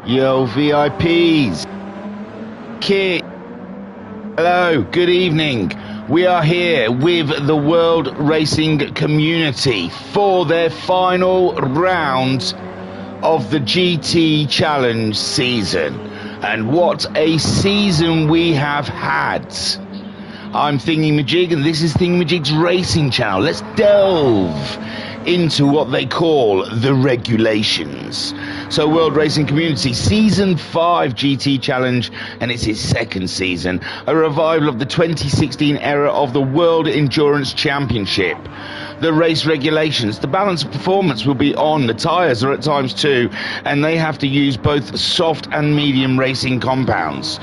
Yo, VIPs. Kit. Hello, good evening. We are here with the World Racing Community for their final round of the GT Challenge season. And what a season we have had. I'm Thingy-Majig and this is Thingy-Majig's racing channel. Let's delve into what they call the regulations. So World Racing Community, Season 5 GT Challenge, and it's its second season, a revival of the 2016 era of the World Endurance Championship. The race regulations, the balance of performance will be on, the tyres are at times 2, and they have to use both soft and medium racing compounds.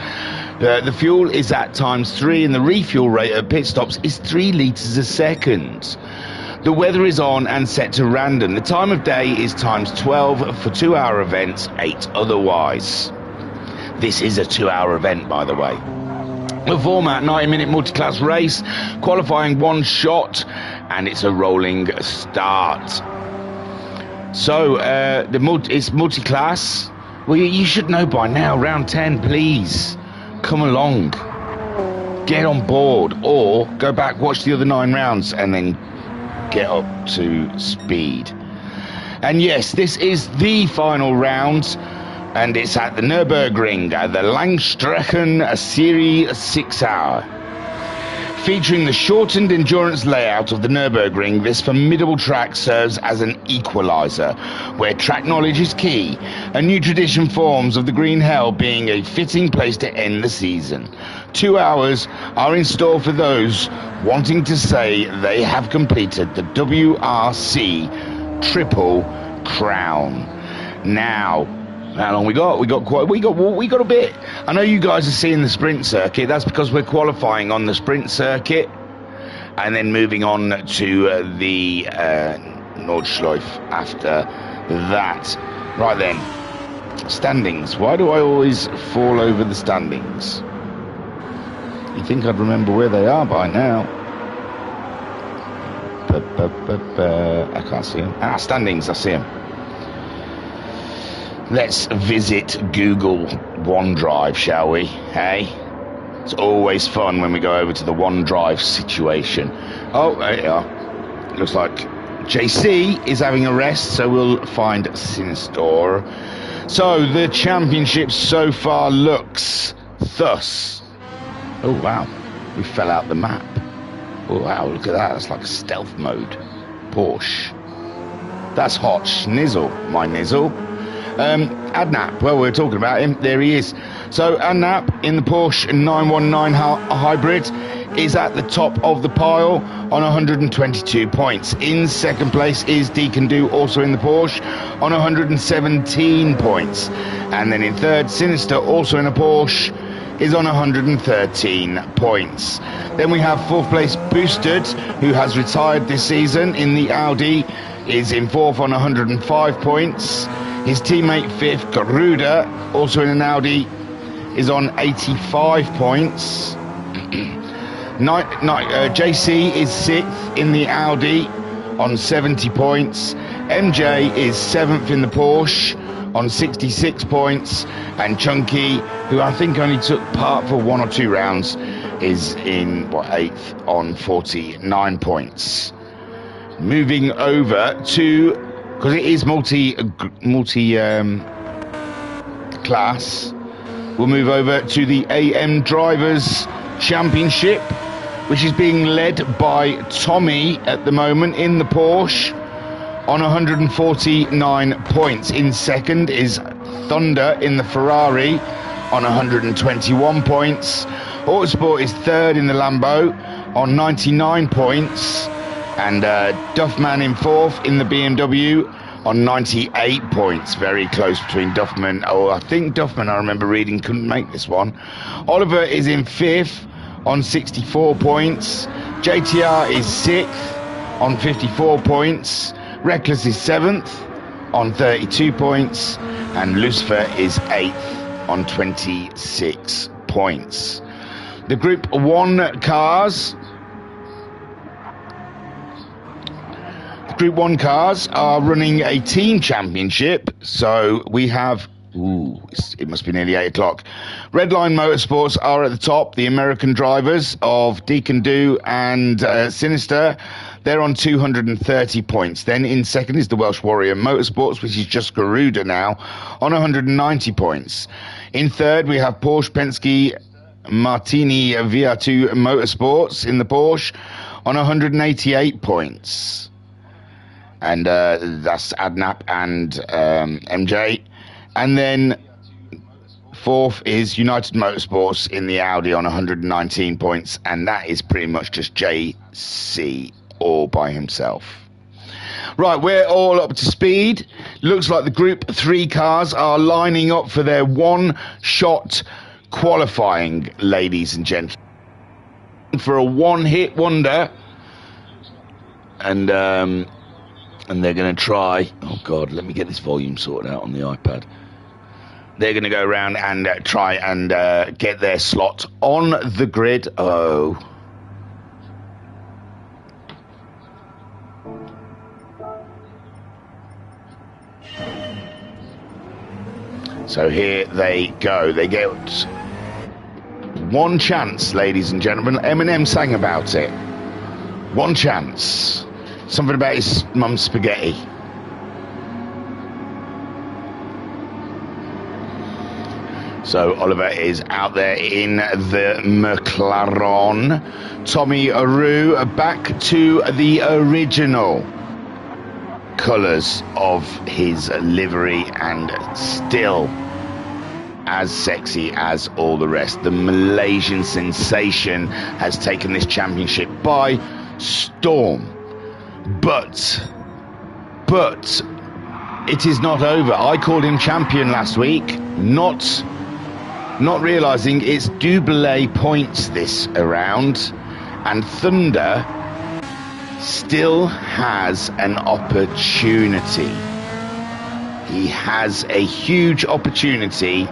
The fuel is at times 3, and the refuel rate at pit stops is 3 litres a second. The weather is on and set to random. The time of day is times 12 for 2-hour events, 8 otherwise. This is a 2-hour event, by the way. The format, 90-minute multi-class race, qualifying 1 shot, and it's a rolling start. So, it's multi-class. Well, you should know by now, round 10, please. Come along. Get on board, or go back, watch the other 9 rounds, and then get up to speed. And yes, this is the final round, and it's at the Nürburgring, the Langstrecke Serie 6 Hour. Featuring the shortened endurance layout of the Nürburgring, this formidable track serves as an equaliser, where track knowledge is key, a new tradition forms of the Green Hell being a fitting place to end the season. 2 hours are in store for those wanting to say they have completed the WRC Triple Crown. Now, how long we got? We got a bit. I know you guys are seeing the sprint circuit. That's because we're qualifying on the sprint circuit and then moving on to the Nordschleife after that. Right then, standings. Why do I always fall over the standings? You think I'd remember where they are by now? I can't see them. Standings, I see them. Let's visit Google OneDrive, shall we? Hey? It's always fun when we go over to the OneDrive situation. Oh, there you are. Looks like JC is having a rest, so we'll find Sinstor. So, the championship so far looks thus. Oh, wow. We fell out the map. Oh, wow, look at that. That's like stealth mode. Porsche. That's hot schnizzle, my nizzle. Adnap, well, we're talking about him. There he is. So, Adnap in the Porsche 919 Hybrid is at the top of the pile on 122 points. In second place is Deacon Do, also in the Porsche, on 117 points. And then in third, Sinister, also in a Porsche, is on 113 points. Then we have fourth place Boosted, who has retired this season in the Audi, is in fourth on 105 points. His teammate fifth, Garuda, also in an Audi, is on 85 points. JC is sixth in the Audi on 70 points. MJ is seventh in the Porsche on 66 points. And Chunky, who I think only took part for 1 or 2 rounds, is in, eighth on 49 points. Moving over to, because it is multi class, we'll move over to the AM Drivers Championship, which is being led by Tommy at the moment in the Porsche on 149 points. In second is Thunder in the Ferrari on 121 points. Autosport is third in the Lambo on 99 points. And Duffman in fourth in the BMW on 98 points. Very close between Duffman. Oh, I think Duffman, I remember reading, couldn't make this one. Oliver is in fifth on 64 points. JTR is sixth on 54 points. Reckless is seventh on 32 points. And Lucifer is eighth on 26 points. The Group 1 cars. Group 1 cars are running a team championship, so we have Ooh, it must be nearly 8 o'clock. Redline Motorsports are at the top. The American drivers of Deacon Do and Sinister, they're on 230 points. Then in second is the Welsh Warrior Motorsports, which is just Garuda now, on 190 points. In third, we have Porsche Penske Martini VR2 Motorsports in the Porsche on 188 points. And that's Adnap and MJ. And then fourth is United Motorsports in the Audi on 119 points, and that is pretty much just JC all by himself. Right, we're all up to speed. Looks like the Group 3 cars are lining up for their one-shot qualifying, ladies and gentlemen. For a one-hit wonder. And they're going to try... Oh, God, let me get this volume sorted out on the iPad. They're going to go around and try and get their slot on the grid. Oh. So here they go. They get one chance, ladies and gentlemen. Eminem sang about it. One chance. Something about his mum's spaghetti. So Oliver is out there in the McLaren. Tommy Aru back to the original colours of his livery and still as sexy as all the rest. The Malaysian sensation has taken this championship by storm. But it is not over. I called him champion last week, not realising it's double points this around, and Thunder still has an opportunity. He has a huge opportunity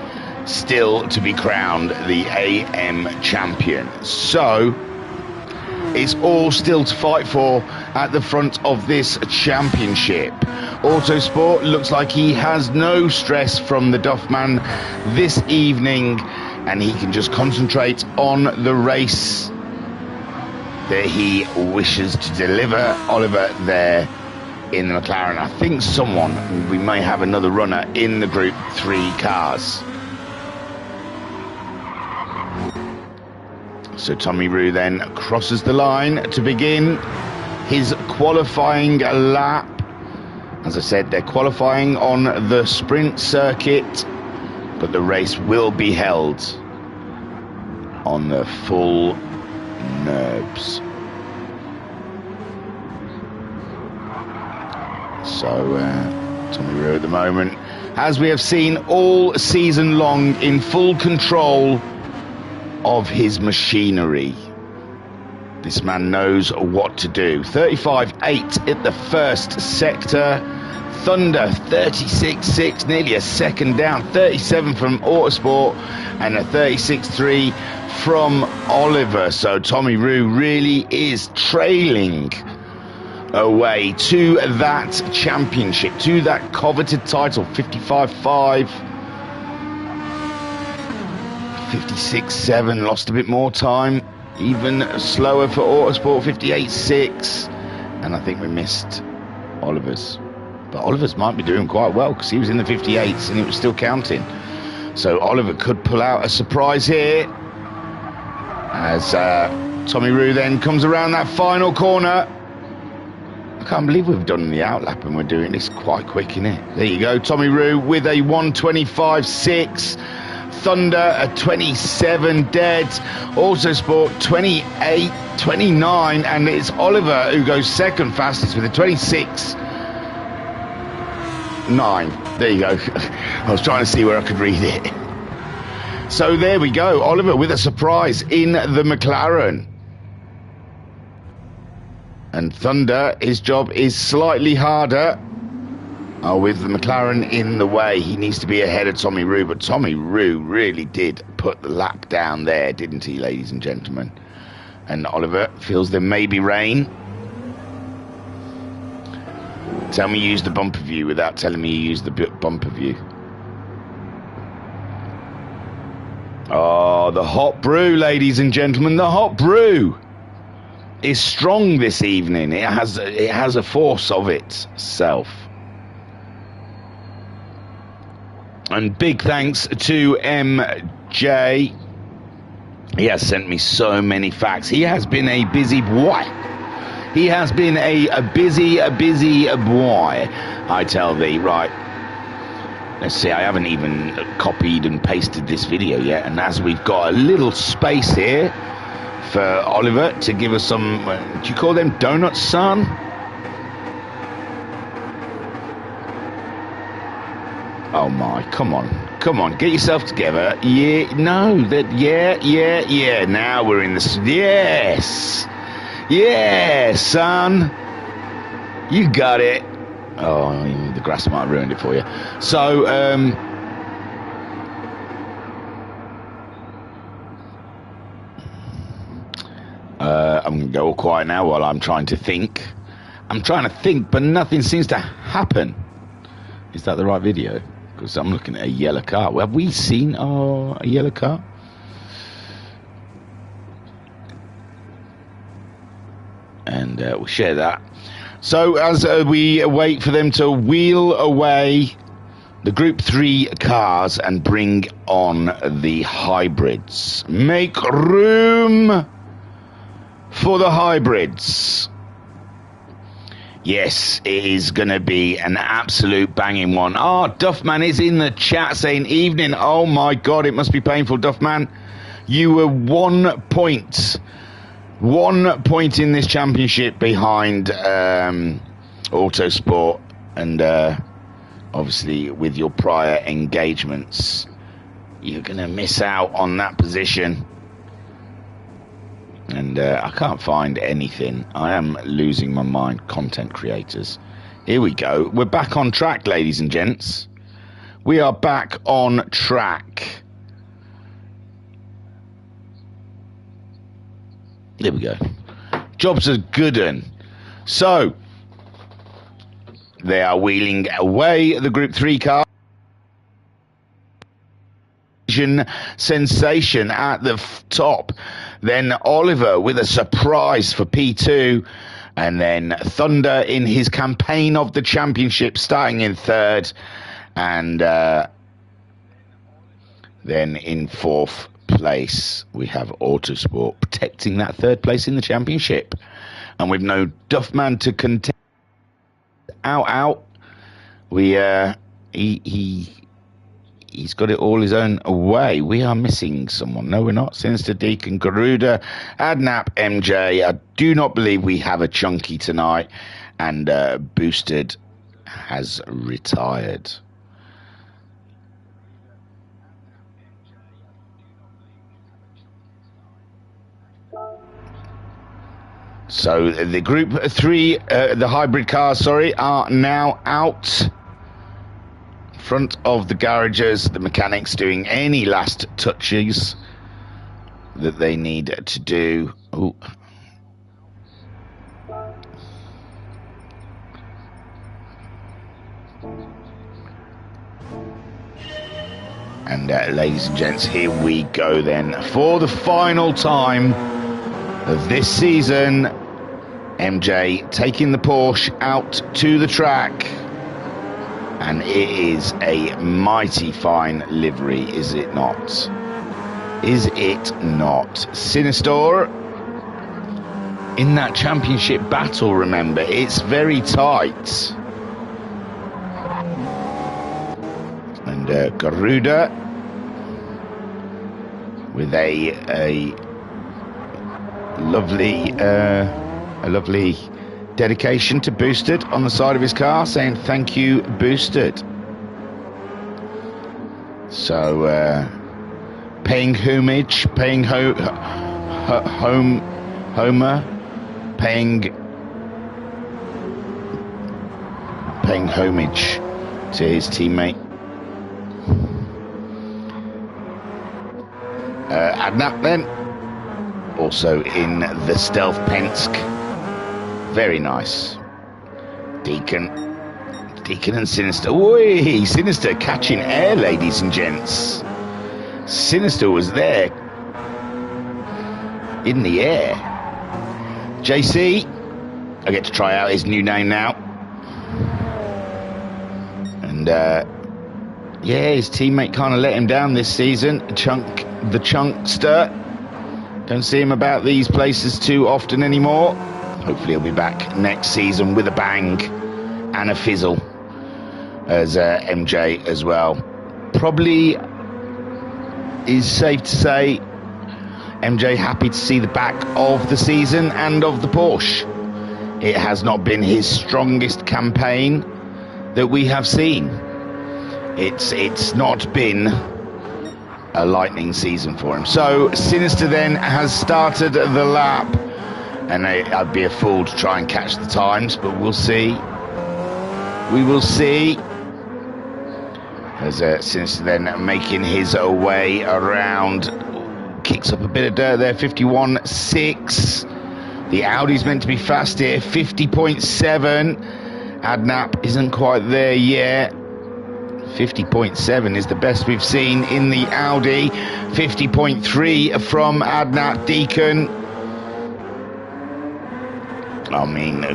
still to be crowned the AM champion. So it's all still to fight for at the front of this championship. Autosport looks like he has no stress from the Duffman this evening, and he can just concentrate on the race that he wishes to deliver. Oliver there in the McLaren. I think we may have another runner in the Group 3 cars. So Tommy Rue then crosses the line to begin his qualifying lap. As I said, they're qualifying on the sprint circuit, but the race will be held on the full NURBS. So Tommy Rue at the moment, as we have seen all season long, in full control of his machinery. This man knows what to do. 35.8 at the first sector. Thunder 36.6, nearly a second down. 37 from Autosport and a 36.3 from Oliver. So Tommy Rue really is trailing away to that championship, to that coveted title. 55.5. 56.7, lost a bit more time. Even slower for Autosport, 58.6. And I think we missed Oliver's. But Oliver's might be doing quite well because he was in the 58s and it was still counting. So Oliver could pull out a surprise here as Tommy Rue then comes around that final corner. I can't believe we've done the outlap and we're doing this quite quick, innit? There you go, Tommy Rue with a 1:25.6. Thunder a 27 dead. Autosport 28.29, and it's Oliver who goes second fastest with a 26.9. There you go. I was trying to see where I could read it. So there we go, Oliver with a surprise in the McLaren. And Thunder, his job is slightly harder. With the McLaren in the way, he needs to be ahead of Tommy Rue, but Tommy Rue really did put the lap down there, didn't he, ladies and gentlemen? And Oliver feels there may be rain. Tell me you use the bumper view without telling me you use the bumper view. Oh, the hot brew, ladies and gentlemen, the hot brew is strong this evening. It has a force of itself. And big thanks to MJ. He has sent me so many facts. He has been a busy boy. He has been a busy boy, I tell thee. Right. Let's see, I haven't even copied and pasted this video yet. And as we've got a little space here for Oliver to give us some, do you call them donuts, son? Oh my, come on, get yourself together. Yeah, no, yeah, now we're in this, yes, son, you got it. Oh, the grass might have ruined it for you. So, I'm going to go all quiet now while I'm trying to think. But nothing seems to happen. Is that the right video? Because I'm looking at a yellow car. Well, have we seen a yellow car? And we'll share that. So as we wait for them to wheel away the Group 3 cars and bring on the hybrids. Make room for the hybrids. Yes, it is going to be an absolute banging one. Oh, Duffman is in the chat saying evening. Oh my God, it must be painful, Duffman. You were 1 point. 1 point in this championship behind Autosport, and obviously with your prior engagements, you're going to miss out on that position. And I can't find anything. I am losing my mind. Content creators. Here we go. We're back on track, ladies and gents. We are back on track. There we go. Jobs are good un. So, they are wheeling away the Group 3 car. Sensation at the top. Then Oliver with a surprise for P2. And then Thunder in his campaign of the championship starting in third. And then in fourth place we have Autosport protecting that third place in the championship. And with no Duffman to contest out, we he's got it all his own way. We are missing someone. No, we're not. Sinister, Deacon, Garuda, Adnap, MJ. I do not believe we have a Chunky tonight. And Boosted has retired. So the Group 3, the hybrid cars, are now out front of the garages, the mechanics doing any last touches that they need to do. Ooh. And ladies and gents, here we go then for the final time of this season. MJ taking the Porsche out to the track. And it is a mighty fine livery, is it not? Is it not? Sinister in that championship battle, remember, it's very tight. And Garuda with a lovely dedication to Boosted on the side of his car, saying thank you, Boosted. So paying homage, paying homage to his teammate. Adnap then also in the Stealth Penske. Very nice. Deacon and Sinister. Oi, Sinister catching air, ladies and gents. Sinister was there in the air. JC, I get to try out his new name now. And yeah, his teammate kind of let him down this season. The Chunkster. Don't see him about these places too often anymore. Hopefully he'll be back next season with a bang and a fizzle as MJ as well. Probably is safe to say MJ happy to see the back of the season and of the Porsche. It has not been his strongest campaign that we have seen. It's not been a lightning season for him. So Sinister then has started the lap, and I'd be a fool to try and catch the times, but we'll see. We will see. As Sinister then making his way around, kicks up a bit of dirt there. 51.6. The Audi's meant to be fast here. 50.7. Adnap isn't quite there yet. 50.7 is the best we've seen in the Audi. 50.3 from Adnap Deacon. I mean,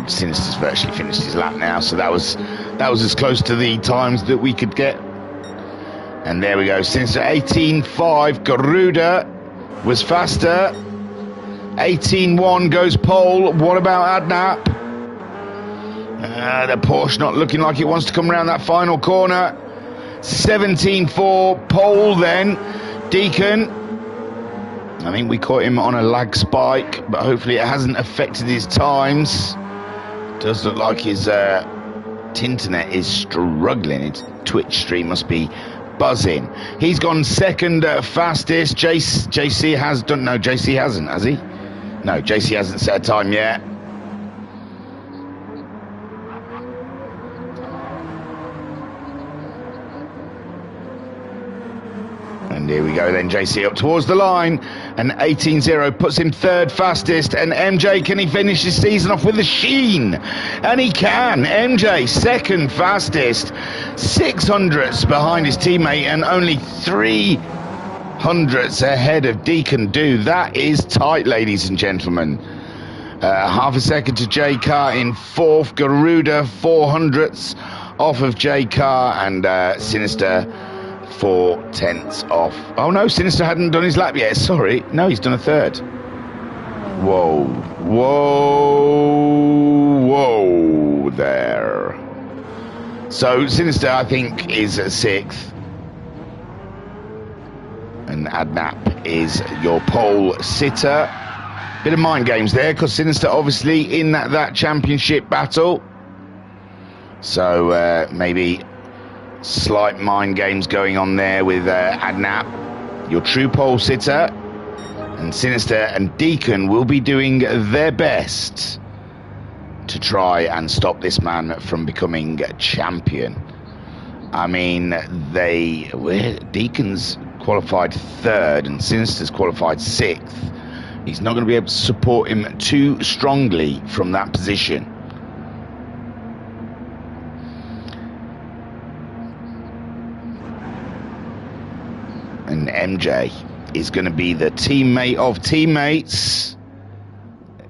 Sinister's virtually finished his lap now, so that was as close to the times that we could get. And there we go. Sinister 18.5. Garuda was faster. 18.1 goes pole. What about Adnap? The Porsche not looking like it wants to come around that final corner. 17.4 pole then. Deacon. I think we caught him on a lag spike, but hopefully it hasn't affected his times. Does look like his Tinternet is struggling. His Twitch stream must be buzzing. He's gone second fastest. JC has done. No, JC hasn't, has he? No, JC hasn't set a time yet. And here we go then, JC up towards the line, and 18.0 puts him third fastest. And MJ, can he finish his season off with a sheen? And he can. MJ second fastest, 600ths behind his teammate, and only 300ths ahead of Deacon Do. That is tight, ladies and gentlemen. Half a second to J Car in fourth. Garuda 400ths off of J Car, and Sinister 4/10 off. Oh no, Sinister hadn't done his lap yet. Sorry, no, he's done a third. Whoa, whoa there. So Sinister, I think, is sixth, and Adnap is your pole sitter. Bit of mind games there, because Sinister obviously in that championship battle. So maybe slight mind games going on there with Adnap, your true pole sitter. And Sinister and Deacon will be doing their best to try and stop this man from becoming champion. I mean, Deacon's qualified third and Sinister's qualified sixth. He's not going to be able to support him too strongly from that position. And MJ is going to be the teammate of teammates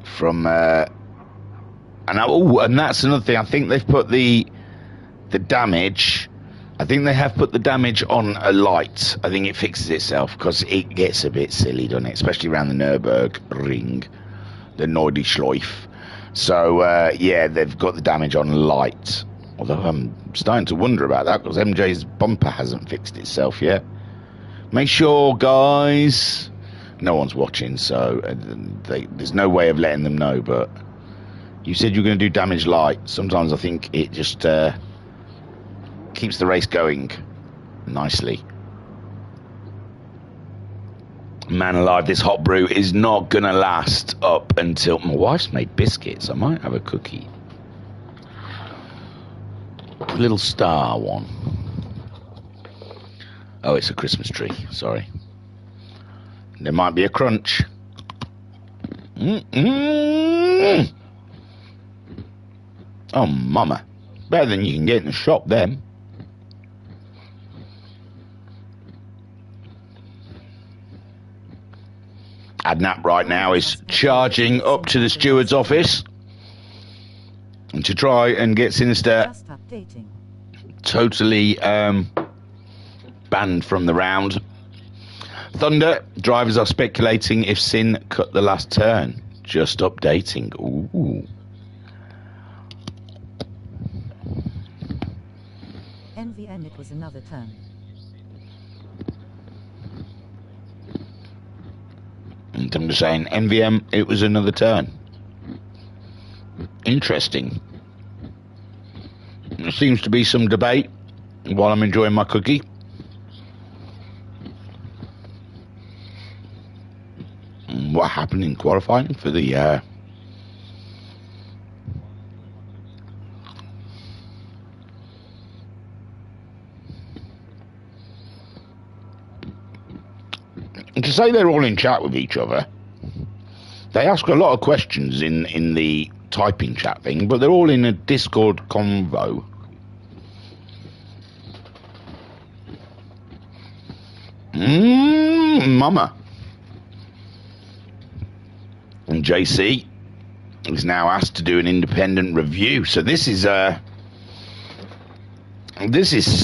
from and that's another thing. I think they've put the damage. I think they have put the damage on a light. I think it fixes itself, because it gets a bit silly, doesn't it? Especially around the Nürburgring, the Nordschleife. So yeah, they've got the damage on light. Although I'm starting to wonder about that, because MJ's bumper hasn't fixed itself yet. Make sure, guys, no one's watching, so there's no way of letting them know, but you said you were going to do damage light. Sometimes I think it just keeps the race going nicely. Man alive, this hot brew is not going to last up until... My wife's made biscuits. I might have a cookie. A little star one. Oh, it's a Christmas tree. Sorry. There might be a crunch. Oh, mama. Better than you can get in the shop, then. Adnap right now is charging up to the steward's office to try and get Sinister totally banned from the round. Thunder, drivers are speculating if Sin cut the last turn. Just updating. Ooh. NVM, it was another turn. And I'm just saying, NVM, it was another turn. Interesting. There seems to be some debate while I'm enjoying my cookie. What happened in qualifying for the to say they're all in chat with each other. They ask a lot of questions in the typing chat thing, but they're all in a Discord convo. Mama. And JC is now asked to do an independent review. So this is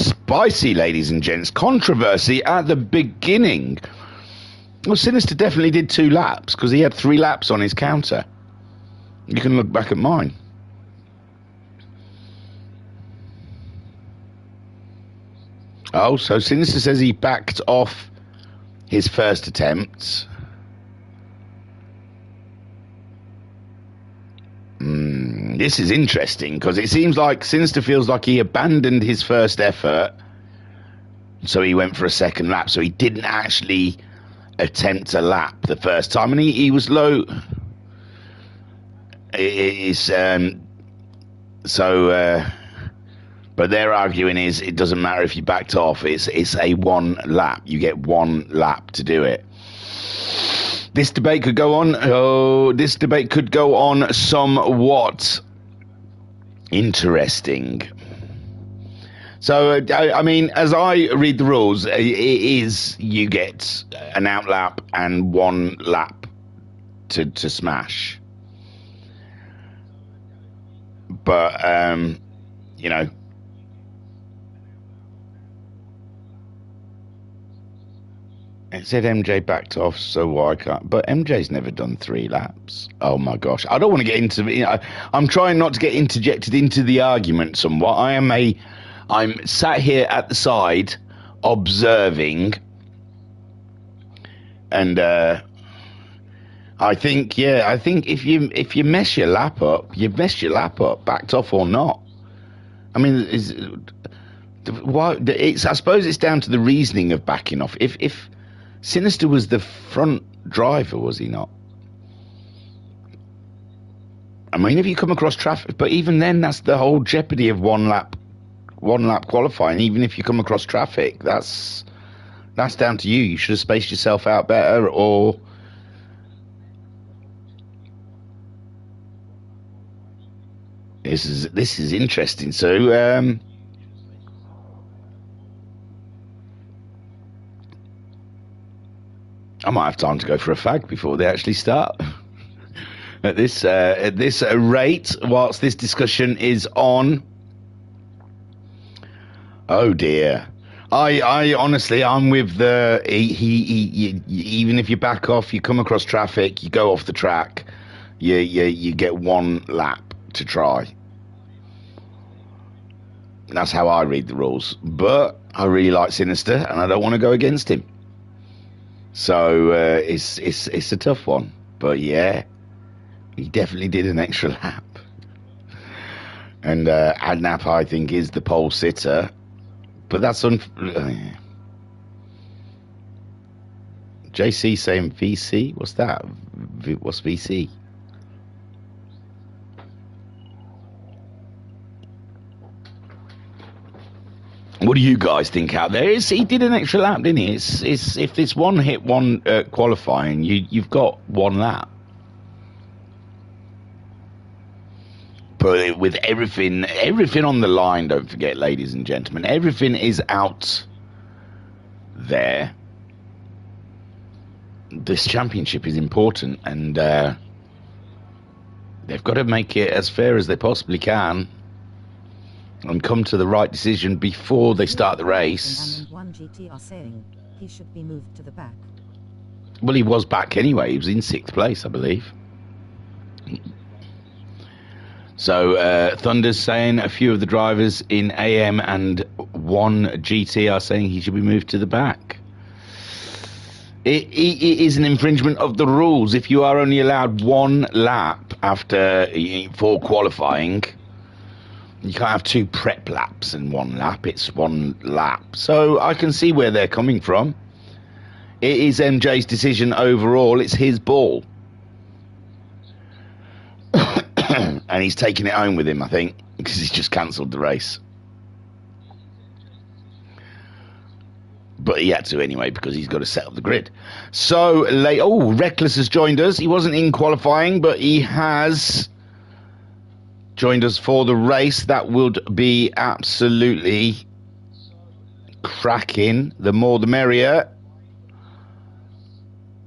spicy, ladies and gents. Controversy at the beginning. Well, Sinister definitely did 2 laps because he had 3 laps on his counter. You can look back at mine. Oh, so Sinister says he backed off his first attempt. This is interesting because it seems like Sinister feels like he abandoned his first effort, so he went for a second lap. So he didn't actually attempt a lap the first time, and he was low. But their arguing is it doesn't matter if you backed off. It's a 1 lap. You get 1 lap to do it. This debate could go on. Oh, this debate could go on somewhat interesting. So, I mean, as I read the rules, it is you get an out lap and 1 lap to smash. But, you know, it said MJ backed off, so why can't? But MJ's never done 3 laps. Oh my gosh, I don't want to get into. I'm trying not to get interjected into the argument somewhat. I'm sat here at the side, observing, and I think if you mess your lap up, you mess your lap up, backed off or not. I mean, I suppose it's down to the reasoning of backing off. If Sinister was the front driver, was he not? I mean, if you come across traffic, but even then, that's the whole jeopardy of 1 lap qualifying. Even if you come across traffic, that's down to you. You should have spaced yourself out better, or this is interesting. So I might have time to go for a fag before they actually start. At this rate, whilst this discussion is on. Oh dear. I honestly, I'm with the he even if you back off, you come across traffic, you go off the track, you get 1 lap to try. That's how I read the rules. But I really like Sinister, and I don't want to go against him. So it's a tough one, but yeah, he definitely did an extra lap. And Adnap, I think, is the pole sitter, but that's JC saying VC. What's that? What's VC? What do you guys think out there? He did an extra lap, didn't he? It's if it's 1 hit 1 qualifying, you've got 1 lap. But with everything on the line, don't forget, ladies and gentlemen, everything is out there. this championship is important, and they've got to make it as fair as they possibly can and come to the right decision before they start the race. And 1 GT are saying he should be moved to the back. Well, he was back anyway. He was in 6th place, I believe. So Thunder's saying a few of the drivers in AM and 1 GT are saying he should be moved to the back. It is an infringement of the rules. If you are only allowed 1 lap for qualifying, you can't have 2 prep laps in 1 lap. It's 1 lap. So I can see where they're coming from. It is MJ's decision overall. It's his ball. And he's taking it home with him, I think, because he's just cancelled the race. But he had to anyway, because he's got to set up the grid. So, Reckless has joined us. He wasn't in qualifying, but he has joined us for the race. That would be absolutely cracking. The more the merrier.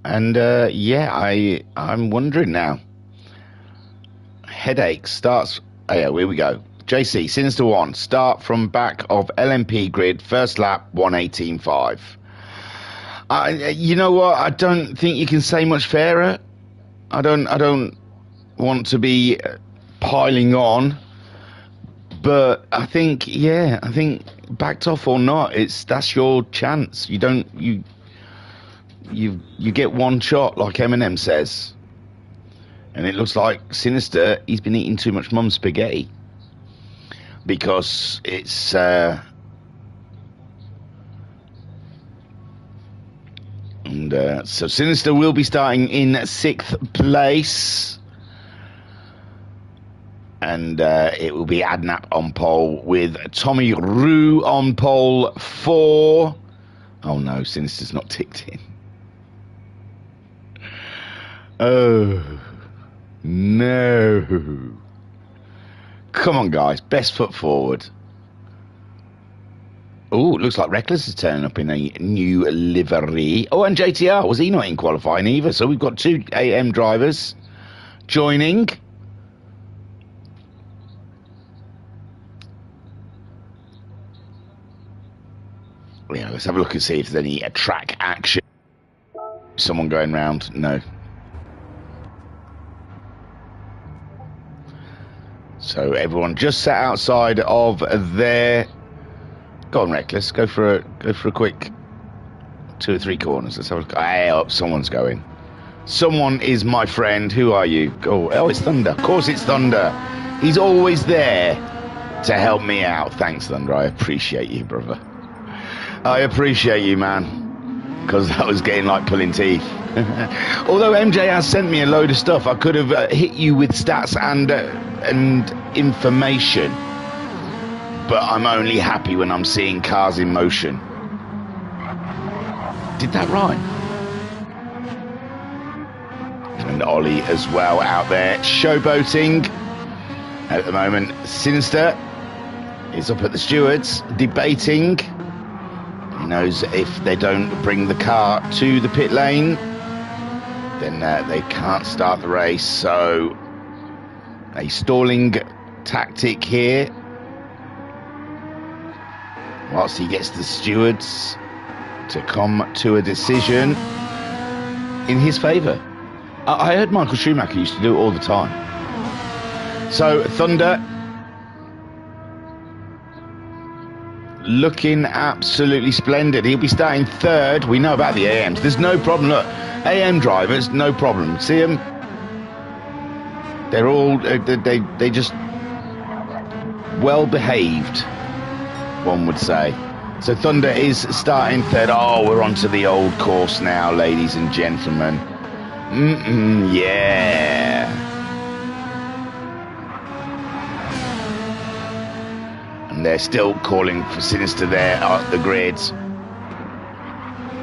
And, I'm wondering now. Headache starts. Oh, yeah, here we go. JC, Sinister 1, start from back of LMP grid, first lap, 1:18.5. You know what? I don't think you can say much fairer. I don't want to be piling on, but I think backed off or not, that's your chance. You get one shot, like Eminem says. And it looks like Sinister, he's been eating too much mum's spaghetti. Because it's... so Sinister will be starting in 6th place. And it will be Adnap on pole with Tommy Rue on pole 4. Oh no, Sinister's not ticked in. Oh... no. Come on, guys. Best foot forward. Oh, it looks like Reckless is turning up in a new livery. Oh, and JTR. Was he not in qualifying either? So we've got 2 AM drivers joining. Yeah, let's have a look and see if there's any track action. Someone going round? No. So everyone just sat outside of their... Go on, Reckless. Go for a quick 2 or 3 corners. Let's have a look. Hey, oh, someone's going. Someone is my friend. Who are you? Oh, it's Thunder. Of course it's Thunder. He's always there to help me out. Thanks, Thunder. I appreciate you, brother. I appreciate you, man. Because that was getting like pulling teeth. Although MJ has sent me a load of stuff, I could have hit you with stats and information, but I'm only happy when I'm seeing cars in motion. Did that rhyme? And Ollie as well out there showboating at the moment. Sinister is up at the stewards debating. He knows if they don't bring the car to the pit lane, then they can't start the race. So a stalling tactic here whilst he gets the stewards to come to a decision in his favour. I heard Michael Schumacher used to do it all the time. So Thunder looking absolutely splendid. He'll be starting 3rd. We know about the AMs. There's no problem. Look, AM drivers, no problem. See them? They're all, they just well behaved, one would say. So Thunder is starting 3rd. Oh, we're onto the old course now, ladies and gentlemen. Yeah. And they're still calling for Sinister there at the grid.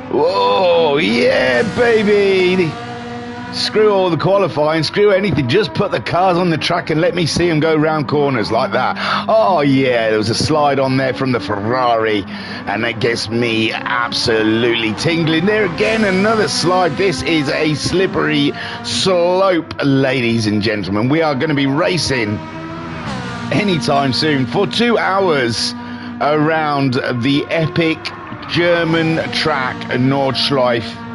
Whoa, yeah, baby. Screw all the qualifying, screw anything. Just put the cars on the track and let me see them go round corners like that. Oh, yeah, there was a slide on there from the Ferrari, and that gets me absolutely tingling. There again, another slide. This is a slippery slope, ladies and gentlemen. We are going to be racing anytime soon for 2 hours around the epic German track Nordschleife.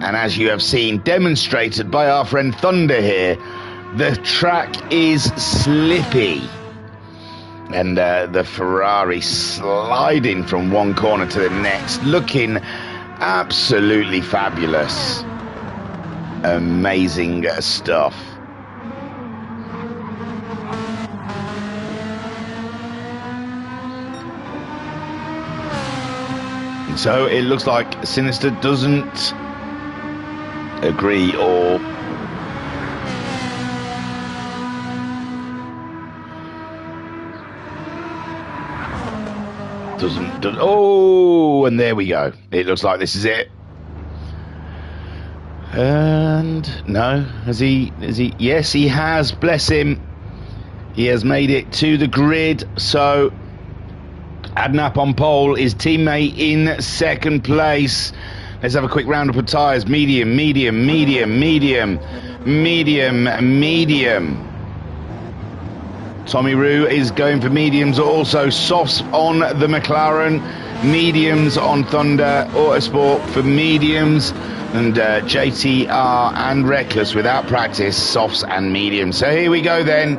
And as you have seen demonstrated by our friend Thunder here, the track is slippy. And the Ferrari sliding from one corner to the next, looking absolutely fabulous. Amazing stuff. And so it looks like Sinister doesn't agree or oh, and there we go. It looks like this is it. And no, has he yes, he has, bless him. He has made it to the grid. So Adnap on pole, his teammate in second place. Let's have a quick roundup of tyres. Medium, medium, medium, medium, medium, medium. Tommy Roo is going for mediums also. Softs on the McLaren, mediums on Thunder Autosport for mediums, and JTR and Reckless without practice, softs and mediums. So here we go then.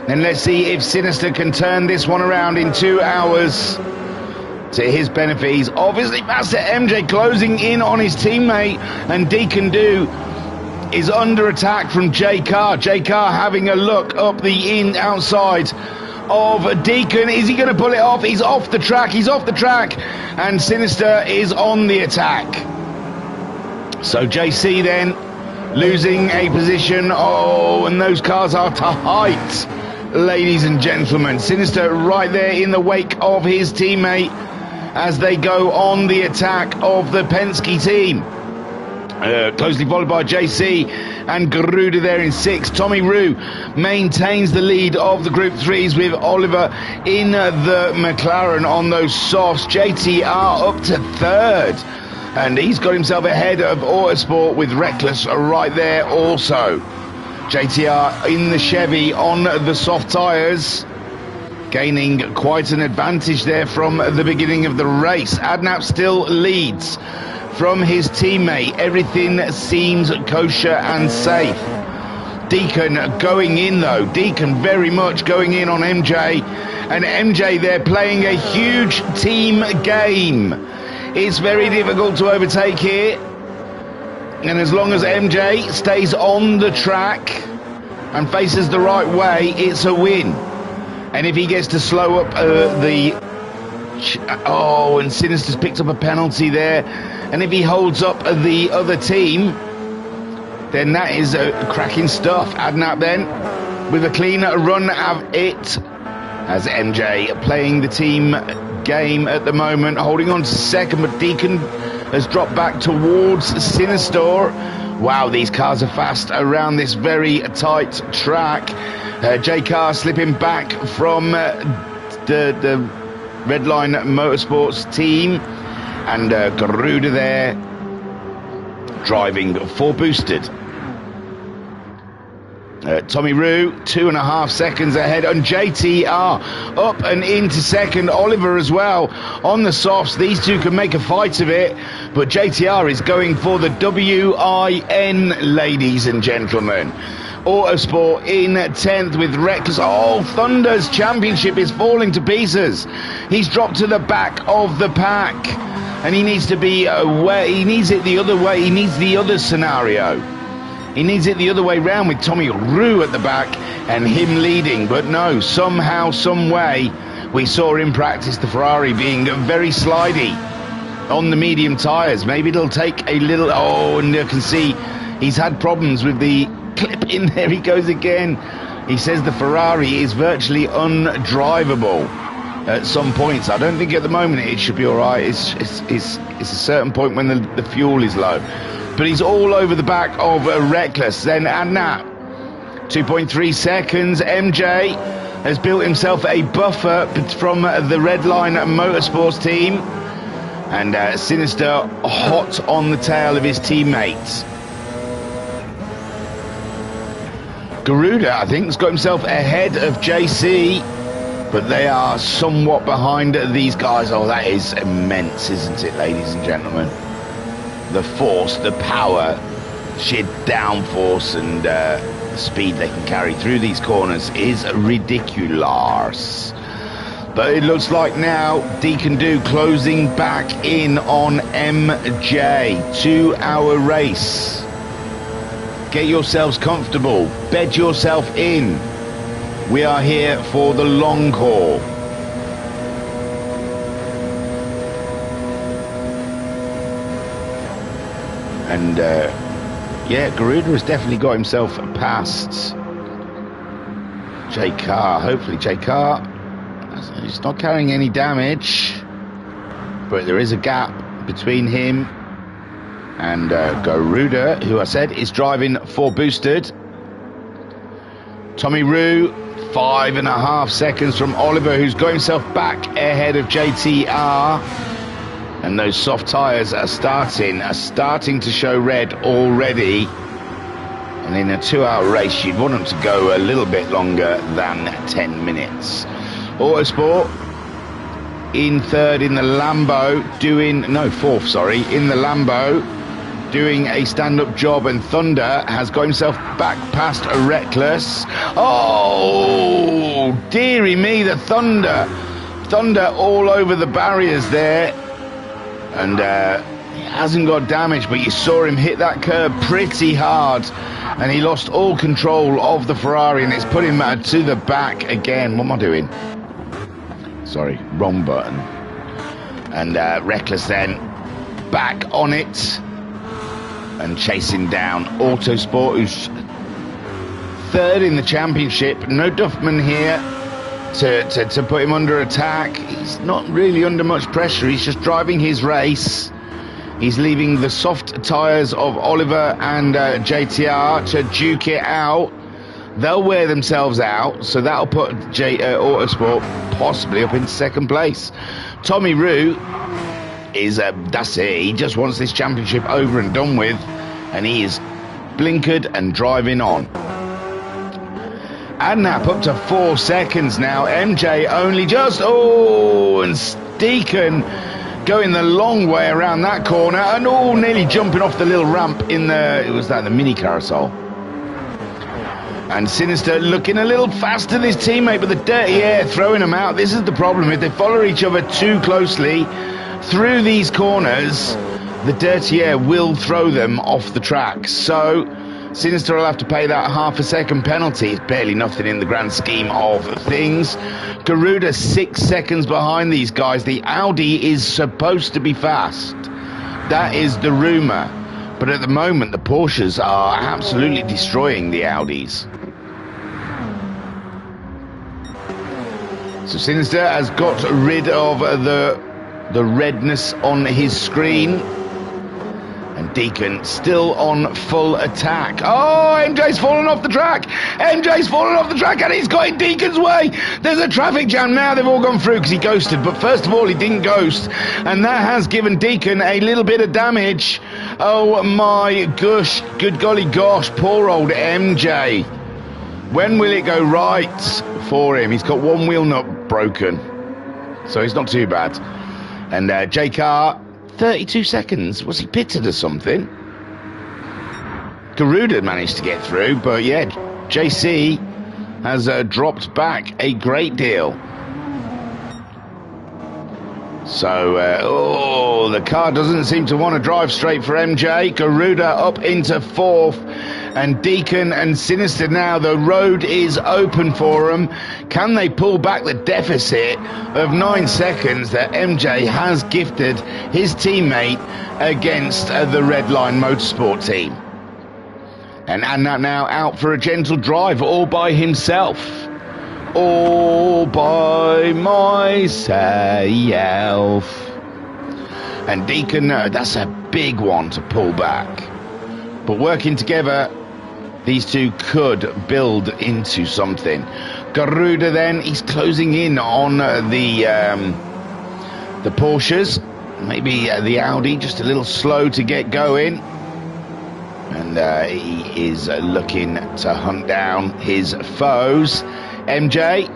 And let's see if Sinister can turn this one around in 2 hours. To his benefit, he's obviously faster. MJ closing in on his teammate, and Deacon Do is under attack from J Car. J Car having a look up the outside of Deacon. Is he going to pull it off? He's off the track. He's off the track, and Sinister is on the attack. So JC then losing a position. Oh, and those cars are tight, ladies and gentlemen. Sinister right there in the wake of his teammate as they go on the attack of the Penske team. Closely followed by JC and Garuda there in 6th. Tommy Roo maintains the lead of the Group 3s with Oliver in the McLaren on those softs. JTR up to 3rd. And he's got himself ahead of Autosport with Reckless right there also. JTR in the Chevy on the soft tyres, gaining quite an advantage there from the beginning of the race. Adnap still leads from his teammate. Everything seems kosher and safe. Deacon going in though. Deacon very much going in on MJ. And MJ there playing a huge team game. It's very difficult to overtake here. And as long as MJ stays on the track and faces the right way, it's a win. And if he gets to slow up and Sinister's picked up a penalty there. And if he holds up the other team, then that is cracking stuff. Adnap then with a clean run of it, as MJ playing the team game at the moment, holding on to second, but Deacon has dropped back towards Sinister. Wow, these cars are fast around this very tight track. J-Car slipping back from the Redline Motorsports team, and Garuda there driving for boosted. Tommy Roo 2.5 seconds ahead, and JTR up and into second. Oliver as well on the softs. These two can make a fight of it, but JTR is going for the WIN, ladies and gentlemen. Autosport in 10th with Reckless. Oh, Thunder's championship is falling to pieces. He's dropped to the back of the pack, and he needs to be away. He needs it the other way. He needs the other scenario. He needs it the other way round with Tommy Roo at the back and him leading. But no, somehow, some way, we saw in practice the Ferrari being very slidey on the medium tyres. Maybe it'll take a little... Oh, and you can see he's had problems with the clip in there. He goes again. He says the Ferrari is virtually undrivable. at some points. I don't think at the moment it should be all right. It's a certain point when the fuel is low. But he's all over the back of Reckless. Then Adnap, 2.3 seconds. MJ has built himself a buffer from the Red Line Motorsports team. And Sinister hot on the tail of his teammates. Garuda, I think, has got himself ahead of JC. But they are somewhat behind these guys. Oh, that is immense, isn't it, ladies and gentlemen? The force, the power, sheer downforce, and the speed they can carry through these corners is ridiculous. But it looks like now Deacon Do closing back in on MJ. 2-hour race. Get yourselves comfortable. Bed yourself in. We are here for the long haul. And yeah, Garuda has definitely got himself past J Car. Hopefully J Car, he's not carrying any damage, but there is a gap between him and Garuda, who I said is driving 4 boosted. Tommy Roo, 5.5 seconds from Oliver, who's got himself back ahead of JTR. And those soft tyres are starting to show red already. And in a 2-hour race, you'd want them to go a little bit longer than 10 minutes. Autosport in third in the Lambo, fourth, in the Lambo, doing a stand-up job, and Thunder has got himself back past a Reckless. Oh, dearie me, the Thunder all over the barriers there, and he hasn't got damage, but you saw him hit that curb pretty hard, and he lost all control of the Ferrari, and it's put him to the back again. What am I doing? Sorry, wrong button. And Reckless then back on it and chasing down Autosport, who's third in the championship. No Duffman here to put him under attack. He's not really under much pressure. He's just driving his race. He's leaving the soft tyres of Oliver and JTR to duke it out. They'll wear themselves out, so that'll put Autosport possibly up in second place. Tommy Roo is that's it. He just wants this championship over and done with, and he is blinkered and driving on. Adnap up to 4 seconds now. MJ only just and Deacon going the long way around that corner, and nearly jumping off the little ramp in the mini carousel. And Sinister looking a little faster than his teammate, but the dirty air throwing them out. This is the problem. If they follow each other too closely through these corners, the dirty air will throw them off the track. So Sinister will have to pay that half a second penalty. It's barely nothing in the grand scheme of things. Garuda 6 seconds behind these guys. The Audi is supposed to be fast. That is the rumour. But at the moment, the Porsches are absolutely destroying the Audis. So Sinister has got rid of the redness on his screen. And Deacon still on full attack. Oh, MJ's fallen off the track. MJ's fallen off the track, and he's got in Deacon's way. There's a traffic jam now. They've all gone through because he ghosted. But first of all, he didn't ghost. And that has given Deacon a little bit of damage. Oh, my gosh. Good golly gosh. Poor old MJ. When will it go right for him? He's got one wheel nut broken. So it's not too bad. And J Car, 32 seconds. Was he pitted or something? Garuda managed to get through, but yeah, JC has dropped back a great deal. So, the car doesn't seem to want to drive straight for MJ. Garuda up into fourth, and Deacon and Sinister now, the road is open for them. Can they pull back the deficit of 9 seconds that MJ has gifted his teammate against the Red Line Motorsport team? And Adnap now out for a gentle drive all by himself. All all by myself. And Deacon, that's a big one to pull back. But working together, these two could build into something. Garuda then, he's closing in on the Porsches. Maybe the Audi just a little slow to get going. And he is looking to hunt down his foes. MJ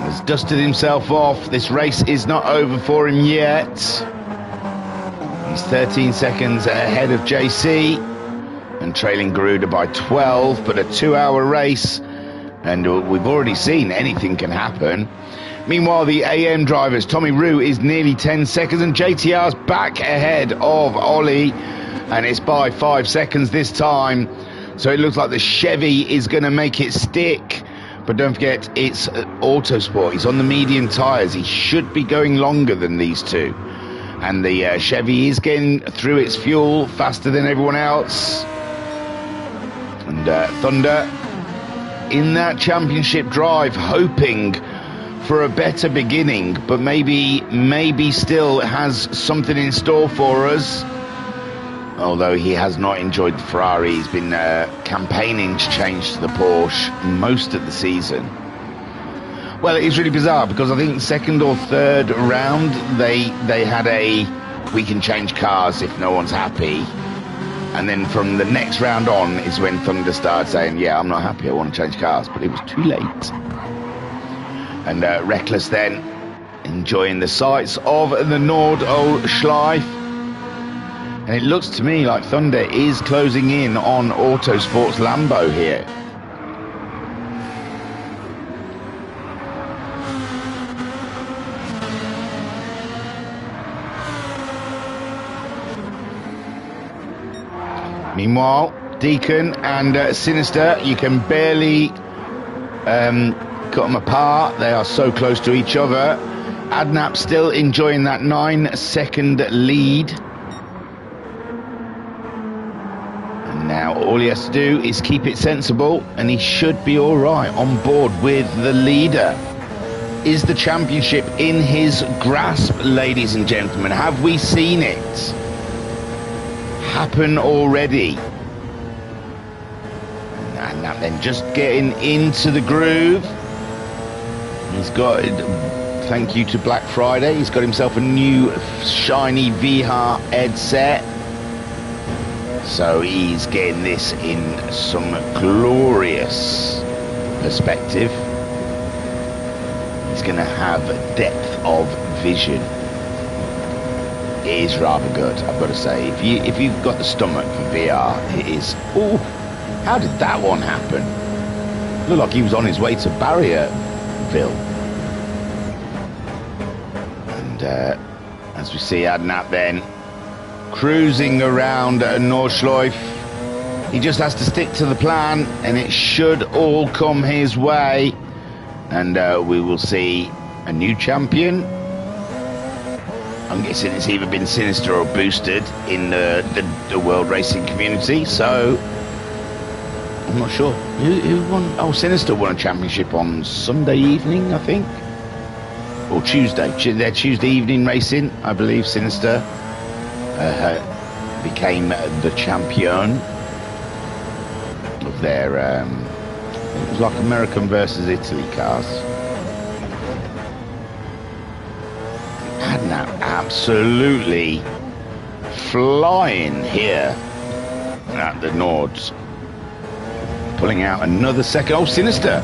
has dusted himself off. This race is not over for him yet. He's 13 seconds ahead of JC and trailing Garuda by 12, but a 2-hour race, and we've already seen anything can happen. Meanwhile, the AM drivers, Tommy Roo is nearly 10 seconds, and JTR's back ahead of Ollie, and it's by 5 seconds this time. So it looks like the Chevy is going to make it stick. But don't forget, it's Autosport. He's on the medium tyres. He should be going longer than these two. And the Chevy is getting through its fuel faster than everyone else. And Thunder in that championship drive, hoping for a better beginning, but maybe still has something in store for us. Although he has not enjoyed the Ferrari, he's been campaigning to change to the Porsche most of the season. Well, it is really bizarre because I think second or third round they had a we can change cars if no one's happy. And then from the next round on is when Thunder started saying, yeah, I'm not happy, I want to change cars. But it was too late. And Reckless then enjoying the sights of the Nordschleife. And it looks to me like Thunder is closing in on Autosport's Lambo here. Meanwhile, Deacon and Sinister, you can barely cut them apart. They are so close to each other. Adnap still enjoying that 9-second lead. And now all he has to do is keep it sensible, and he should be all right on board with the leader. Is the championship in his grasp, ladies and gentlemen? Have we seen it happen already? And that then just getting into the groove. He's got, thank you to Black Friday, he's got himself a new shiny VR headset. So he's getting this in some glorious perspective. He's going to have depth of vision. It is rather good, I've got to say. If you've got the stomach for VR, it is. Oh, how did that one happen? Looked like he was on his way to Barrierville. And as we see Adnap then cruising around Nordschleife, he just has to stick to the plan, and it should all come his way. And we will see a new champion. I'm guessing it's either been Sinister or boosted in the world racing community, so I'm not sure. Who won? Oh, Sinister won a championship on Sunday evening, I think. Or Tuesday. Their Tuesday evening racing, I believe Sinister became the champion of their, it was like American versus Italy cars. Adnap absolutely flying here at the Nords. Pulling out another second. Oh, Sinister.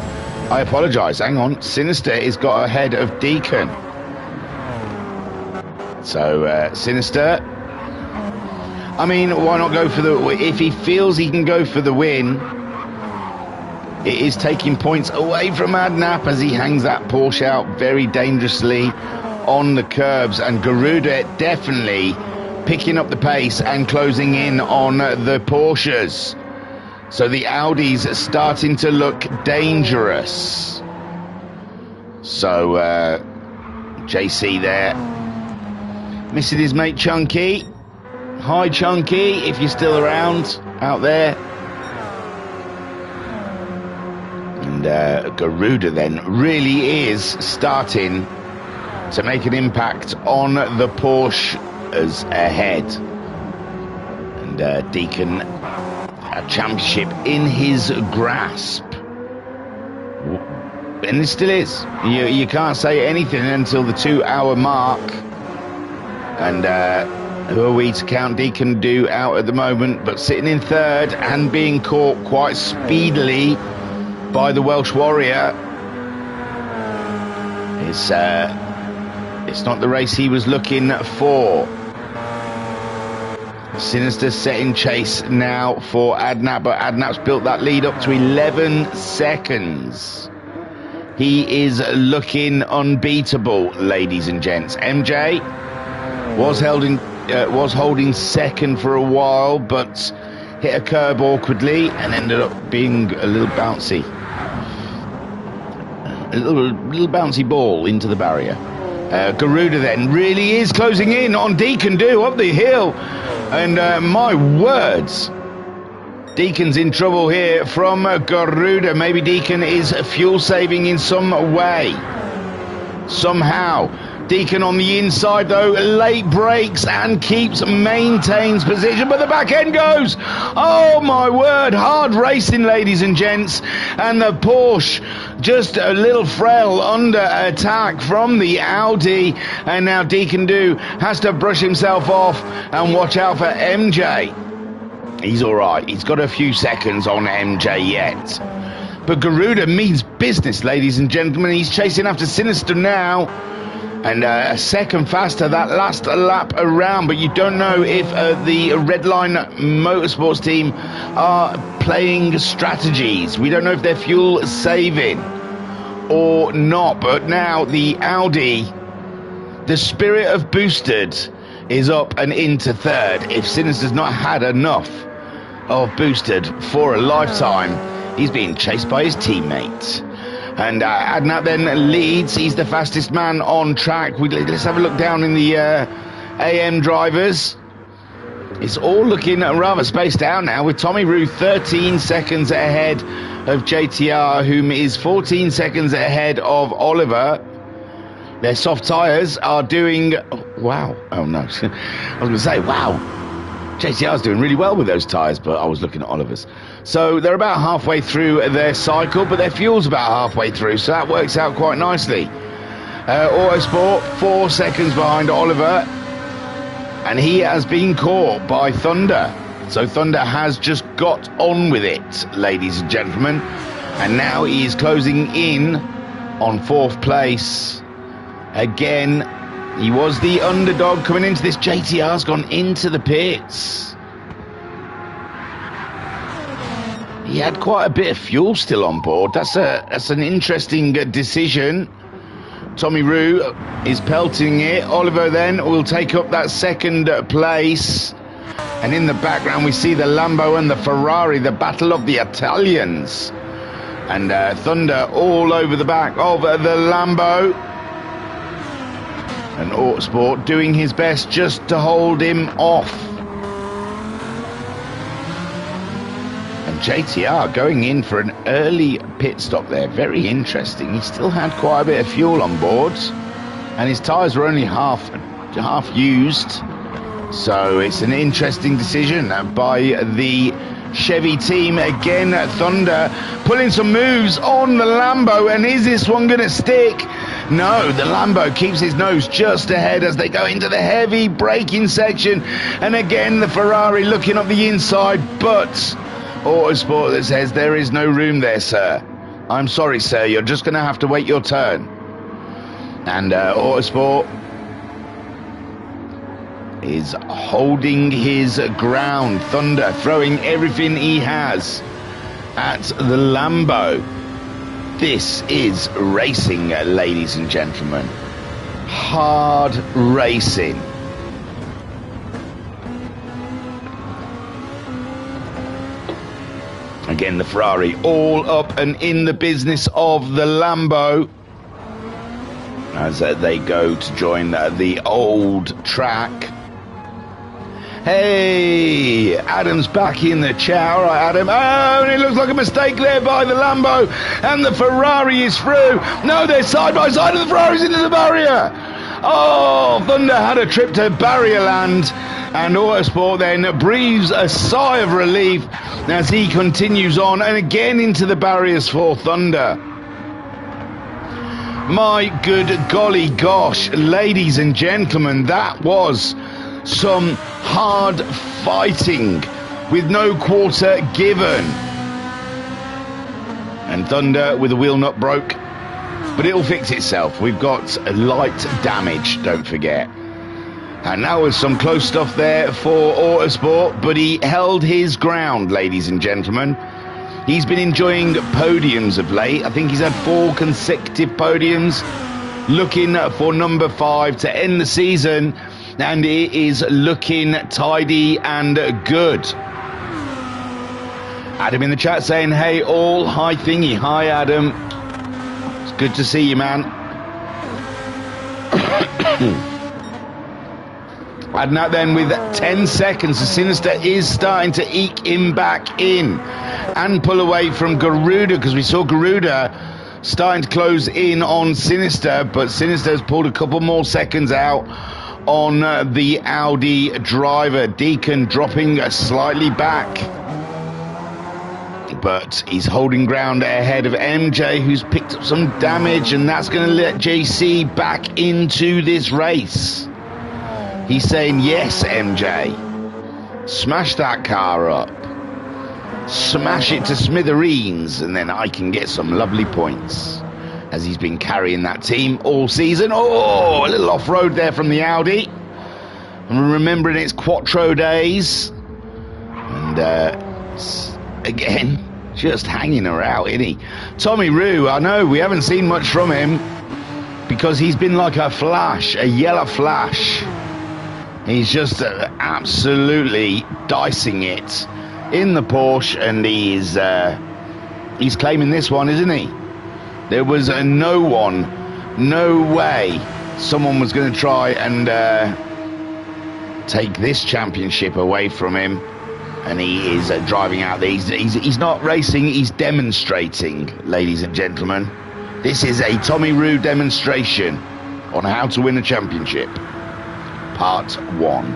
I apologise. Hang on. Sinister is got ahead of Deacon. So, Sinister. I mean, why not go for the... If he feels he can go for the win, it is taking points away from Adnap as he hangs that Porsche out very dangerously on the curbs. And Garuda definitely picking up the pace and closing in on the Porsches. So the Audis are starting to look dangerous. So JC there missing his mate Chunky. Hi Chunky, if you're still around out there. And Garuda then really is starting to make an impact on the Porsches ahead. And Deacon, a championship in his grasp. And it still is. You can't say anything until the 2-hour mark. And who are we to count Deacon do out at the moment? But sitting in third and being caught quite speedily by the Welsh Warrior. It's not the race he was looking for. Sinister setting chase now for Adnap, but Adnap's built that lead up to 11 seconds. He is looking unbeatable, ladies and gents. MJ was holding second for a while, but hit a curb awkwardly and ended up being a little bouncy. A little bouncy ball into the barrier. Garuda then really is closing in on Deacon Do up the hill. And my words, Deacon's in trouble here from Garuda. Maybe Deacon is fuel saving in some way. Somehow. Deacon on the inside though, late brakes and maintains position, but the back end goes. Oh my word, hard racing, ladies and gents. And the Porsche just a little frail under attack from the Audi. And now Deacon Do has to brush himself off and watch out for MJ. He's all right. He's got a few seconds on MJ yet. But Garuda means business, ladies and gentlemen. He's chasing after Sinister now. And a second faster that last lap around. But you don't know if the Redline Motorsports team are playing strategies. We don't know if they're fuel saving or not. But now the Audi, the spirit of boosted, is up and into third. If Sinister's not had enough of boosted for a lifetime, he's being chased by his teammate. And Adnap then leads. He's the fastest man on track. Let's have a look down in the AM drivers. It's all looking rather spaced out now, with Tommy Rue 13 seconds ahead of JTR, whom is 14 seconds ahead of Oliver. Their soft tyres are doing... Wow. Oh, no. I was going to say, wow. JTR's doing really well with those tyres, but I was looking at Oliver's. So they're about halfway through their cycle, but their fuel's about halfway through, so that works out quite nicely. Autosport, 4 seconds behind Oliver, and he has been caught by Thunder. So Thunder has just got on with it, ladies and gentlemen, and now he is closing in on 4th place. Again, he was the underdog coming into this. JTR's gone into the pits. He had quite a bit of fuel still on board. That's an interesting decision. Tommy Rue is pelting it. Oliver then will take up that second place. And in the background we see the Lambo and the Ferrari, the battle of the Italians. And Thunder all over the back of the Lambo. And Autosport doing his best just to hold him off. And JTR going in for an early pit stop there. Very interesting. He still had quite a bit of fuel on board. And his tyres were only half used. So it's an interesting decision by the Chevy team. Again, Thunder pulling some moves on the Lambo. And is this one going to stick? No, the Lambo keeps his nose just ahead as they go into the heavy braking section. And again, the Ferrari looking up the inside, but Autosport that says there is no room there, sir. I'm sorry, sir, you're just going to have to wait your turn. And Autosport is holding his ground. Thunder throwing everything he has at the Lambo. This is racing, ladies and gentlemen. Hard racing. Again, the Ferrari all up and in the business of the Lambo as they go to join the old track. Hey, Adam's back in the chat. All right, Adam. Oh, and it looks like a mistake there by the Lambo, and the Ferrari is through. No, they're side by side, and the Ferrari's into the barrier. Oh, Thunder had a trip to barrier land, and Autosport then breathes a sigh of relief as he continues on, and again into the barriers for Thunder. My good golly gosh, ladies and gentlemen, that was some hard fighting with no quarter given. And Thunder with a wheel nut broke, but it'll fix itself. We've got light damage, don't forget. And that was some close stuff there for Autosport, but he held his ground, ladies and gentlemen. He's been enjoying podiums of late. I think he's had 4 consecutive podiums, looking for number 5 to end the season, and it is looking tidy and good. Adam in the chat saying, hey all, hi Thingy, hi Adam. It's good to see you, man. And that then with 10 seconds, the Sinister is starting to eke him back in and pull away from Garuda, because we saw Garuda starting to close in on Sinister, but Sinister has pulled a couple more seconds out on the Audi driver. Deacon dropping slightly back, but he's holding ground ahead of MJ, who's picked up some damage, and that's going to let JC back into this race. He's saying, yes, MJ, smash that car up, smash it to smithereens, and then I can get some lovely points, as he's been carrying that team all season. Oh, a little off-road there from the Audi. I'm remembering it's Quattro days. And again, just hanging her out, isn't he? Tommy Roo, I know, we haven't seen much from him, because he's been like a flash, a yellow flash. He's just absolutely dicing it in the Porsche, and he's claiming this one, isn't he? There was no way someone was going to try and take this championship away from him, and he is driving out there. He's not racing, he's demonstrating, ladies and gentlemen. This is a Tommy Roo demonstration on how to win a championship. Part 1.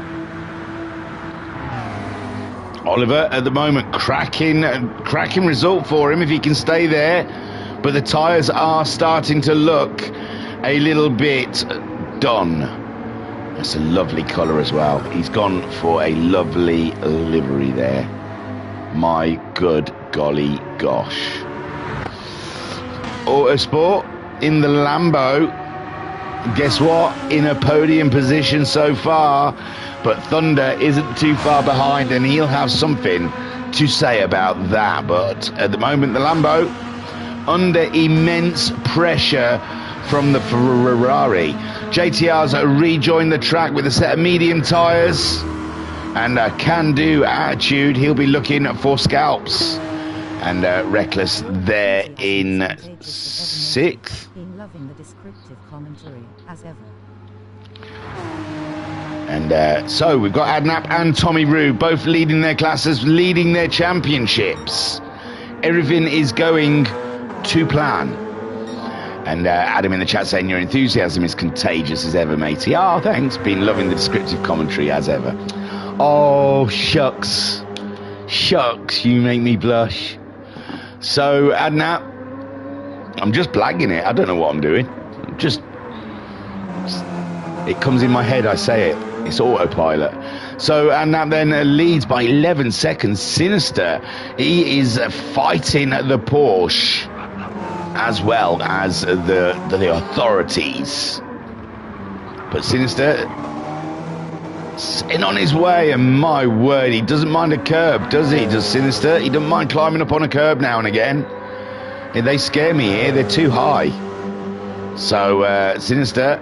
Oliver at the moment, cracking result for him if he can stay there, but the tyres are starting to look a little bit done. That's a lovely colour as well. He's gone for a lovely livery there. My good golly gosh. Autosport in the Lambo. Guess what? In a podium position so far, but Thunder isn't too far behind, and he'll have something to say about that. But at the moment, the Lambo under immense pressure from the Ferrari. JTR's rejoined the track with a set of medium tyres and a can-do attitude. He'll be looking for scalps. And Reckless there in 6th. Been loving the descriptive commentary as ever. And so we've got Adnap and Tommy Roo both leading their classes, leading their championships. Everything is going to plan. And Adam in the chat saying your enthusiasm is contagious as ever, matey. Oh, thanks. Been loving the descriptive commentary as ever. Oh, shucks. Shucks, you make me blush. So, Adnap, I'm just blagging it. I don't know what I'm doing. It comes in my head, I say it. It's autopilot. So, Adnap then leads by 11 seconds. Sinister, he is fighting the Porsche as well as the authorities. But Sinister in on his way, and my word, he doesn't mind a curb, does he? Does Sinister? He doesn't mind climbing up on a curb now and again. Yeah, they scare me here, they're too high. So Sinister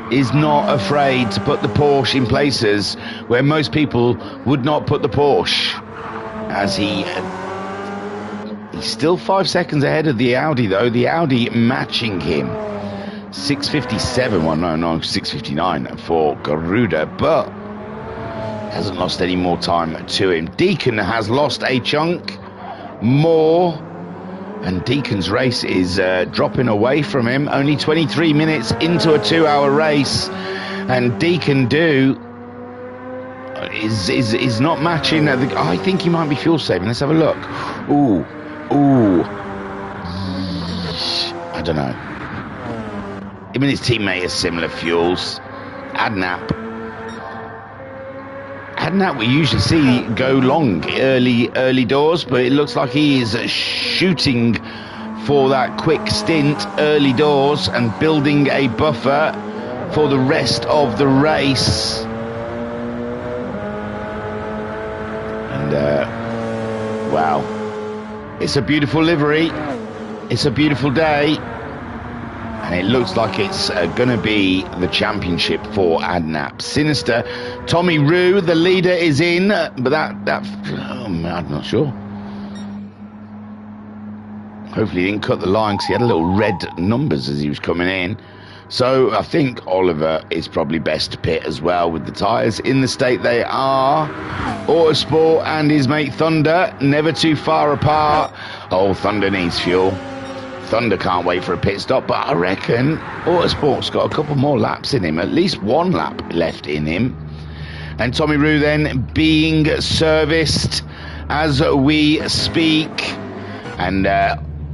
is not afraid to put the Porsche in places where most people would not put the Porsche, as he's still 5 seconds ahead of the Audi though. The Audi matching him. 6:57, well no, 6:59 for Garuda, but Hasn't lost any more time to him. Deacon has lost a chunk more, and Deacon's race is dropping away from him. Only 23 minutes into a 2-hour race, and Deacon is not matching. I think he might be fuel saving. Let's have a look. Ooh. I don't know. Him and his teammate are similar fuels. Adnap, we usually see go long early doors, but it looks like he is shooting for that quick stint early doors and building a buffer for the rest of the race. And wow, it's a beautiful livery, it's a beautiful day, and it looks like it's going to be the championship for Adnap. Sinister, Tommy Rue, the leader, is in, but I'm not sure. Hopefully he didn't cut the line, because he had a little red numbers as he was coming in. So I think Oliver is probably best to pit as well, with the tyres in the state they are. Autosport and his mate Thunder, never too far apart. Oh, Thunder needs fuel. Thunder can't wait for a pit stop, but I reckon Autosport's got a couple more laps in him, at least one lap left in him. And Tommy Rue then being serviced as we speak. And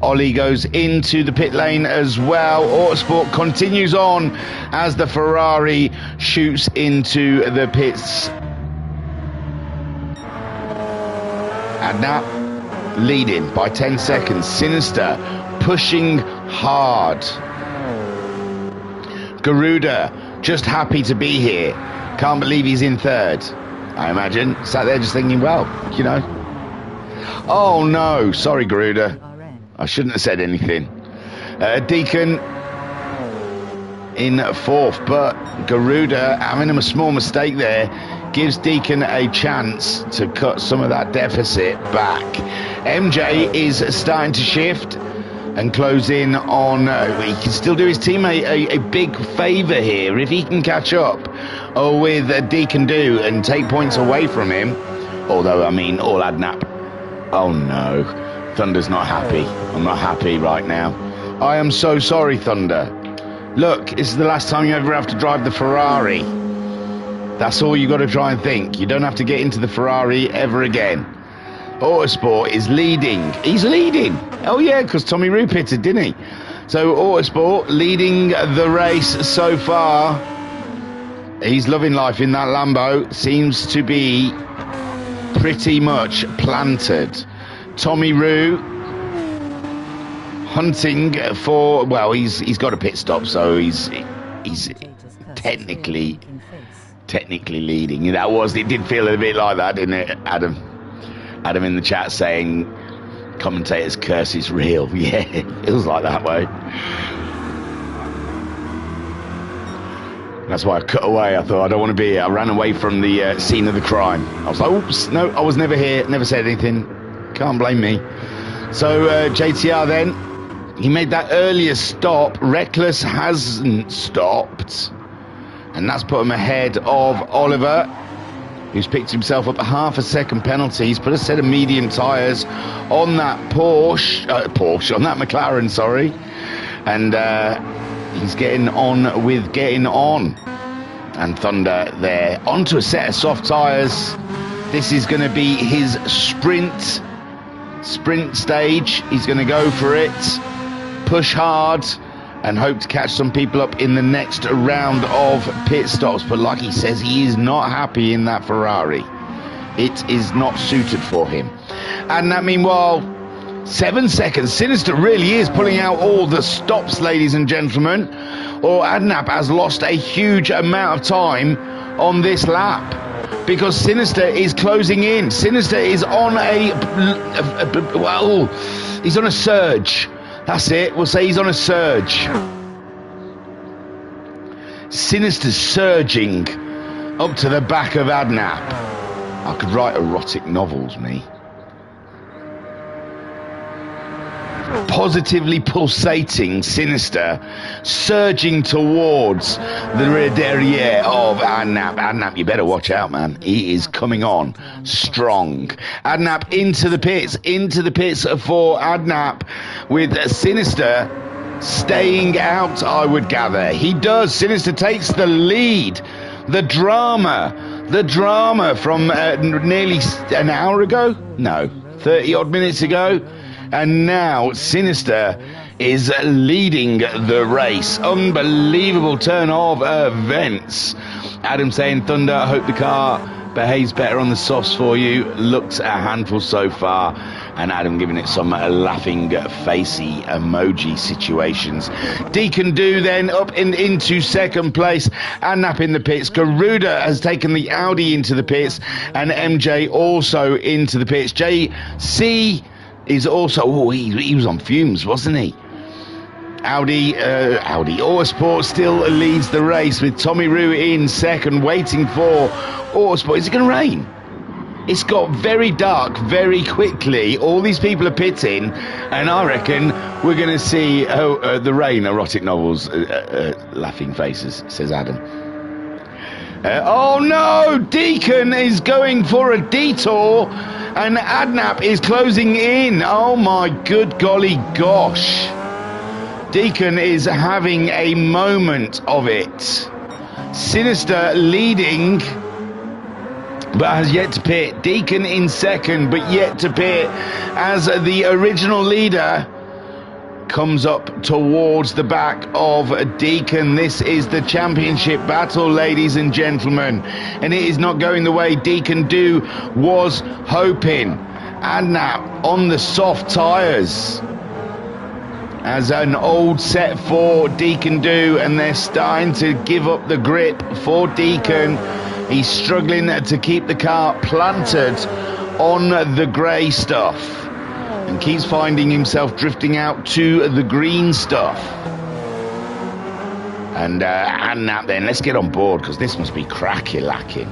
Ollie goes into the pit lane as well. Autosport continues on as the Ferrari shoots into the pits. Adnap leading by 10 seconds. Sinister pushing hard. Garuda just happy to be here. Can't believe he's in third, I imagine. Sat there just thinking, well, you know. Oh no, sorry Garuda. I shouldn't have said anything. Deacon in fourth, but Garuda having a small mistake there gives Deacon a chance to cut some of that deficit back. MJ is starting to shift and close in on, he can still do his teammate a big favour here if he can catch up with Deacon do and take points away from him. Although, I mean, all Adnap. Oh no, Thunder's not happy. I'm not happy right now. I am so sorry, Thunder. Look, this is the last time you ever have to drive the Ferrari. That's all you got to try and think. You don't have to get into the Ferrari ever again. Autosport is leading. He's leading. Oh yeah, because Tommy Rue pitted, didn't he? So Autosport leading the race so far. He's loving life in that Lambo. Seems to be pretty much planted. Tommy Rue hunting for, well, he's got a pit stop, so he's technically leading. It did feel a bit like that, didn't it, Adam? Adam in the chat saying commentator's curse is real. Yeah, it feels like that way. That's why I cut away. I thought, I don't want to be here. I ran away from the scene of the crime. I was like, oops, no, I was never here, never said anything. Can't blame me. So JTR then, he made that earlier stop. Reckless hasn't stopped, and that's put him ahead of Oliver, who's picked himself up a half a second penalty. He's put a set of medium tyres on that on that McLaren, sorry. And he's getting on with getting on. And Thunder there, onto a set of soft tyres. This is going to be his sprint stage. He's going to go for it, push hard, and hope to catch some people up in the next round of pit stops. But like he says, he is not happy in that Ferrari. It is not suited for him. And that meanwhile, 7 seconds. Sinister really is pulling out all the stops, ladies and gentlemen. Or Adnap has lost a huge amount of time on this lap, because Sinister is closing in. Sinister is on he's on a surge. That's it. We'll say he's on a surge. Sinister's surging up to the back of Adnap. I could write erotic novels, me. positively pulsating Sinister, surging towards the rear derriere of Adnap. Adnap, you better watch out, man. He is coming on strong. Adnap into the pits for Adnap, with Sinister staying out, I would gather. He does. Sinister takes the lead. The drama from nearly an hour ago? No, 30 odd minutes ago. And now Sinister is leading the race. Unbelievable turn of events. Adam saying, Thunder, I hope the car behaves better on the softs for you. Looks a handful so far. And Adam giving it some laughing facey emoji situations. Deacon Do then up into second place. Adnap in the pits. Garuda has taken the Audi into the pits. And MJ also into the pits. JC is also, he was on fumes, wasn't he? Audi Autosport still leads the race with Tommy Roo in second, waiting for Autosport. Is it going to rain? It's got very dark very quickly. All these people are pitting, and I reckon we're going to see the rain. Erotic novels, laughing faces, says Adam. Oh no, Deacon is going for a detour, and Adnap is closing in. Oh my good golly gosh. Deacon is having a moment of it. Sinister leading, but has yet to pit. Deacon in second, but yet to pit, as the original leader comes up towards the back of Deacon. This is the championship battle, ladies and gentlemen, and it is not going the way Deacon Do was hoping. Adnap on the soft tyres as an old set for Deacon Do, and they're starting to give up the grip for Deacon. He's struggling to keep the car planted on the grey stuff and keeps finding himself drifting out to the green stuff. And Adnap then, let's get on board, because this must be cracky-lacking.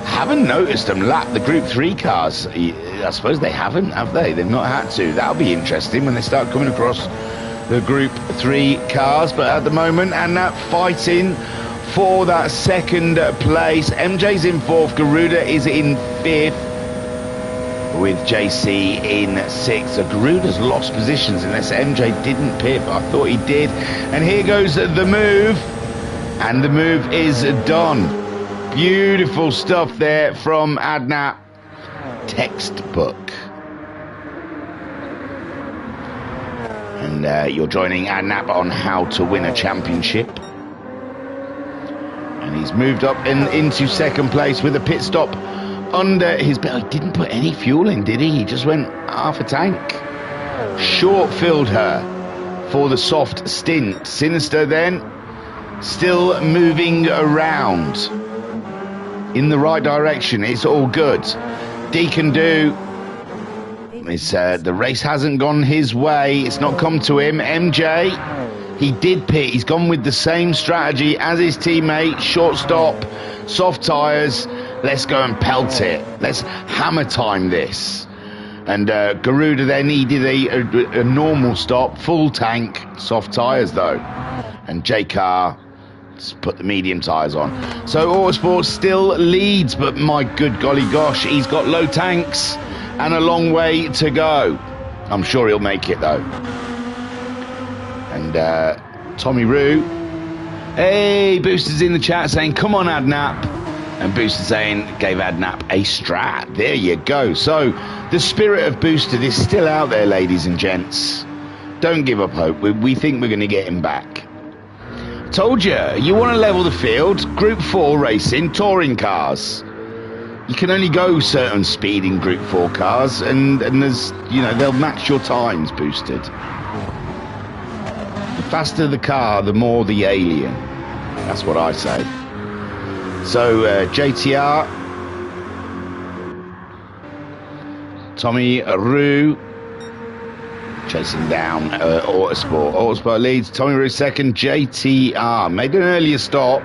Haven't noticed them lap the Group 3 cars. I suppose they haven't, have they? They've not had to. That'll be interesting when they start coming across the Group 3 cars. But at the moment, Adnap fighting for that second place. MJ's in fourth. Garuda is in fifth, with JC in sixth. So Garuda's lost positions unless MJ didn't pit, but I thought he did. And here goes the move, and the move is done. Beautiful stuff there from Adnap. Textbook. And you're joining Adnap on how to win a championship. And he's moved up into second place with a pit stop under his belt. He didn't put any fuel in, did he? He just went half a tank. Short filled her for the soft stint. Sinister then still moving around in the right direction. It's all good. Deacon Do, the race hasn't gone his way. It's not come to him. MJ, he did pit. He's gone with the same strategy as his teammate. Short stop, soft tyres. Let's go and pelt it. Let's hammer time this. And Garuda then needed a normal stop, full tank, soft tyres though. And J-Car put the medium tyres on. So Autosport still leads, but my good golly gosh, he's got low tanks and a long way to go. I'm sure he'll make it though. And Tommy Roo, hey, Booster's in the chat saying, come on Adnap. And Booster saying, gave Adnap a strat. There you go. So the spirit of Booster is still out there, ladies and gents. Don't give up hope. We think we're going to get him back. Told you want to level the field. Group 4 racing, touring cars. You can only go certain speed in Group 4 cars, and there's, they'll match your times boosted. The faster the car, the more the alien. That's what I say. So JTR, Tommy Roo chasing down Autosport. Autosport leads. Tommy Roo second. JTR made an earlier stop.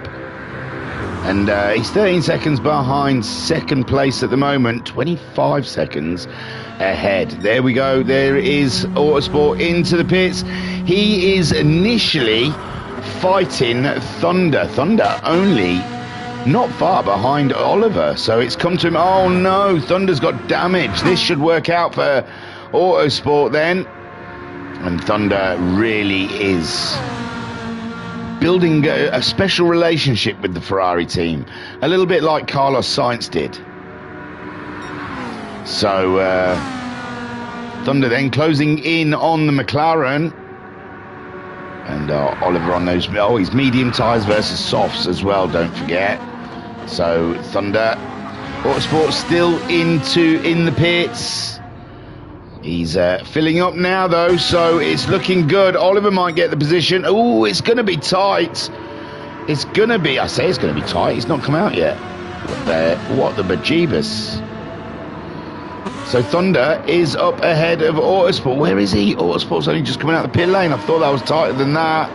And he's 13 seconds behind second place at the moment, 25 seconds ahead. There we go. There is Autosport into the pits. He is initially fighting Thunder. Thunder only not far behind Oliver. So it's come to him. Oh no, Thunder's got damage. This should work out for Autosport then. And Thunder really is building a special relationship with the Ferrari team, a little bit like Carlos Sainz did. So Thunder then closing in on the McLaren, and Oliver on those, he's medium tyres versus softs as well, don't forget. So Thunder, Autosport still in the pits. He's filling up now, though, so it's looking good. Oliver might get the position. Oh, it's going to be tight. It's going to be, I say it's going to be tight. He's not come out yet. What the bejeebus. So Thunder is up ahead of Autosport. Where is he? Autosport's only just coming out the pit lane. I thought that was tighter than that.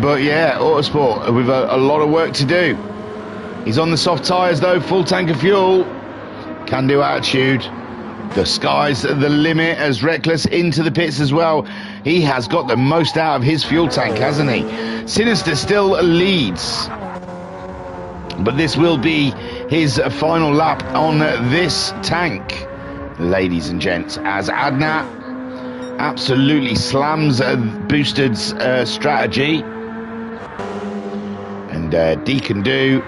But yeah, Autosport with a lot of work to do. He's on the soft tyres, though. Full tank of fuel. Can-do attitude. The sky's the limit as Reckless into the pits as well. He has got the most out of his fuel tank, hasn't he? Sinister still leads, but this will be his final lap on this tank, ladies and gents, as Adnat absolutely slams Boosted's strategy, and Deacon Do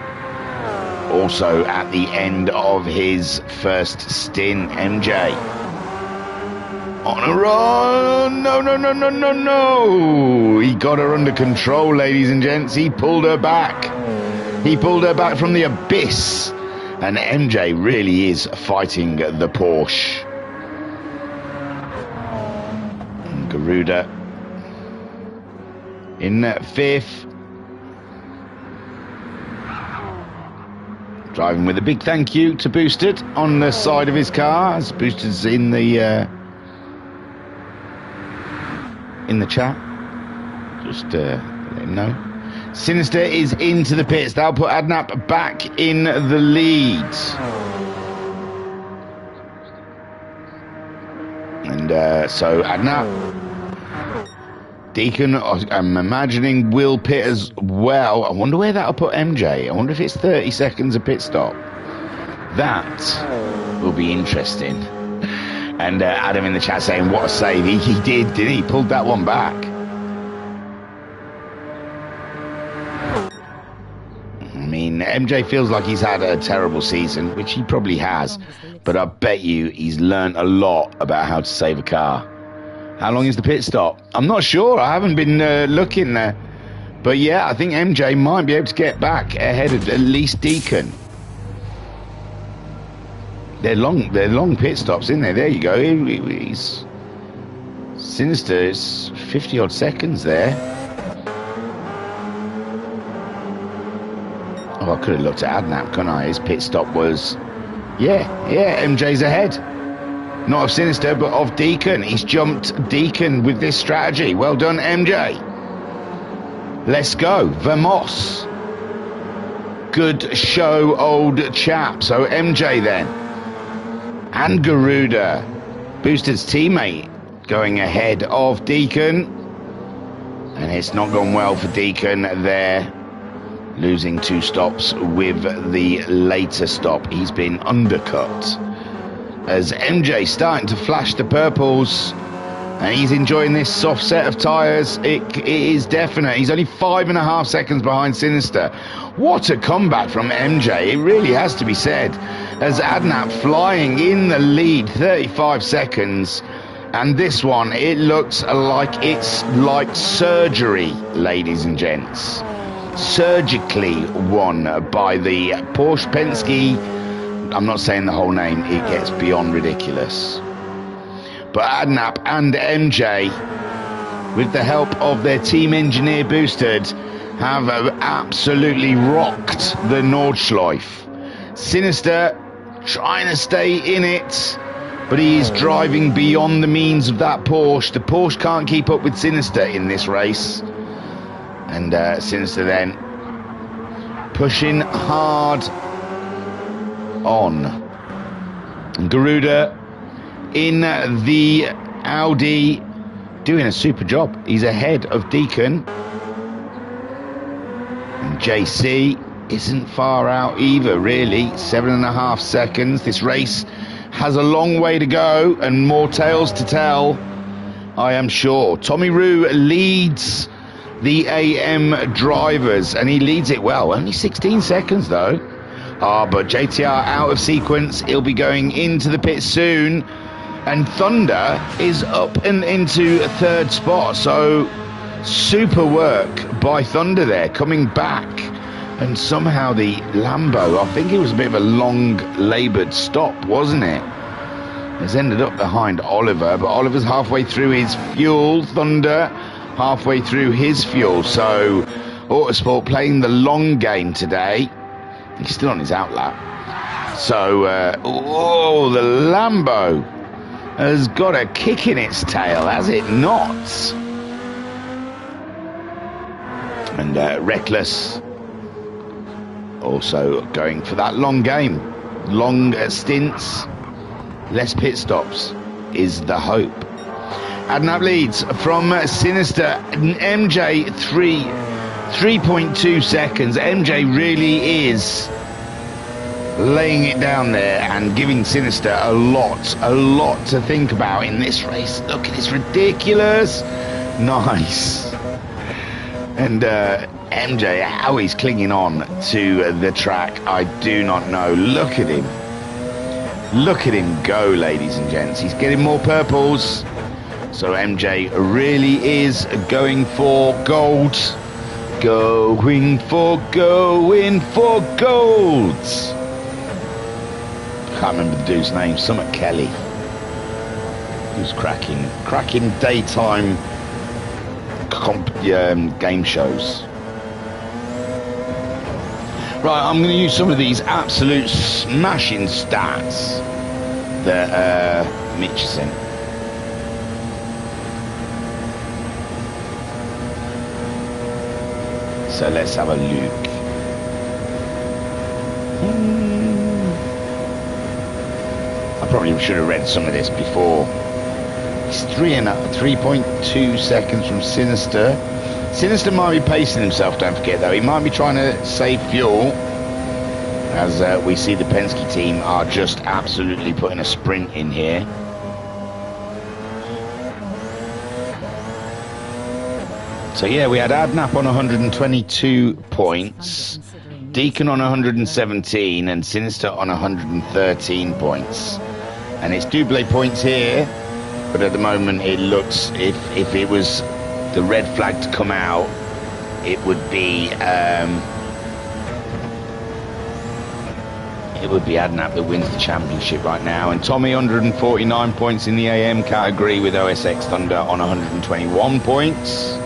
also at the end of his first stint. MJ on a run. No. He got her under control, ladies and gents. He pulled her back. He pulled her back from the abyss. And MJ really is fighting the Porsche. And Garuda in fifth. Driving with a big thank you to Boosted on the side of his car, as Boosted's in the chat. Just let him know. Sinister is into the pits. That'll put Adnap back in the lead. And so Adnap, Deacon, I'm imagining, will pit as well. I wonder where that'll put MJ. I wonder if it's 30 seconds a pit stop. That will be interesting. And Adam in the chat saying, what a save. He did, didn't he? Pulled that one back. I mean, MJ feels like he's had a terrible season, which he probably has. But I bet you he's learned a lot about how to save a car. How long is the pit stop? I'm not sure. I haven't been looking there. But yeah, I think MJ might be able to get back ahead of at least Deacon. They're long pit stops, isn't they? There you go. He's Sinister. It's 50 odd seconds there. Oh, I could have looked at Adnap, couldn't I? His pit stop was, yeah, MJ's ahead. Not of Sinister, but of Deacon. He's jumped Deacon with this strategy. Well done, MJ. Let's go. Vamos. Good show, old chap. So MJ then. And Garuda, Boosted's teammate, going ahead of Deacon. And it's not gone well for Deacon there. Losing 2 stops with the later stop. He's been undercut. As MJ starting to flash the purples, and he's enjoying this soft set of tyres. It is definite. He's only 5.5 seconds behind Sinister. What a comeback from MJ, it really has to be said, as Adnap flying in the lead, 35 seconds. And this one, it looks like it's like surgery, ladies and gents. Surgically won by the Porsche Penske. I'm not saying the whole name, it gets beyond ridiculous. But Adnap and MJ, with the help of their team engineer Boosted, have absolutely rocked the Nordschleife. Sinister trying to stay in it, but he is driving beyond the means of that Porsche. The Porsche can't keep up with Sinister in this race. And Sinister then pushing hard on. Garuda in the Audi doing a super job. He's ahead of Deacon. And JC isn't far out either, really. 7.5 seconds. This race has a long way to go and more tales to tell, I am sure. Tommy Roo leads the AM drivers, and he leads it well. Only 16 seconds, though. But JTR out of sequence. He'll be going into the pit soon. And Thunder is up and into third spot. So super work by Thunder there, coming back. And somehow the Lambo, I think it was a bit of a long laboured stop, wasn't it? Has ended up behind Oliver, but Oliver's halfway through his fuel. Thunder halfway through his fuel. So Autosport playing the long game today. He's still on his outlap. So, the Lambo has got a kick in its tail, has it not? And Reckless also going for that long game. Long stints, less pit stops is the hope. Adnap leads from Sinister. MJ 3.2 seconds. MJ really is laying it down there and giving Sinister a lot to think about in this race. Look at this, ridiculous. Nice. And MJ, how he's clinging on to the track, I do not know. Look at him. Look at him go, ladies and gents. He's getting more purples. So MJ really is going for gold. Going for gold. Can't remember the dude's name. Summit Kelly. Who's cracking daytime game shows. Right, I'm going to use some of these absolute smashing stats that Mitch sent. So let's have a look. I probably should have read some of this before. It's 3.2 seconds from Sinister. Sinister might be pacing himself, don't forget though. He might be trying to save fuel. As we see the Penske team are just absolutely putting a sprint in here. So yeah, we had Adnap on 122 points, Deacon on 117 and Sinister on 113 points. And it's double points here, but at the moment it looks, if it was the red flag to come out, it would be Adnap that wins the championship right now. And Tommy 149 points in the AM category with OSX Thunder on 121 points.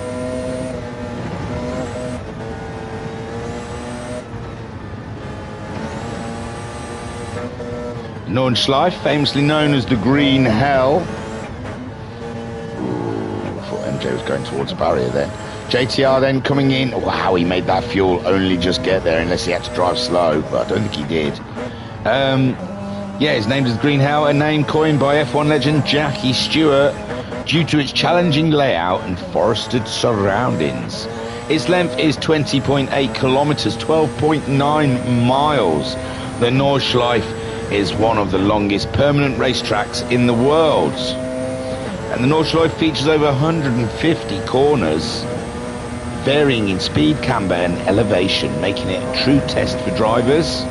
Nordschleife, famously known as the Green Hell. Ooh, I thought MJ was going towards a barrier there. JTR then coming in. Wow, he made that fuel only just get there, unless he had to drive slow, but I don't think he did. Yeah, his name is Green Hell, a name coined by F1 legend Jackie Stewart due to its challenging layout and forested surroundings. Its length is 20.8 kilometers, 12.9 miles. The Nordschleife is one of the longest permanent racetracks in the world. And the Nordschleife features over 150 corners, varying in speed, camber and elevation, making it a true test for drivers.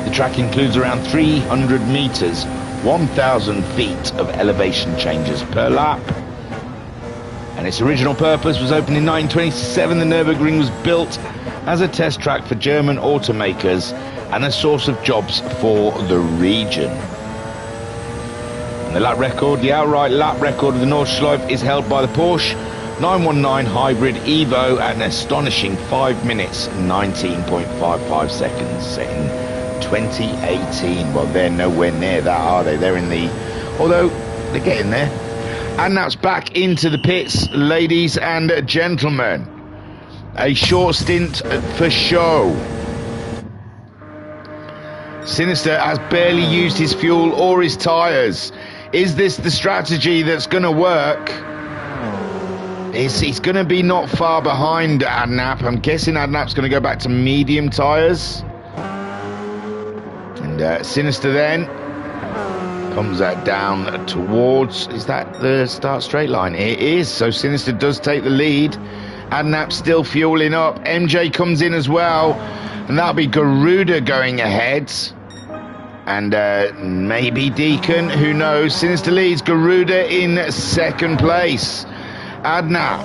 The track includes around 300 meters, 1,000 feet of elevation changes per lap. And its original purpose was opened in 1927. The Nürburgring was built as a test track for German automakers and a source of jobs for the region. And the lap record, the outright lap record of the Nordschleife is held by the Porsche 919 Hybrid Evo at an astonishing 5 minutes 19.55 seconds, set in 2018. Well, they're nowhere near that, are they? They're in the, although they're getting there. And that's back into the pits, ladies and gentlemen. A short stint for show. Sinister has barely used his fuel or his tyres. Is this the strategy that's going to work? He's going to be not far behind Adnap. I'm guessing Adnap's going to go back to medium tyres. And Sinister then comes down towards... Is that the start straight line? It is. So Sinister does take the lead. Adnap still fueling up. MJ comes in as well. And that'll be Garuda going ahead. And maybe Deacon, who knows. Sinister leads, Garuda in second place. Adnap,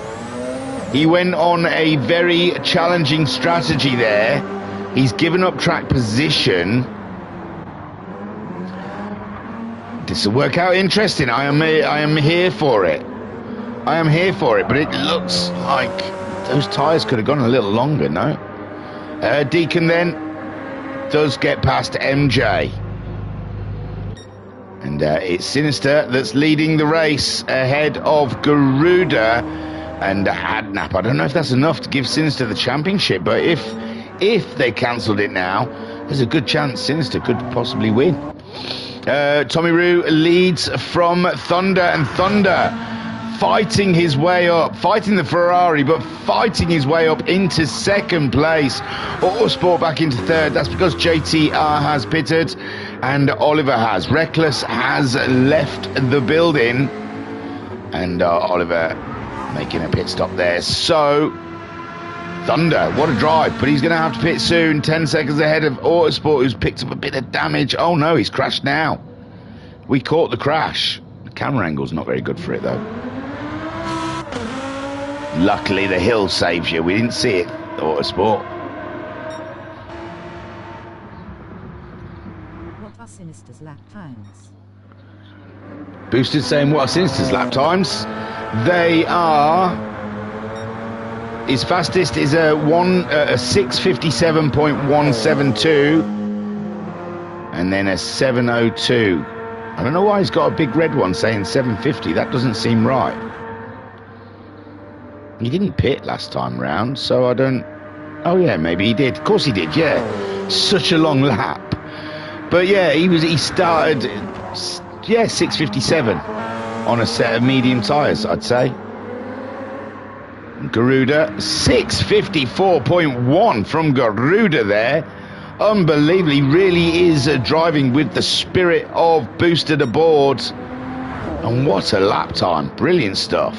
he went on a very challenging strategy there. He's given up track position. This will work out interesting. I am here for it. I am here for it, but it looks like those tyres could have gone a little longer, no? Deacon then does get past MJ. And it's Sinister that's leading the race ahead of Garuda and Adnap. I don't know if that's enough to give Sinister the championship, but if they cancelled it now, there's a good chance Sinister could possibly win. Tommy Roo leads from Thunder, and Thunder fighting his way up, fighting the Ferrari, but fighting his way up into second place. Autosport back into third. That's because JTR has pitted and Oliver has. Reckless has left the building, and Oliver making a pit stop there. So Thunder, what a drive, but he's going to have to pit soon. 10 seconds ahead of Autosport, who's picked up a bit of damage. Oh no, he's crashed now. We caught the crash. The camera angle's not very good for it though. Luckily the hill saves you. We didn't see it, Autosport. What are Sinister's lap times? Boosted saying what are Sinister's lap times? They are... His fastest is a 6:57.172, and then a 7:02. I don't know why he's got a big red one saying 7:50. That doesn't seem right. He didn't pit last time round, so I don't... Oh yeah, maybe he did. Of course he did, yeah. Such a long lap. But yeah, he started, yeah, 6:57 on a set of medium tyres, I'd say. Garuda, 6:54.1 from Garuda there. Unbelievably, really is driving with the spirit of Boosted aboard. And what a lap time. Brilliant stuff.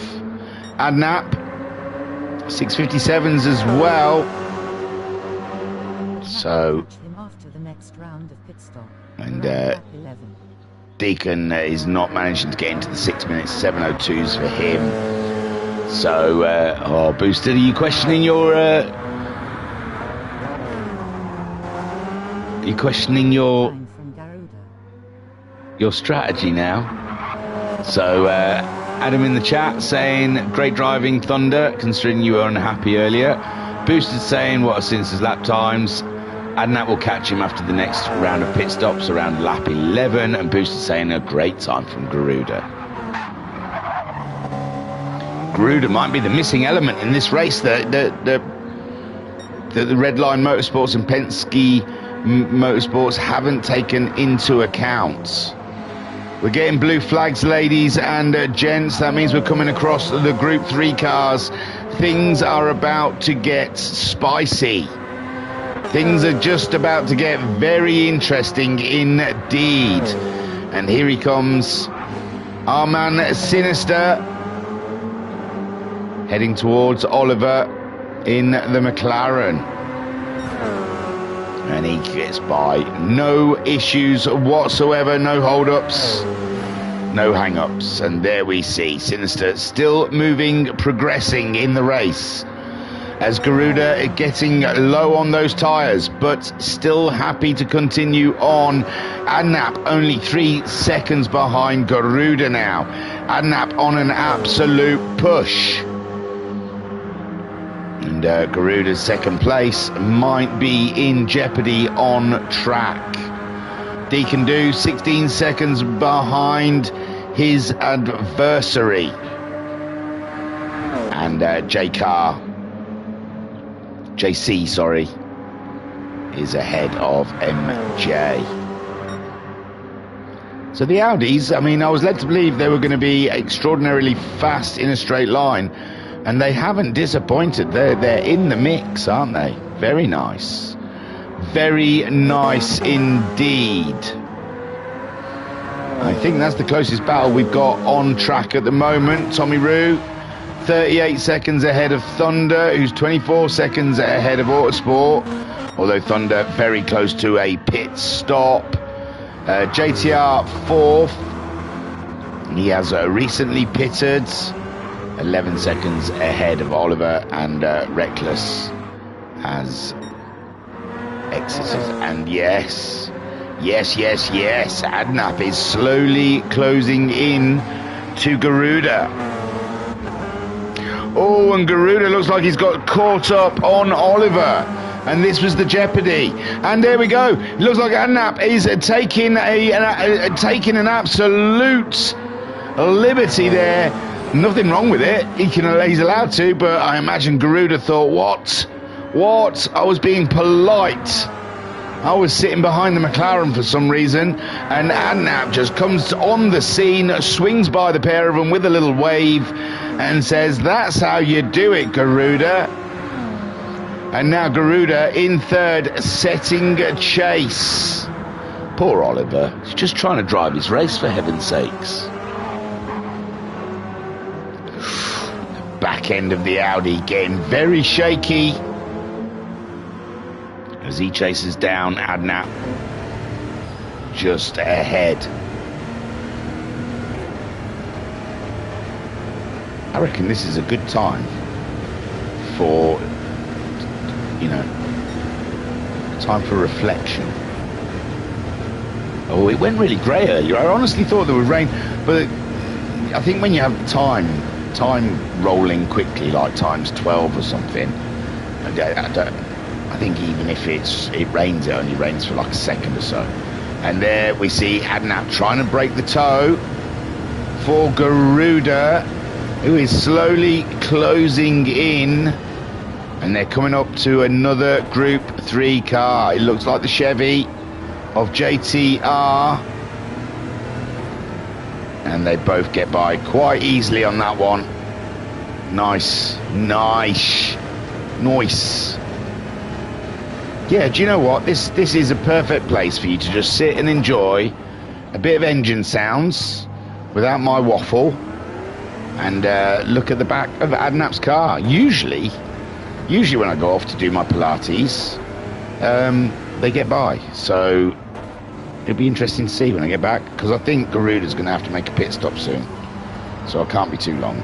Adnap, 6:57s as well. So, After the next round of pit stop, and Deacon is not managing to get into the 6 minutes, 7:02s for him. So, oh, Boosted, are you questioning your... your strategy now? So, Adam in the chat saying, great driving, Thunder, considering you were unhappy earlier. Boosted saying, what are Sinister's lap times? Adnap will catch him after the next round of pit stops around lap 11. And Boosted saying, a great time from Garuda. Garuda might be the missing element in this race that the Red Line Motorsports and Penske Motorsports haven't taken into account. We're getting blue flags, ladies and gents. That means we're coming across the Group 3 cars. Things are about to get spicy. Things are just about to get very interesting indeed. And here he comes, our man Sinister, heading towards Oliver in the McLaren. And he gets by. No issues whatsoever, no hold-ups, no hang-ups. And there we see Sinister still moving, progressing in the race. As Garuda getting low on those tyres, but still happy to continue on. Adnap only 3 seconds behind Garuda now. Adnap on an absolute push. And Garuda's second place might be in jeopardy on track. Deacon Do 16 seconds behind his adversary. And JC, sorry, is ahead of MJ. So the Audis, I mean, I was led to believe they were going to be extraordinarily fast in a straight line, and they haven't disappointed. They're in the mix, aren't they? Very nice. Very nice indeed. I think that's the closest battle we've got on track at the moment. Tommy Roo, 38 seconds ahead of Thunder, who's 24 seconds ahead of Autosport, although Thunder very close to a pit stop. JTR 4th. He has recently pitted, 11 seconds ahead of Oliver, and Reckless has exited. And yes, Adnap is slowly closing in to Garuda. Oh, and Garuda looks like he's got caught up on Oliver. And this was the jeopardy. And there we go. It looks like Adnap is taking an absolute liberty there. Nothing wrong with it. He's allowed to, but I imagine Garuda thought, what? I was being polite. I was sitting behind the McLaren for some reason, and Adnap just comes on the scene, swings by the pair of them with a little wave, and says, "That's how you do it, Garuda." And now Garuda in third, setting a chase. Poor Oliver. He's just trying to drive his race, for heaven's sakes. The back end of the Audi getting very shaky as he chases down Adnap just ahead. I reckon this is a good time for, time for reflection. Oh, it went really grey earlier. I honestly thought there was rain, but I think when you have time rolling quickly, like times 12 or something, I think even if it rains, it only rains for like a second or so. And there we see Adnap trying to break the toe for Garuda, who is slowly closing in. And they're coming up to another Group 3 car. It looks like the Chevy of JTR. And they both get by quite easily on that one. Nice. Yeah, do you know what? This is a perfect place for you to just sit and enjoy a bit of engine sounds without my waffle and look at the back of Adnap's car. Usually when I go off to do my Pilates, they get by. So it'll be interesting to see when I get back, because I think Garuda's going to have to make a pit stop soon. So I can't be too long.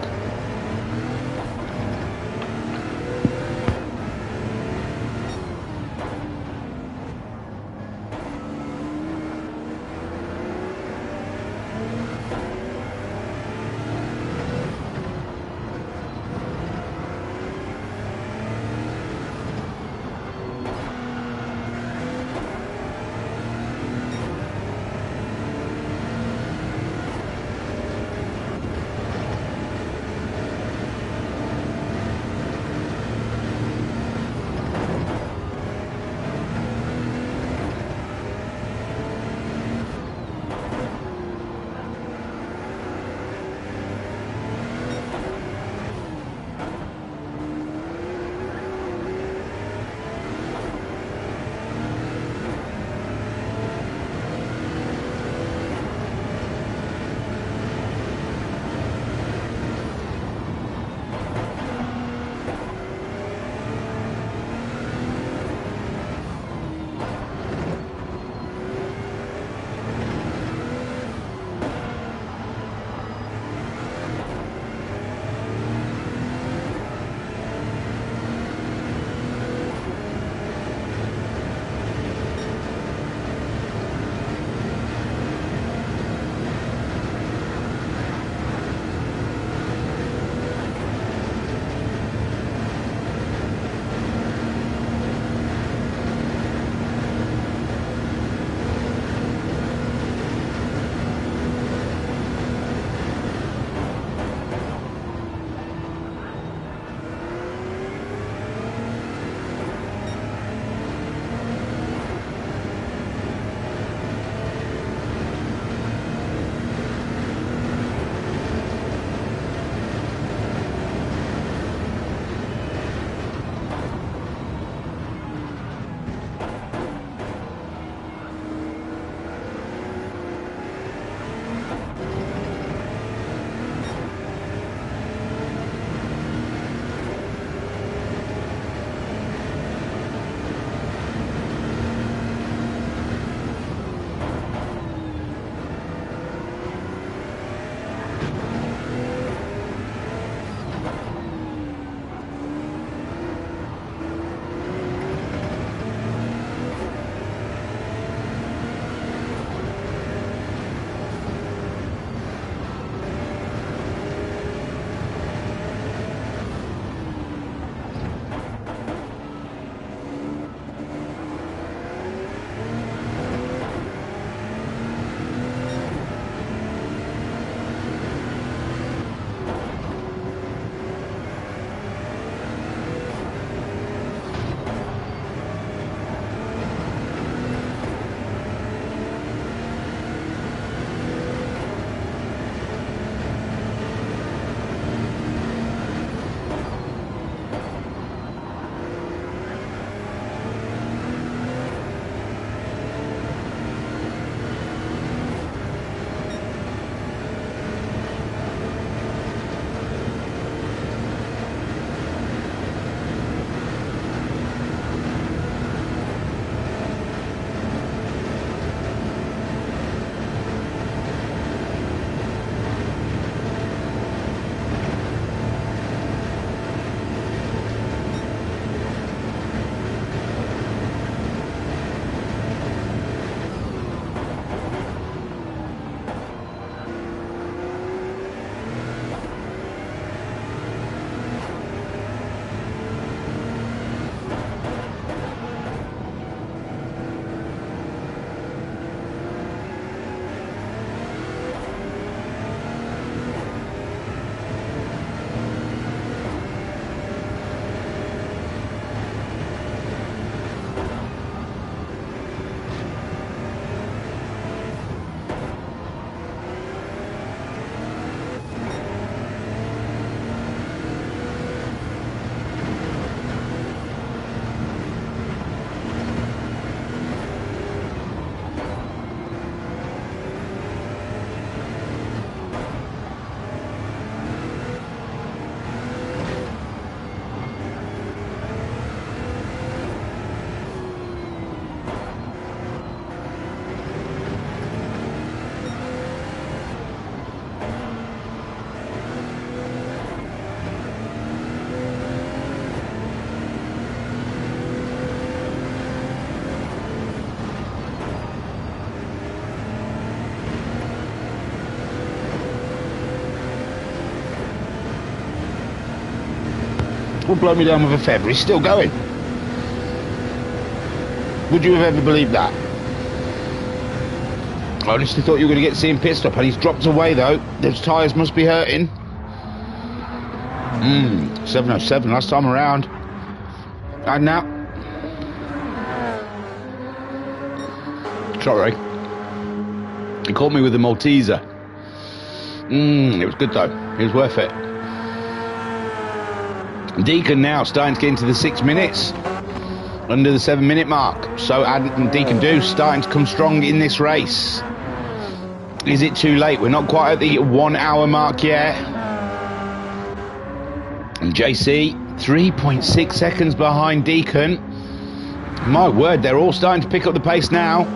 will blow me down with a feather. He's still going. Would you have ever believed that? I honestly thought you were going to get to see him pit stop, and he's dropped away though. Those tyres must be hurting. 707 last time around. And now. Sorry. He caught me with the Malteser. It was good though. It was worth it. Deacon now starting to get into the 6 minutes. Under the 7 minute mark. So Deacon Do starting to come strong in this race. Is it too late? We're not quite at the 1 hour mark yet. And JC 3.6 seconds behind Deacon. My word, they're all starting to pick up the pace now.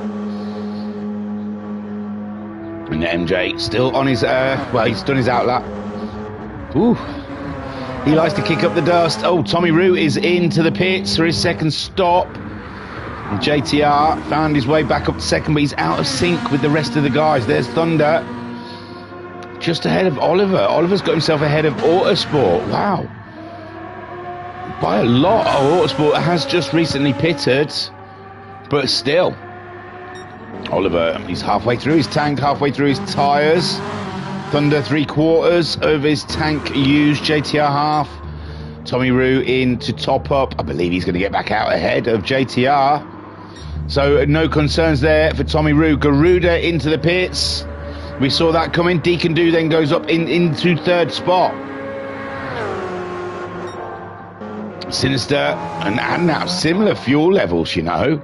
And MJ still on his well, he's done his outlap. Ooh. He likes to kick up the dust. Oh, Tommy Roo is into the pits for his second stop. And JTR found his way back up to second, but he's out of sync with the rest of the guys. There's Thunder. Just ahead of Oliver. Oliver's got himself ahead of Autosport. Wow. By a lot. Oh, Autosport has just recently pitted. But still. Oliver, he's halfway through his tank, halfway through his tyres. Thunder 3/4 of his tank used. JTR half. Tommy Roo in to top up. I believe he's going to get back out ahead of JTR. So no concerns there for Tommy Roo. Garuda into the pits. We saw that coming. Deacon Do then goes up into third spot. Sinister and now similar fuel levels, you know.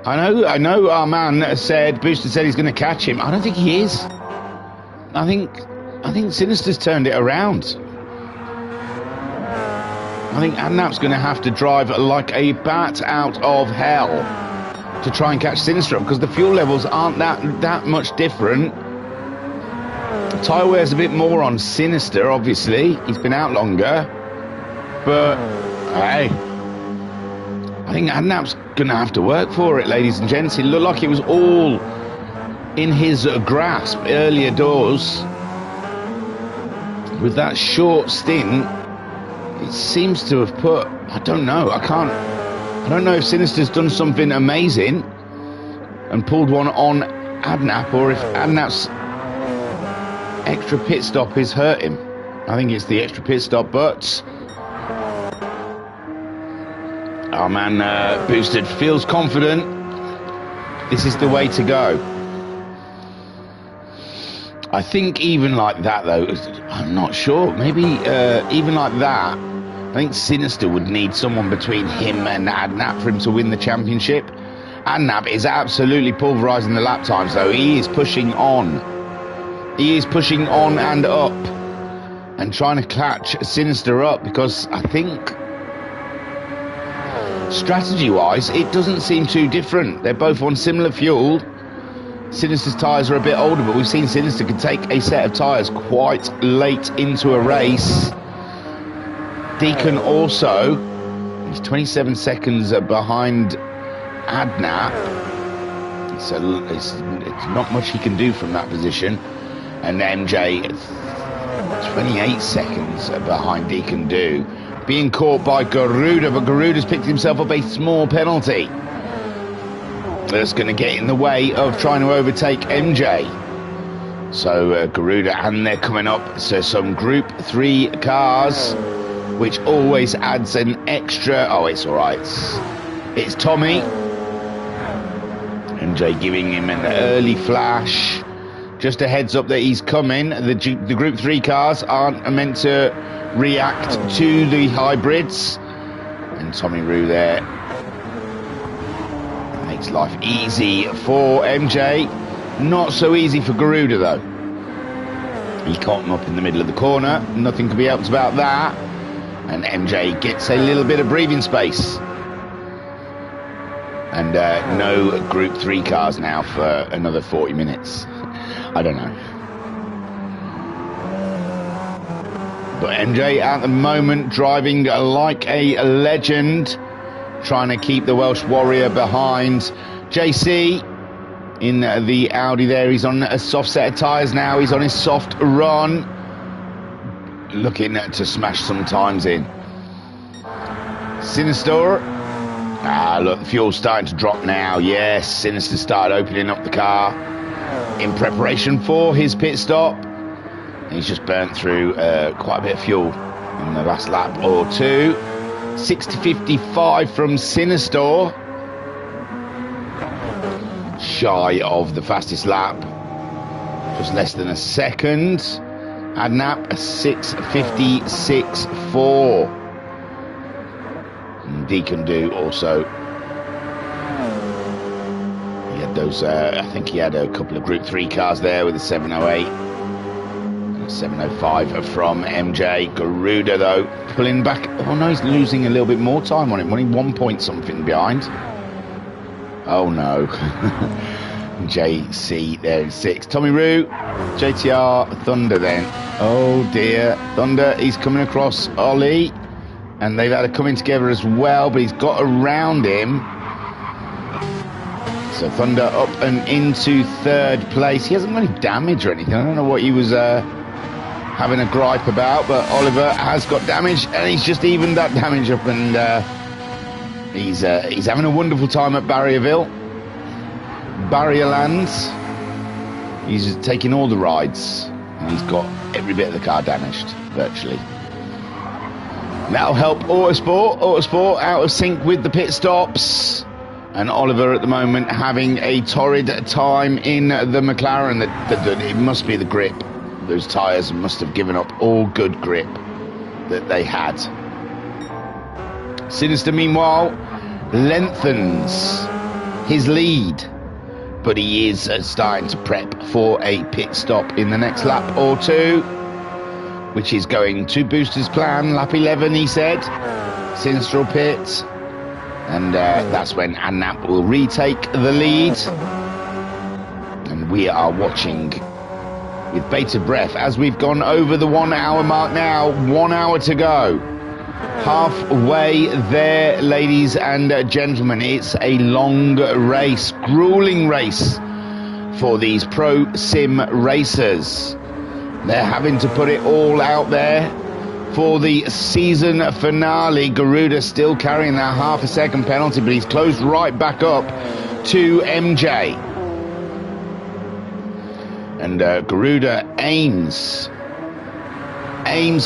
I know our man said, Booster said he's going to catch him. I don't think he is. I think Sinister's turned it around. I think Adnap's going to have to drive like a bat out of hell to try and catch Sinister up, because the fuel levels aren't that much different. Tyre wear's a bit more on Sinister, obviously. He's been out longer. But, hey, I think Adnap's going to have to work for it, ladies and gents. It looked like it was all in his grasp earlier doors. With that short stint, it seems to have put, I don't know if Sinister's done something amazing and pulled one on Adnap, or if Adnap's extra pit stop is hurt him. I think it's the extra pit stop, but our man Boosted feels confident. This is the way to go. I think even like that though, I'm not sure, maybe even like that, I think Sinister would need someone between him and Adnap for him to win the championship. Adnap is absolutely pulverising the lap times though. He is pushing on. He is pushing on and up and trying to catch Sinister up, because I think strategy-wise it doesn't seem too different. They're both on similar fuel. Sinister's tyres are a bit older, but we've seen Sinister can take a set of tyres quite late into a race. Deacon also, he's 27 seconds behind Adnap, so it's not much he can do from that position. And MJ 28 seconds behind Deacon Do, being caught by Garuda, but Garuda's picked himself up a small penalty that's going to get in the way of trying to overtake MJ. So Garuda, and they're coming up to some Group 3 cars, which always adds an extra. Oh, it's all right. It's Tommy. MJ giving him an early flash. Just a heads up that he's coming. The Group 3 cars aren't meant to react to the hybrids. And Tommy Roo there makes life easy for MJ. Not so easy for Garuda though. He caught him up in the middle of the corner. Nothing can be helped about that. And MJ gets a little bit of breathing space. And no Group 3 cars now for another 40 minutes. I don't know. But MJ at the moment driving like a legend, trying to keep the Welsh Warrior behind. JC in the Audi there, he's on a soft set of tyres now, he's on his soft run, looking to smash some times in. Sinister. Look, the fuel's starting to drop now. Yes, Sinister started opening up the car in preparation for his pit stop. He's just burnt through quite a bit of fuel in the last lap or two. 6:55 from Sinister. Shy of the fastest lap. Just less than a second. Adnap 6:56.4. Deacon do also. He had those, I think he had a couple of Group 3 cars there with a 708 and a 705 from MJ. Garuda though, pulling back. Oh no, he's losing a little bit more time on him. Only 1 point something behind. Oh no. JC there in 6. Tommy Roo, JTR, Thunder then. Oh dear. Thunder, he's coming across Ollie. And they've had to come in together as well, but he's got around him. So Thunder up and into 3rd place. He hasn't got any damage or anything. I don't know what he was having a gripe about, but Oliver has got damage, and he's just evened that damage up, and he's having a wonderful time at Barrierville. Barrierlands. He's taking all the rides, and he's got every bit of the car damaged, virtually. That'll help Autosport. Autosport out of sync with the pit stops. And Oliver at the moment having a torrid time in the McLaren. It must be the grip. Those tyres must have given up all good grip that they had. Sinister, meanwhile, lengthens his lead. But he is starting to prep for a pit stop in the next lap or two, which is going to boost his plan. Lap 11, he said. Sinister pit. And that's when Annap will retake the lead. And we are watching with bated breath as we've gone over the 1 hour mark now. 1 hour to go. Halfway there, ladies and gentlemen. It's a long race, grueling race for these pro sim racers. They're having to put it all out there for the season finale. Garuda still carrying that half a second penalty, but he's closed right back up to MJ. And Garuda aims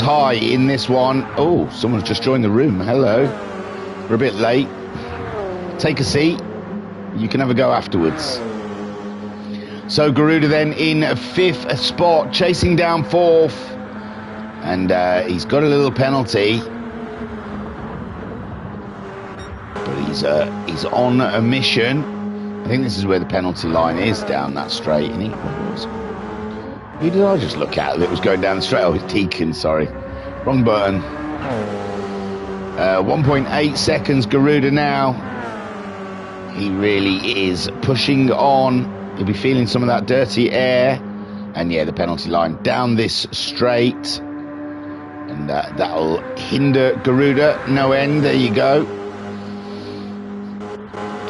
high in this one. Oh, someone's just joined the room. Hello. We're a bit late. Take a seat. You can have a go afterwards. So Garuda then in 5th spot, chasing down 4th. And he's got a little penalty. But he's on a mission. I think this is where the penalty line is, down that straight, isn't he? Who did I just look at that was going down the straight? Oh, it's Deacon, sorry. Wrong button. 1.8 seconds, Garuda now. He really is pushing on. He'll be feeling some of that dirty air. And yeah, the penalty line down this straight. And that'll hinder Garuda no end. There you go.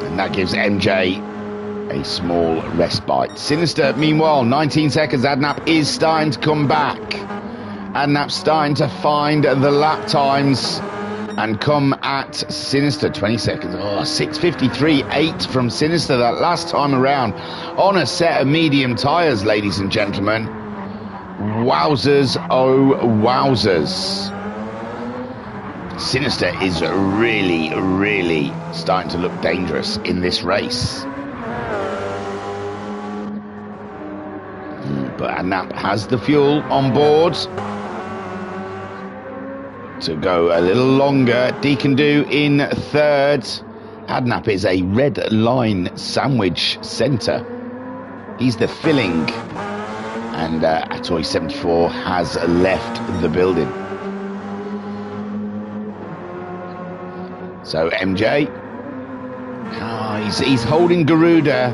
And that gives MJ a small respite. Sinister, meanwhile, 19 seconds. Adnap is starting to come back. Adnap's starting to find the lap times and come at Sinister. 20 seconds. Oh, 6:53.8 from Sinister that last time around on a set of medium tyres, ladies and gentlemen. Wowzers, oh wowzers. Sinister is really, really starting to look dangerous in this race. But Adnap has the fuel on board to go a little longer. Deacon Do in 3rd. Adnap is a red line sandwich centre. He's the filling. And Atoy74 has left the building. So MJ, he's holding Garuda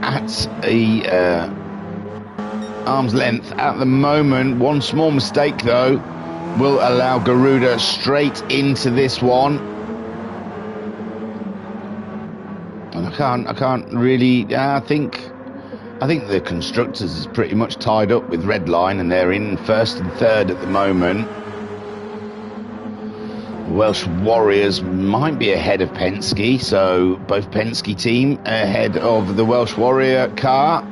at a arm's length at the moment. One small mistake though will allow Garuda straight into this one. And I can't really. I think the constructors is pretty much tied up with Red Line, and they're in 1st and 3rd at the moment. Welsh Warriors might be ahead of Penske, so both Penske team ahead of the Welsh Warrior car.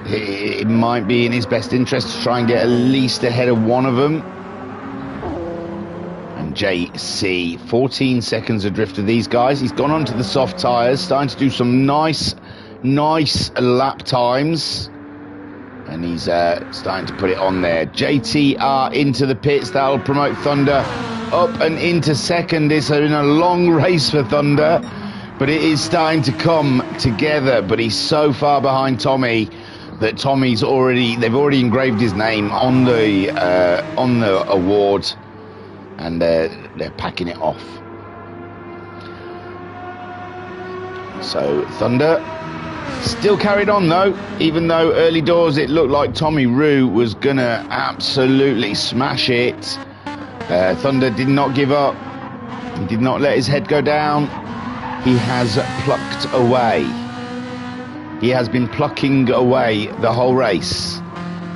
It might be in his best interest to try and get at least ahead of one of them. And JC, 14 seconds adrift of these guys. He's gone onto the soft tyres, starting to do some nice lap times. And he's starting to put it on there. JTR into the pits. That'll promote Thunder up and into second. It's been a long race for Thunder, but it is starting to come together. But he's so far behind Tommy that they've already engraved his name on the award, and they're packing it off. So Thunder still carried on though, even though early doors it looked like Tommy Rue was gonna absolutely smash it. Thunder did not give up. He did not let his head go down. He has plucked away. He has been plucking away the whole race,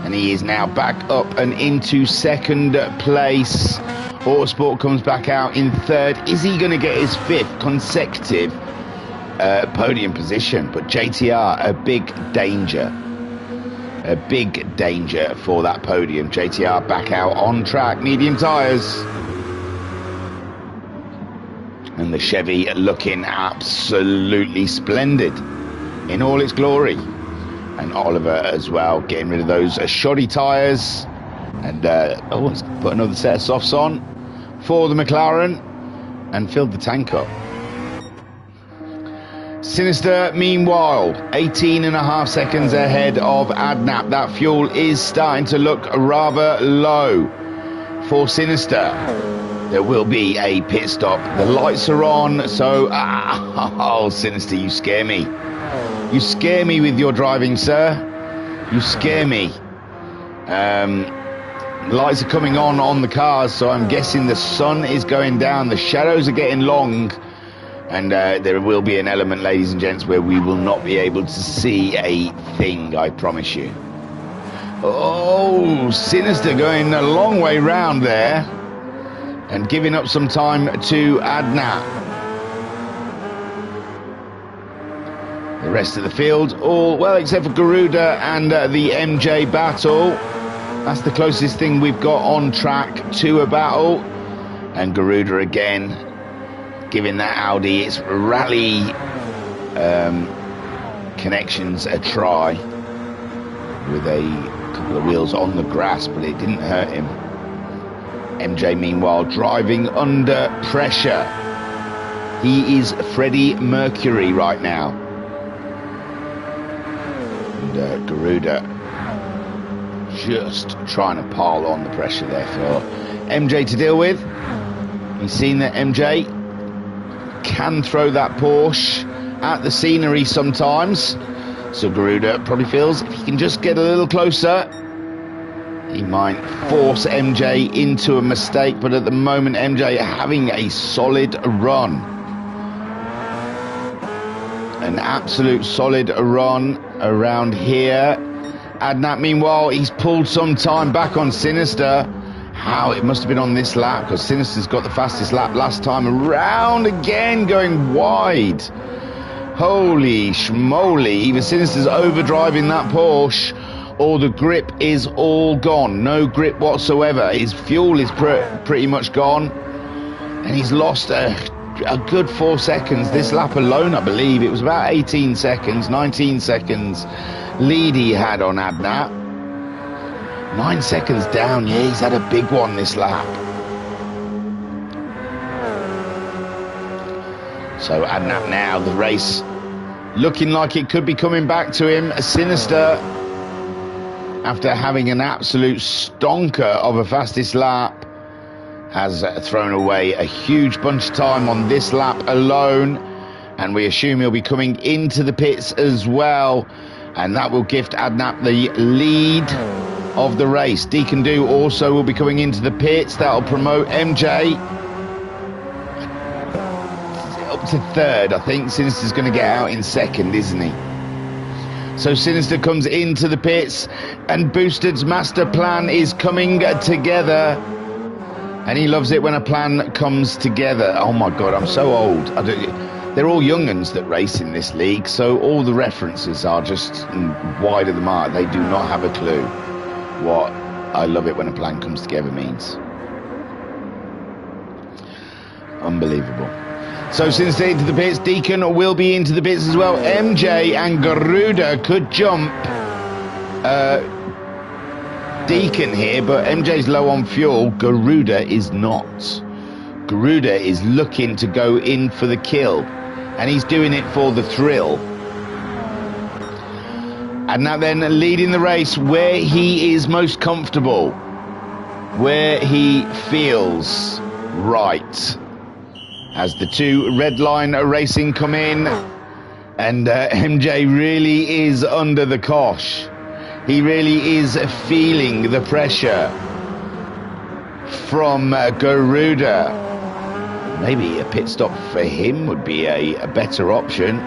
and he is now back up and into second place. Autosport comes back out in third. Is he going to get his fifth consecutive podium position? But JTR, a big danger for that podium. JTR back out on track, medium tyres, and the Chevy looking absolutely splendid in all its glory. And Oliver as well, getting rid of those shoddy tyres, and let's put another set of softs on for the McLaren and filled the tank up. Sinister, meanwhile, 18.5 seconds ahead of Adnap. That fuel is starting to look rather low for Sinister. There will be a pit stop. The lights are on, so Sinister, you scare me. You scare me with your driving, sir. You scare me. Lights are coming on the cars, so I'm guessing the sun is going down. The shadows are getting long. And there will be an element, ladies and gents, where we will not be able to see a thing, I promise you. Oh, Sinister going a long way round there and giving up some time to Adnap. The rest of the field, all well except for Garuda and the MJ battle. That's the closest thing we've got on track to a battle. And Garuda again, giving that Audi its rally connections a try with a couple of wheels on the grass, but it didn't hurt him. MJ, meanwhile, driving under pressure. He is Freddie Mercury right now. And Garuda just trying to pile on the pressure there for MJ to deal with. He's seen that MJ can throw that Porsche at the scenery sometimes, so Garuda probably feels if he can just get a little closer, he might force MJ into a mistake. But at the moment, MJ having a solid run, an absolute solid run around here. Adnap, meanwhile, he's pulled some time back on Sinister. How it must have been on this lap, because Sinister's got the fastest lap last time around, again going wide. Holy schmoly, either Sinister's overdriving that Porsche or the grip is all gone. No grip whatsoever. His fuel is pretty much gone, and he's lost a good 4 seconds this lap alone. I believe it was about 18 seconds, 19 seconds lead he had on Adnap. 9 seconds down. Yeah, he's had a big one this lap. So Adnap now, the race looking like it could be coming back to him. A Sinister, after having an absolute stonker of a fastest lap, has thrown away a huge bunch of time on this lap alone, and we assume he'll be coming into the pits as well, and that will gift Adnap the lead of the race. Deacon Do also will be coming into the pits. That'll promote MJ up to third. I think Sinister's going to get out in second, isn't he? So Sinister comes into the pits, and Boosted's master plan is coming together. And he loves it when a plan comes together. Oh my God, I'm so old. They're all young'uns that race in this league, so all the references are just wide of the mark. They do not have a clue what I love it when a plan comes together means. Unbelievable. So since they're into the pits, Deacon will be into the pits as well. MJ and Garuda could jump Deacon here, but MJ's low on fuel. Garuda is not. Garuda is looking to go in for the kill, and he's doing it for the thrill. And now then leading the race where he is most comfortable, where he feels right. As the two red line racing come in, and MJ really is under the cosh. He really is feeling the pressure from Garuda. Maybe a pit stop for him would be a better option.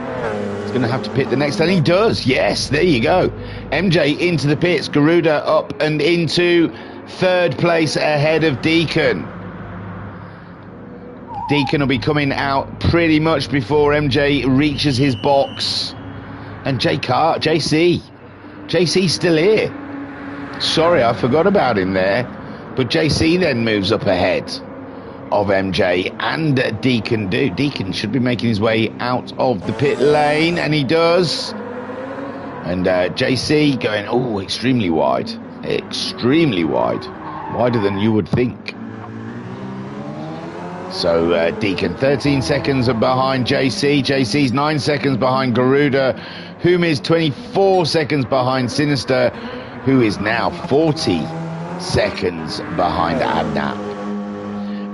He's going to have to pit the next, and he does. Yes, there you go. MJ into the pits, Garuda up and into third place ahead of Deacon. Deacon will be coming out pretty much before MJ reaches his box. And JC's still here. Sorry, I forgot about him there. But JC then moves up ahead of MJ and Deacon do. Deacon should be making his way out of the pit lane, and he does. And JC going, oh, extremely wide. Extremely wide. Wider than you would think. So Deacon 13 seconds behind JC. JC's 9 seconds behind Garuda. Whom is 24 seconds behind Sinister, who is now 40 seconds behind Adnap.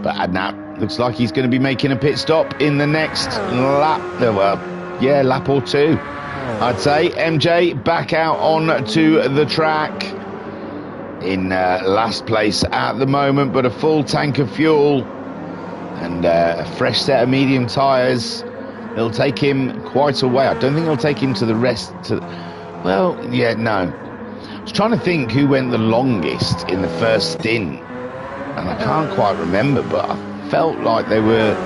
But Adnap looks like he's going to be making a pit stop in the next lap. Lap or two, I'd say. MJ back out onto the track in last place at the moment, but a full tank of fuel and a fresh set of medium tyres. It'll take him quite a way. I don't think it'll take him to the rest. No. I was trying to think who went the longest in the first stint, and I can't quite remember, but I felt like they were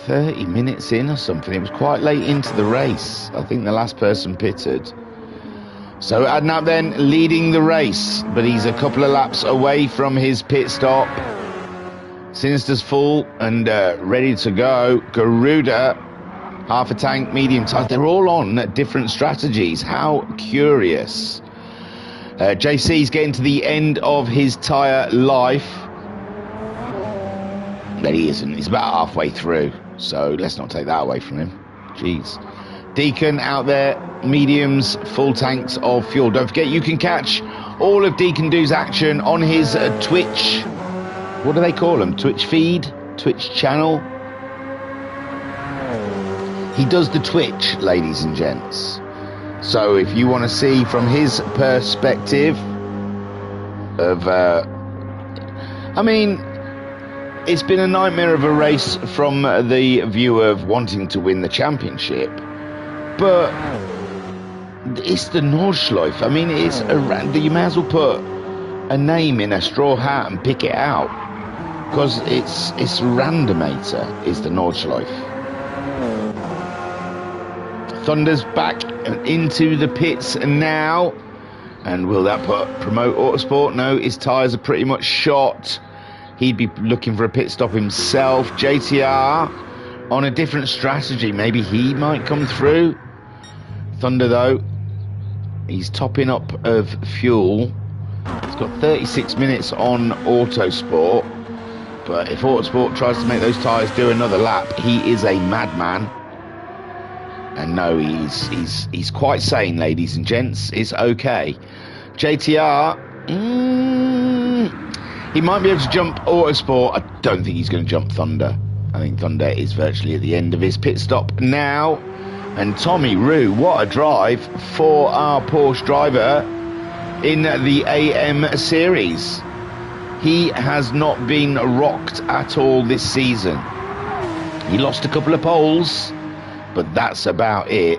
30 minutes in or something. It was quite late into the race. I think the last person pitted. So Adnap then leading the race, but he's a couple of laps away from his pit stop. Sinister's full and ready to go. Garuda, half a tank, medium tyre. They're all on different strategies. How curious. JC's getting to the end of his tyre life. But he isn't. He's about halfway through. So let's not take that away from him. Jeez. Deacon out there, mediums, full tanks of fuel. Don't forget, you can catch all of Deacon Do's action on his Twitch. What do they call them? Twitch feed? Twitch channel? He does the Twitch, ladies and gents. So if you want to see from his perspective of... it's been a nightmare of a race from the view of wanting to win the championship. But it's the Nordschleife. It's you may as well put a name in a straw hat and pick it out. Because it's randomator is the Nordschleife. Thunder's back into the pits now. And will that promote Autosport? No, his tyres are pretty much shot. He'd be looking for a pit stop himself. JTR on a different strategy. Maybe he might come through. Thunder, though, he's topping up of fuel. He's got 36 minutes on Autosport. But if Autosport tries to make those tyres do another lap, he is a madman. And no, he's quite sane, ladies and gents. It's okay. JTR, he might be able to jump Autosport. I don't think he's going to jump Thunder. I think Thunder is virtually at the end of his pit stop now. And Tommy Roo, what a drive for our Porsche driver in the AM series. He has not been rocked at all this season. He lost a couple of poles, but that's about it.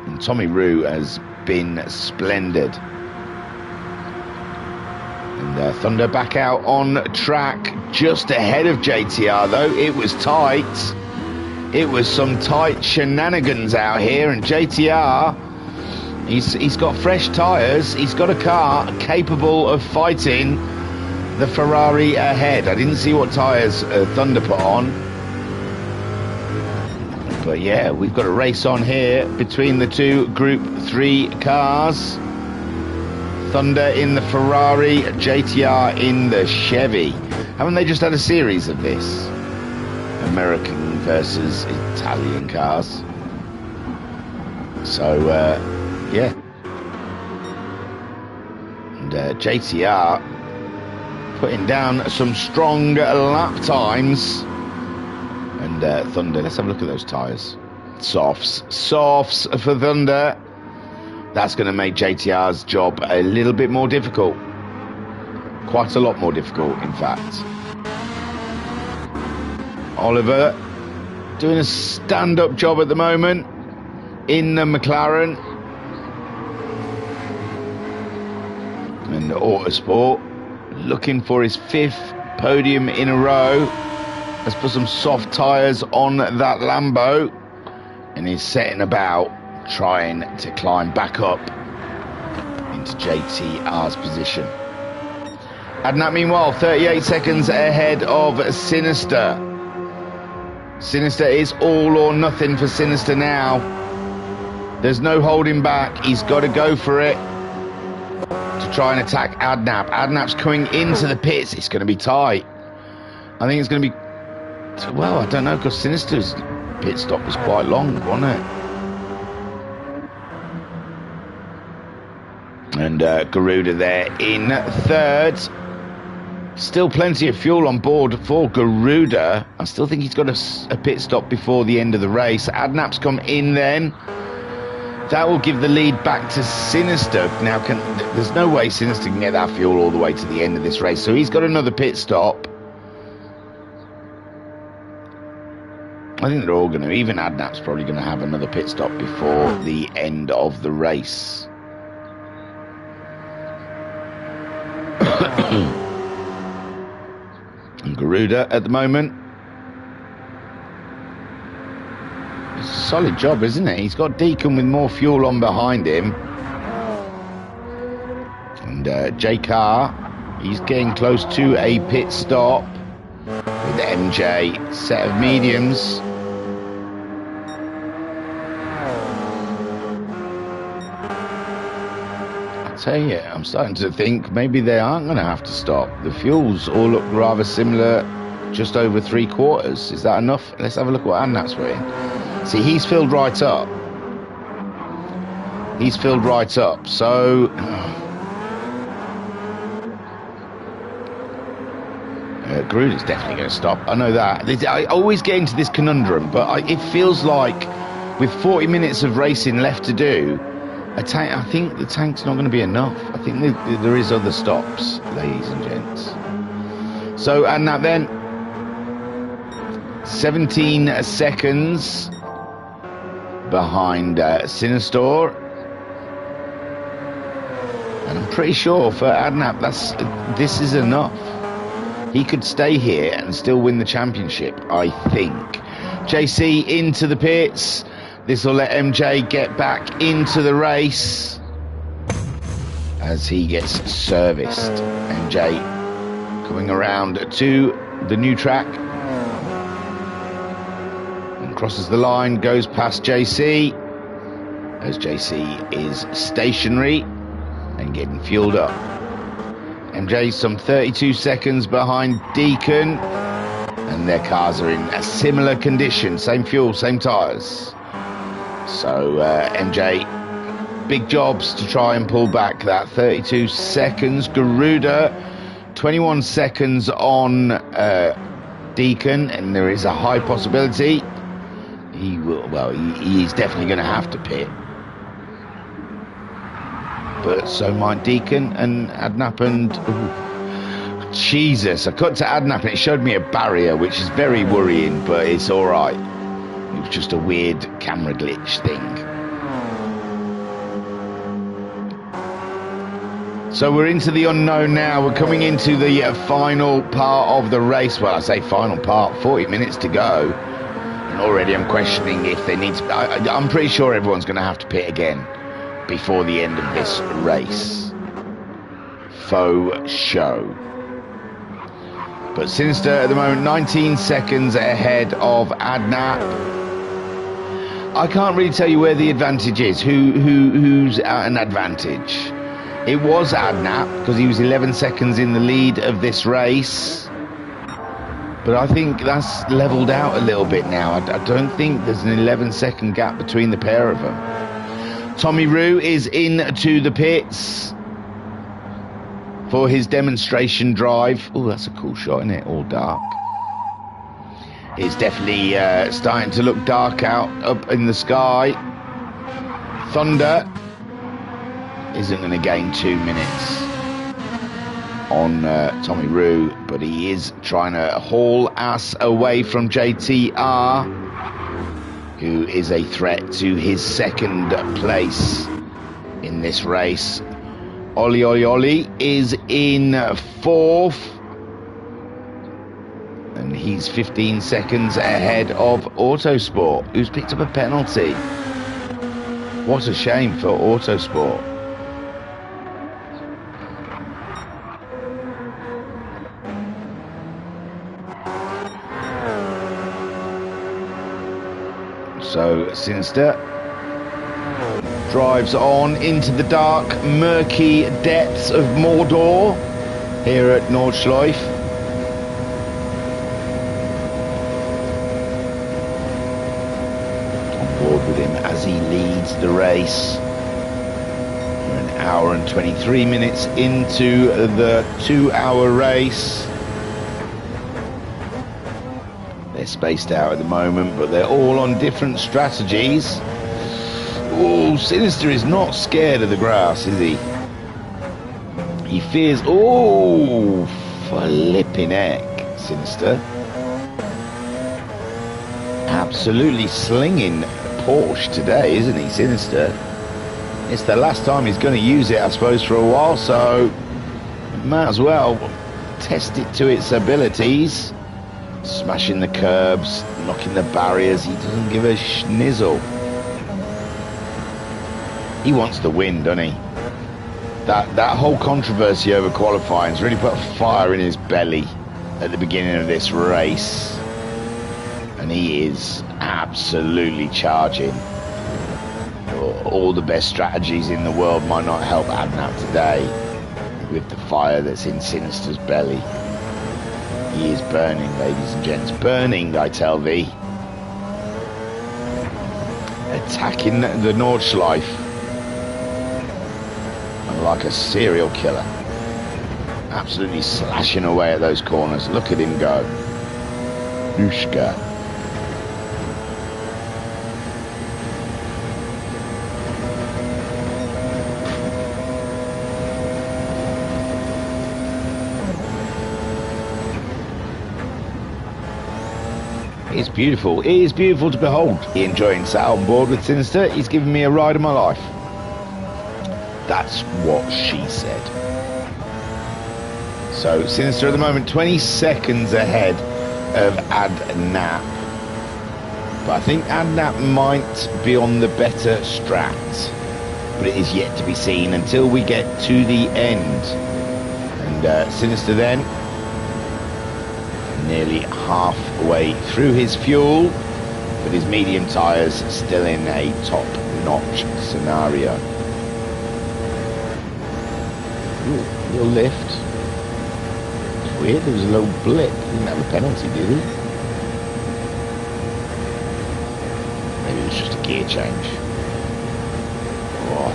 And Tommy Roo has been splendid. And Thunder back out on track, just ahead of JTR though. It was tight. It was some tight shenanigans out here, and JTR, he's got fresh tyres. He's got a car capable of fighting the Ferrari ahead. I didn't see what tyres Thunder put on. But yeah, we've got a race on here between the two Group 3 cars. Thunder in the Ferrari, JTR in the Chevy. Haven't they just had a series of this? American versus Italian cars. So, yeah. And JTR putting down some strong lap times. And Thunder, let's have a look at those tyres. Softs for Thunder. That's going to make JTR's job a little bit more difficult. Quite a lot more difficult, in fact. Oliver doing a stand-up job at the moment in the McLaren. And Autosport looking for his 5th podium in a row. Has put some soft tyres on that Lambo and he's setting about trying to climb back up into JTR's position. Adnap, meanwhile, 38 seconds ahead of Sinister. Sinister is all or nothing for Sinister now. There's no holding back. He's got to go for it to try and attack Adnap. Adnap's coming into the pits. It's going to be tight. I think it's going to be... Well, I don't know, because Sinister's pit stop was quite long, wasn't it? And Garuda there in 3rd. Still plenty of fuel on board for Garuda. I still think he's got a pit stop before the end of the race. Adnap's come in then. That will give the lead back to Sinister. Now, there's no way Sinister can get that fuel all the way to the end of this race. So he's got another pit stop. I think they're all going to, even Adnap's probably going to have another pit stop before the end of the race. And Garuda at the moment. It's a solid job, isn't it? He's got Deacon with more fuel on behind him. And J Car, he's getting close to a pit stop with MJ, set of mediums. Tell you, I'm starting to think maybe they aren't going to have to stop. The fuels all look rather similar, just over 3/4. Is that enough? Let's have a look at what Adnap's put in. See, he's filled right up. He's filled right up. So Garuda's definitely going to stop. I know that. I always get into this conundrum, but it feels like with 40 minutes of racing left to do, I think the tank's not going to be enough. I think there is other stops, ladies and gents. So, and that then, 17 seconds behind Sinister. And I'm pretty sure for Adnap, this is enough. He could stay here and still win the championship, I think. JC into the pits. This will let MJ get back into the race as he gets serviced. MJ coming around to the new track and crosses the line, goes past JC as JC is stationary and getting fueled up. MJ some 32 seconds behind Deacon, and their cars are in a similar condition, same fuel, same tyres. So MJ, big jobs to try and pull back that 32 seconds. Garuda, 21 seconds on Deacon, and there is a high possibility he will. Well, he's definitely going to have to pit, but so might Deacon and Adnap. And Jesus, I cut to Adnap and it showed me a barrier, which is very worrying, but it's all right. It was just a weird camera glitch thing. So we're into the unknown now. We're coming into the final part of the race. Well, I say final part, 40 minutes to go. And already I'm questioning if they need to... I'm pretty sure everyone's going to have to pit again before the end of this race. Faux show. But Sinister at the moment, 19 seconds ahead of Adnap. I can't really tell you where the advantage is. Who's at an advantage? It was Adnap because he was 11 seconds in the lead of this race. But I think that's leveled out a little bit now. I don't think there's an 11-second gap between the pair of them. Tommy Roo is into the pits for his demonstration drive. Oh, that's a cool shot, isn't it? All dark. It's definitely starting to look dark out up in the sky. Thunder isn't going to gain 2 minutes on Tommy Roo, but he is trying to haul ass away from JTR, who is a threat to his second place in this race. Oli is in fourth, and he's 15 seconds ahead of Autosport, who's picked up a penalty. What a shame for Autosport. So Sinister drives on into the dark, murky depths of Mordor here at Nordschleife. On board with him as he leads the race. We're an hour and 23 minutes into the 2-hour race. They're spaced out at the moment, but they're all on different strategies. Oh, Sinister is not scared of the grass, is he? He fears... Oh, flipping heck, Sinister. Absolutely slinging Porsche today, isn't he, Sinister? It's the last time he's going to use it, I suppose, for a while, so might as well test it to its abilities. Smashing the curbs, knocking the barriers. He doesn't give a schnizzle. He wants to win, doesn't he? That whole controversy over qualifying's really put a fire in his belly at the beginning of this race. And he is absolutely charging. All the best strategies in the world might not help Adnap today with the fire that's in Sinister's belly. He is burning, ladies and gents. Burning, I tell thee. Attacking the Nordschleife like a serial killer. Absolutely slashing away at those corners. Look at him go. Yushka. It's beautiful. It is beautiful to behold. Enjoying sat on board with Sinister. He's giving me a ride of my life. That's what she said. So Sinister at the moment 20 seconds ahead of Adnap. But I think Adnap might be on the better strat. But it is yet to be seen until we get to the end. And Sinister then nearly halfway through his fuel, but his medium tyres still in a top-notch scenario. Ooh, little lift. It's weird, there was a little blip. He didn't have a penalty, did he? Maybe it was just a gear change. Oh,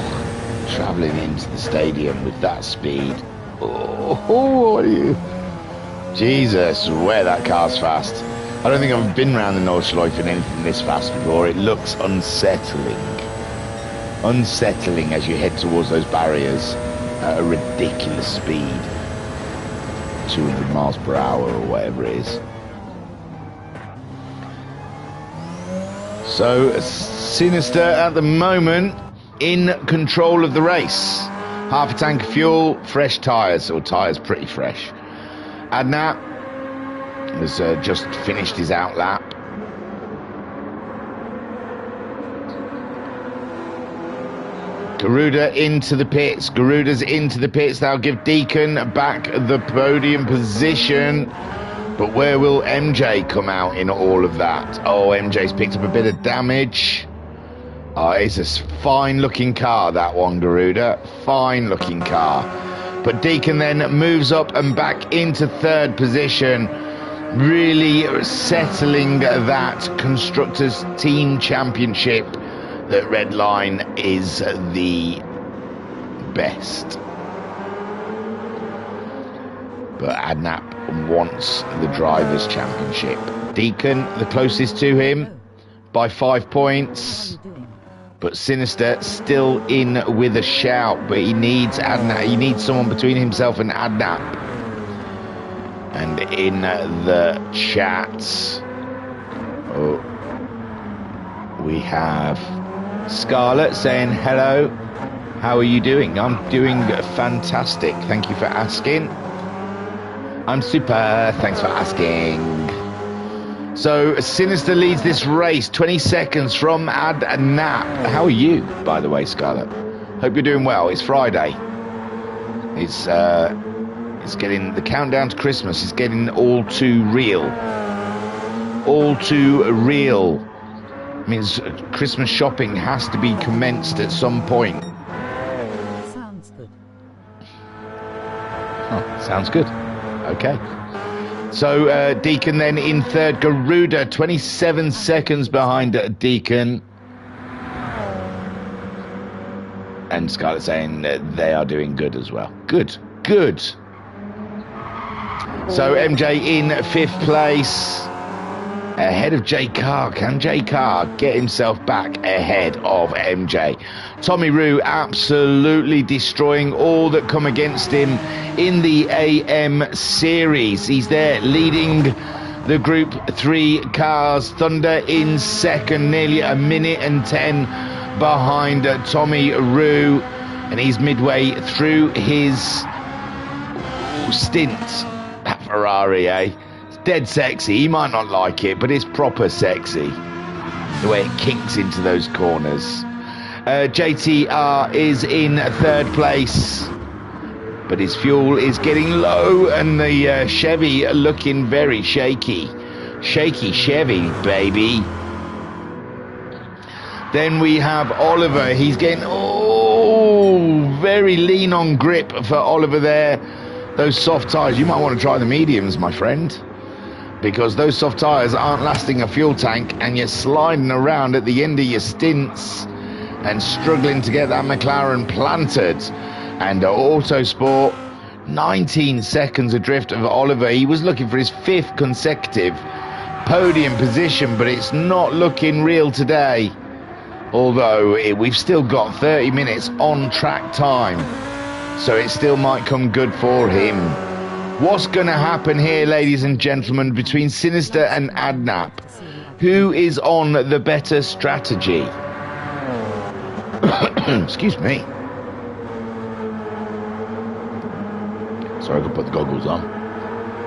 travelling into the stadium with that speed. Oh, what are you? Jesus, where that car's fast. I don't think I've been around the Nordschleife in anything this fast before. It looks unsettling. Unsettling as you head towards those barriers at a ridiculous speed. 200 miles per hour or whatever it is. So, Sinister at the moment in control of the race. Half a tank of fuel, fresh tyres, or tyres pretty fresh. Adnap has just finished his outlap. Garuda into the pits. Garuda's into the pits. That'll give Deacon back the podium position. But where will MJ come out in all of that? Oh, MJ's picked up a bit of damage. Oh, it's a fine-looking car, that one, Garuda. Fine-looking car. But Deacon then moves up and back into third position, really settling that Constructors' Team Championship. That red line is the best. But Adnap wants the Drivers' Championship. Deacon, the closest to him, by 5 points. But Sinister still in with a shout. But he needs Adnap. He needs someone between himself and Adnap. And in the chat, we have Scarlett saying hello. How are you doing? I'm doing fantastic. Thank you for asking. I'm super. Thanks for asking. So Sinister leads this race, 20 seconds from Adnap. How are you, by the way, Scarlett? Hope you're doing well. It's Friday. It's getting, the countdown to Christmas is getting all too real. All too real. Means Christmas shopping has to be commenced at some point. Sounds good. Oh, sounds good. Okay. So Deacon then in third. Garuda 27 seconds behind Deacon. And Scarlett saying they are doing good as well. Good. Good. So MJ in fifth place. Ahead of J Carr. Can J Carr get himself back ahead of MJ? Tommy Roo absolutely destroying all that come against him in the AM series. He's there leading the Group 3 cars. Thunder in second, nearly a minute and 10 behind Tommy Roo. And he's midway through his stint. That Ferrari, eh? Dead sexy. He might not like it, but it's proper sexy the way it kinks into those corners. JTR is in third place, but his fuel is getting low and the Chevy looking very shaky. Shaky Chevy, baby. Then we have Oliver. He's getting very lean on grip for Oliver there. Those soft tyres, you might want to try the mediums, my friend, because those soft tyres aren't lasting a fuel tank and you're sliding around at the end of your stints and struggling to get that McLaren planted. And Autosport, 19 seconds adrift of Oliver. He was looking for his 5th consecutive podium position, but it's not looking real today. Although we've still got 30 minutes on track time, so it still might come good for him. What's going to happen here, ladies and gentlemen, between Sinister and Adnap? Who is on the better strategy? Excuse me. Sorry, I could put the goggles on.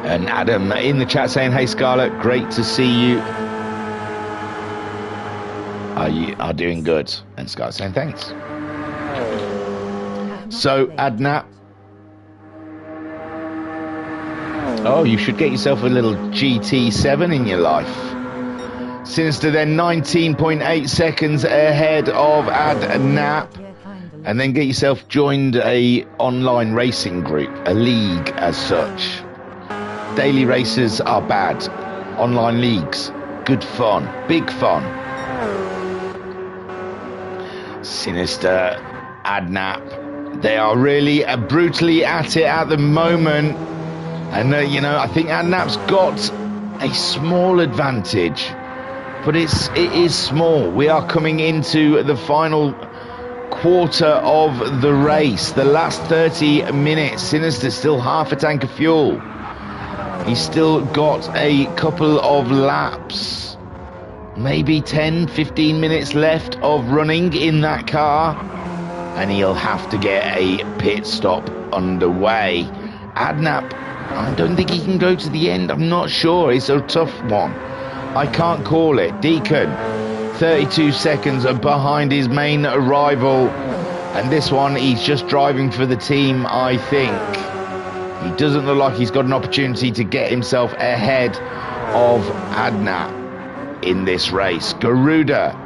And Adam in the chat saying, hey Scarlett, great to see you. You are doing good. And Scarlett saying thanks. So Adnap, oh, you should get yourself a little GT7 in your life. Sinister then 19.8 seconds ahead of Adnap. And then get yourself joined a online racing group, a league as such. Daily races are bad. Online leagues, good fun, big fun. Sinister, Adnap, they are really brutally at it at the moment. And, I think Adnap's got a small advantage, but it is small. We are coming into the final quarter of the race, the last 30 minutes. Sinister still half a tank of fuel. He's still got a couple of laps, maybe 10, 15 minutes left of running in that car. and he'll have to get a pit stop underway. Adnap, I don't think he can go to the end. I'm not sure. It's a tough one. I can't call it. Deacon, 32 seconds behind his main rival. And this one, he's just driving for the team, I think. He doesn't look like he's got an opportunity to get himself ahead of Adnap in this race. Garuda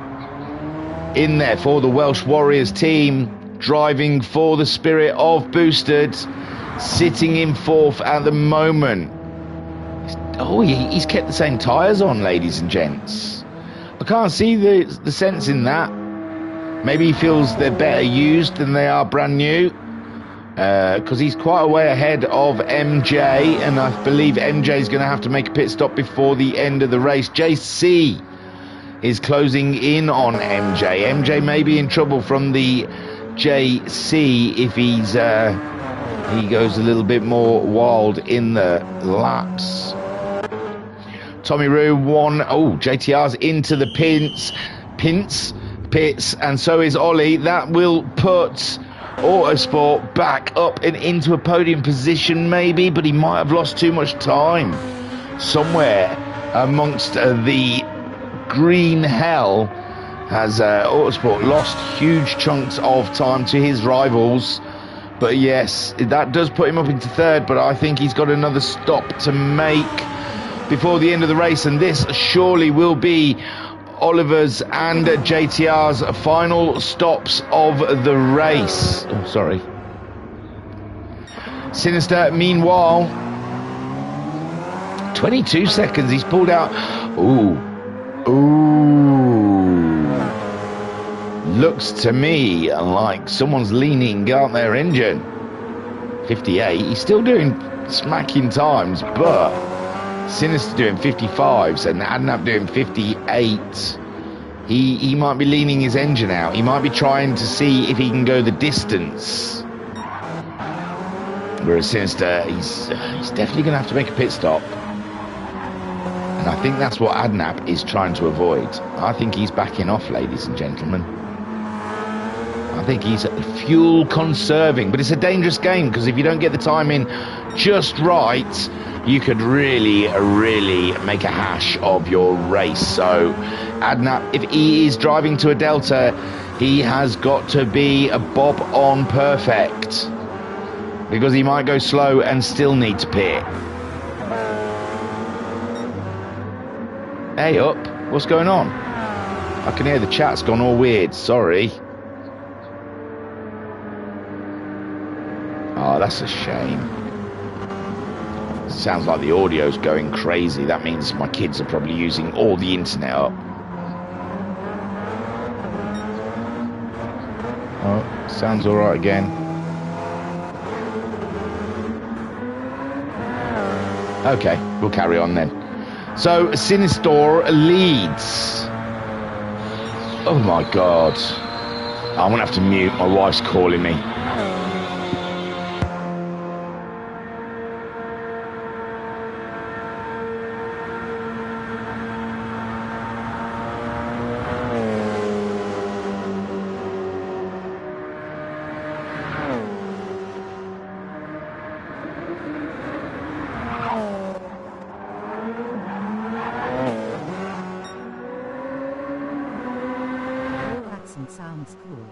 in there for the Welsh Warriors team, driving for the Spirit of Boosted, sitting in fourth at the moment. Oh, he's kept the same tyres on, ladies and gents. I can't see the sense in that. Maybe he feels they're better used than they are brand new, because he's quite a way ahead of MJ, and I believe MJ is going to have to make a pit stop before the end of the race. JC is closing in on MJ. MJ may be in trouble from the JC if he goes a little bit more wild in the laps. Tommy Roo won. Oh, JTR's into the pits, and so is Ollie. That will put Autosport back up and into a podium position maybe, but he might have lost too much time somewhere amongst the green hell. Has Autosport lost huge chunks of time to his rivals. But yes, that does put him up into third, but I think he's got another stop to make before the end of the race, and this surely will be Oliver's and JTR's final stops of the race. Oh, sorry. Sinister, meanwhile, 22 seconds, he's pulled out. Ooh. Looks to me like someone's leaning out their engine. 58, he's still doing smacking times, but Sinister doing 55s and Adnap doing 58. He might be leaning his engine out. He might be trying to see if he can go the distance. Whereas Sinister, he's definitely going to have to make a pit stop. And I think that's what Adnap is trying to avoid. I think he's backing off, ladies and gentlemen. I think he's fuel conserving, but it's a dangerous game, because if you don't get the timing just right, you could really make a hash of your race. So Adnap, if he is driving to a delta, he has got to be a bob on perfect, because he might go slow and still need to pit. Hey up, what's going on? I can hear the chat's gone all weird, sorry. Oh, that's a shame. Sounds like the audio's going crazy. That means my kids are probably using all the internet up. Oh, sounds all right again. Okay, we'll carry on then. So, Sinistor leads. Oh my God. I'm gonna have to mute, my wife's calling me. Sounds cool.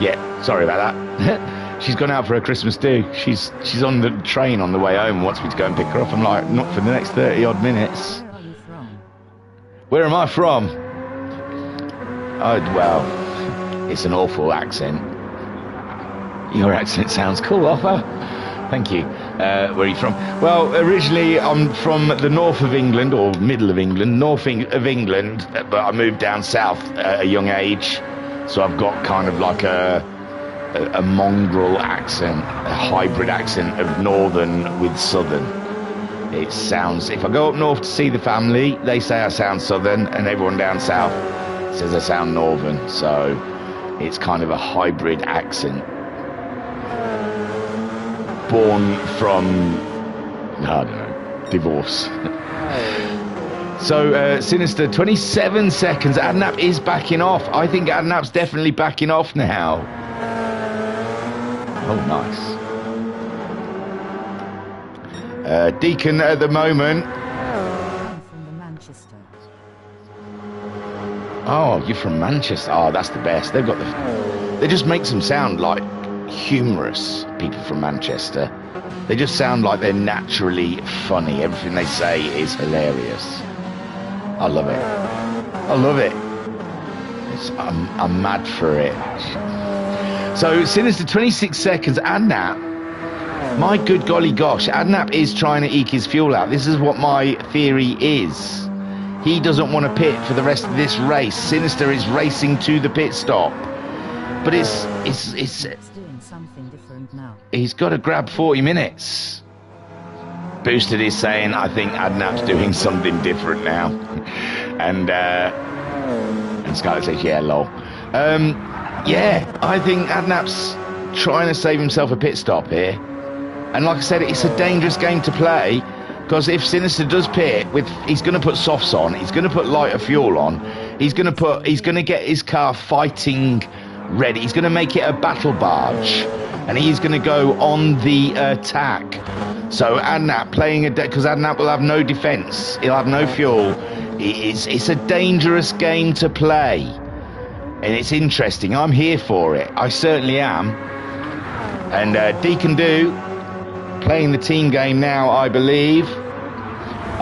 Yeah, sorry about that. She's gone out for her Christmas do. She's on the train on the way home and wants me to go and pick her up. I'm like, not for the next 30 odd minutes. Where are you from? Where am I from? Well, it's an awful accent. Your accent sounds cool, Offa. Thank you. Where are you from? Well, originally I'm from the north of England, or middle of England, of England, but I moved down south at a young age, so I've got kind of like a mongrel accent, a hybrid accent of northern with southern. It sounds, if I go up north to see the family, they say I sound southern, and everyone down south says I sound northern, so it's kind of a hybrid accent. Born from, I don't know, divorce. So, Sinister, 27 seconds. Adnap is backing off. I think Adnap's definitely backing off now. Oh, nice. Deacon at the moment. Oh, you're from Manchester. Oh, that's the best. They've got they just makes them sound like humorous, people from Manchester. They just sound like they're naturally funny. Everything they say is hilarious. I love it. I love it. I'm mad for it. So, Sinister, 26 seconds. Adnap, my good golly gosh, Adnap is trying to eke his fuel out. This is what my theory is. He doesn't want to pit for the rest of this race. Sinister is racing to the pit stop. But it's doing something different now. He's got to grab 40 minutes. Boosted is saying, I think Adnap's doing something different now. And Scarlett says, yeah, lol. Yeah, I think Adnap's trying to save himself a pit stop here. And like I said, it's a dangerous game to play, because if Sinister does pit, he's going to put softs on, he's going to put lighter fuel on, he's going to get his car fighting ready, he's going to make it a battle barge, and he's going to go on the attack. So Adnap playing because Adnap will have no defense, he'll have no fuel. It's a dangerous game to play, and it's interesting. I'm here for it, I certainly am. And Deacon Do playing the team game now, I believe.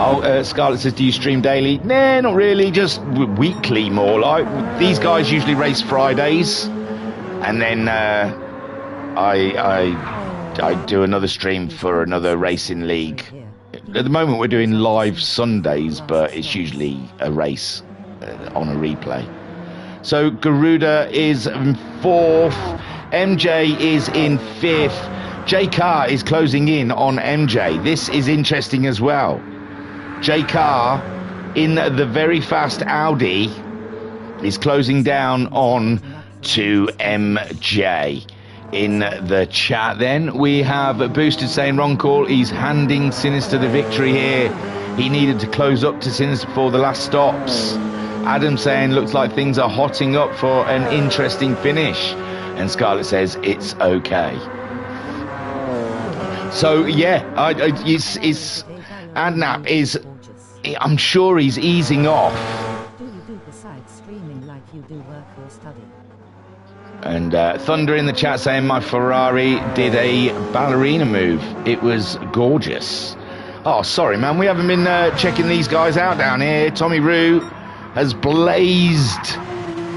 Oh, Scarlett says, do you stream daily? Nah, not really, just weekly more like. These guys usually race Fridays, and then I do another stream for another racing league. At the moment we're doing live Sundays, but it's usually a race on a replay. So Garuda is in 4th, MJ is in 5th, J Carr is closing in on MJ. This is interesting as well. J Carr in the very fast Audi is closing down on to MJ. In the chat then we have Boosted saying wrong call, he's handing Sinister the victory here, he needed to close up to Sinister before the last stops. Adam saying looks like things are hotting up for an interesting finish, and Scarlett says it's okay. So yeah, it's Adnap is, I'm sure he's easing off. Do you do besides streaming like you do work or study? And Thunder in the chat saying my Ferrari did a ballerina move. It was gorgeous. Oh, sorry, man. We haven't been checking these guys out down here. Tommy Roo has blazed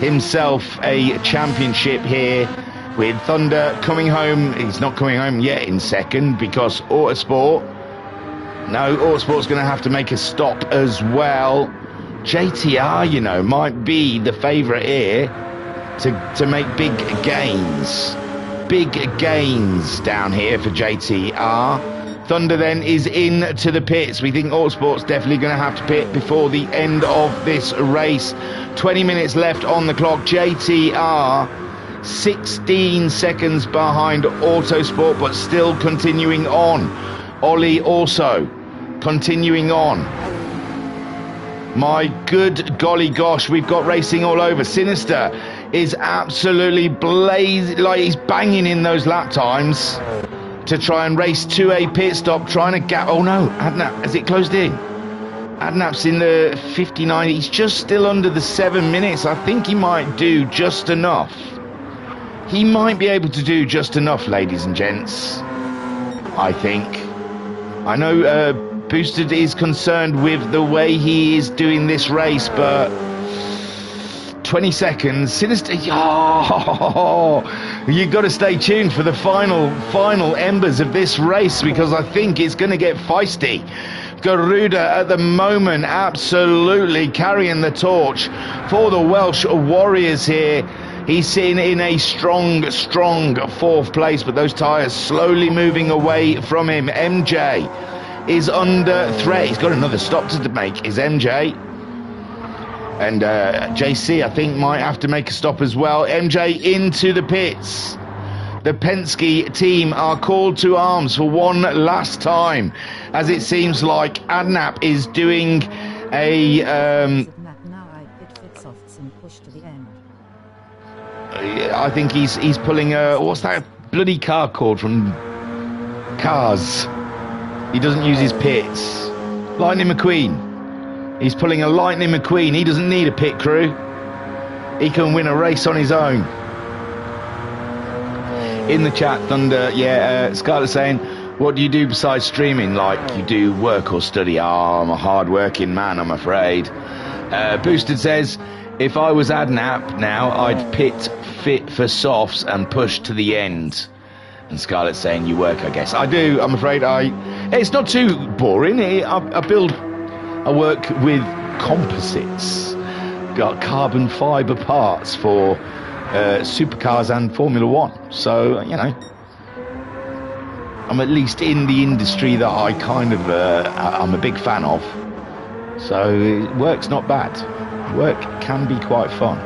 himself a championship here with Thunder coming home. He's not coming home yet in second because Autosport. No, Autosport's going to have to make a stop as well. JTR, you know, might be the favourite here to make big gains. Big gains down here for JTR. Thunder then is in to the pits. We think Autosport's definitely going to have to pit before the end of this race. 20 minutes left on the clock. JTR 16 seconds behind Autosport, but still continuing on. Ollie also continuing on. My good golly gosh, we've got racing all over. Sinister is absolutely blazing, like he's banging in those lap times to try and race to a pit stop, trying to gap. Oh no, Adnap, has it closed in? Adnap's in the 59, he's just still under the 7 minutes. I think he might do just enough. He might be able to do just enough, ladies and gents, I think. I know Boosted is concerned with the way he is doing this race, but 20 seconds. Sinister. Oh, you've got to stay tuned for the final embers of this race, because I think it's going to get feisty. Garuda at the moment absolutely carrying the torch for the Welsh Warriors here. He's sitting in a strong fourth place, but those tyres slowly moving away from him. MJ is under threat. He's got another stop to make, is MJ. And JC, I think, might have to make a stop as well. MJ into the pits. The Penske team are called to arms for one last time, as it seems like Adnap is doing a... I think he's pulling a... What's that bloody car called from Cars? He doesn't use his pits. Lightning McQueen. He's pulling a Lightning McQueen. He doesn't need a pit crew. He can win a race on his own. In the chat, Thunder, Scarlett's saying, what do you do besides streaming? Like, you do work or study? I'm a hard-working man, I'm afraid. Boosted says, if I was Adnap now, I'd pit fit for softs and push to the end. And Scarlett's saying, you work, I guess. I do, I'm afraid. It's not too boring. I work with composites. Got carbon fibre parts for supercars and Formula One. So, you know, I'm at least in the industry that I kind of, I'm a big fan of. So work's not bad. Work can be quite fun.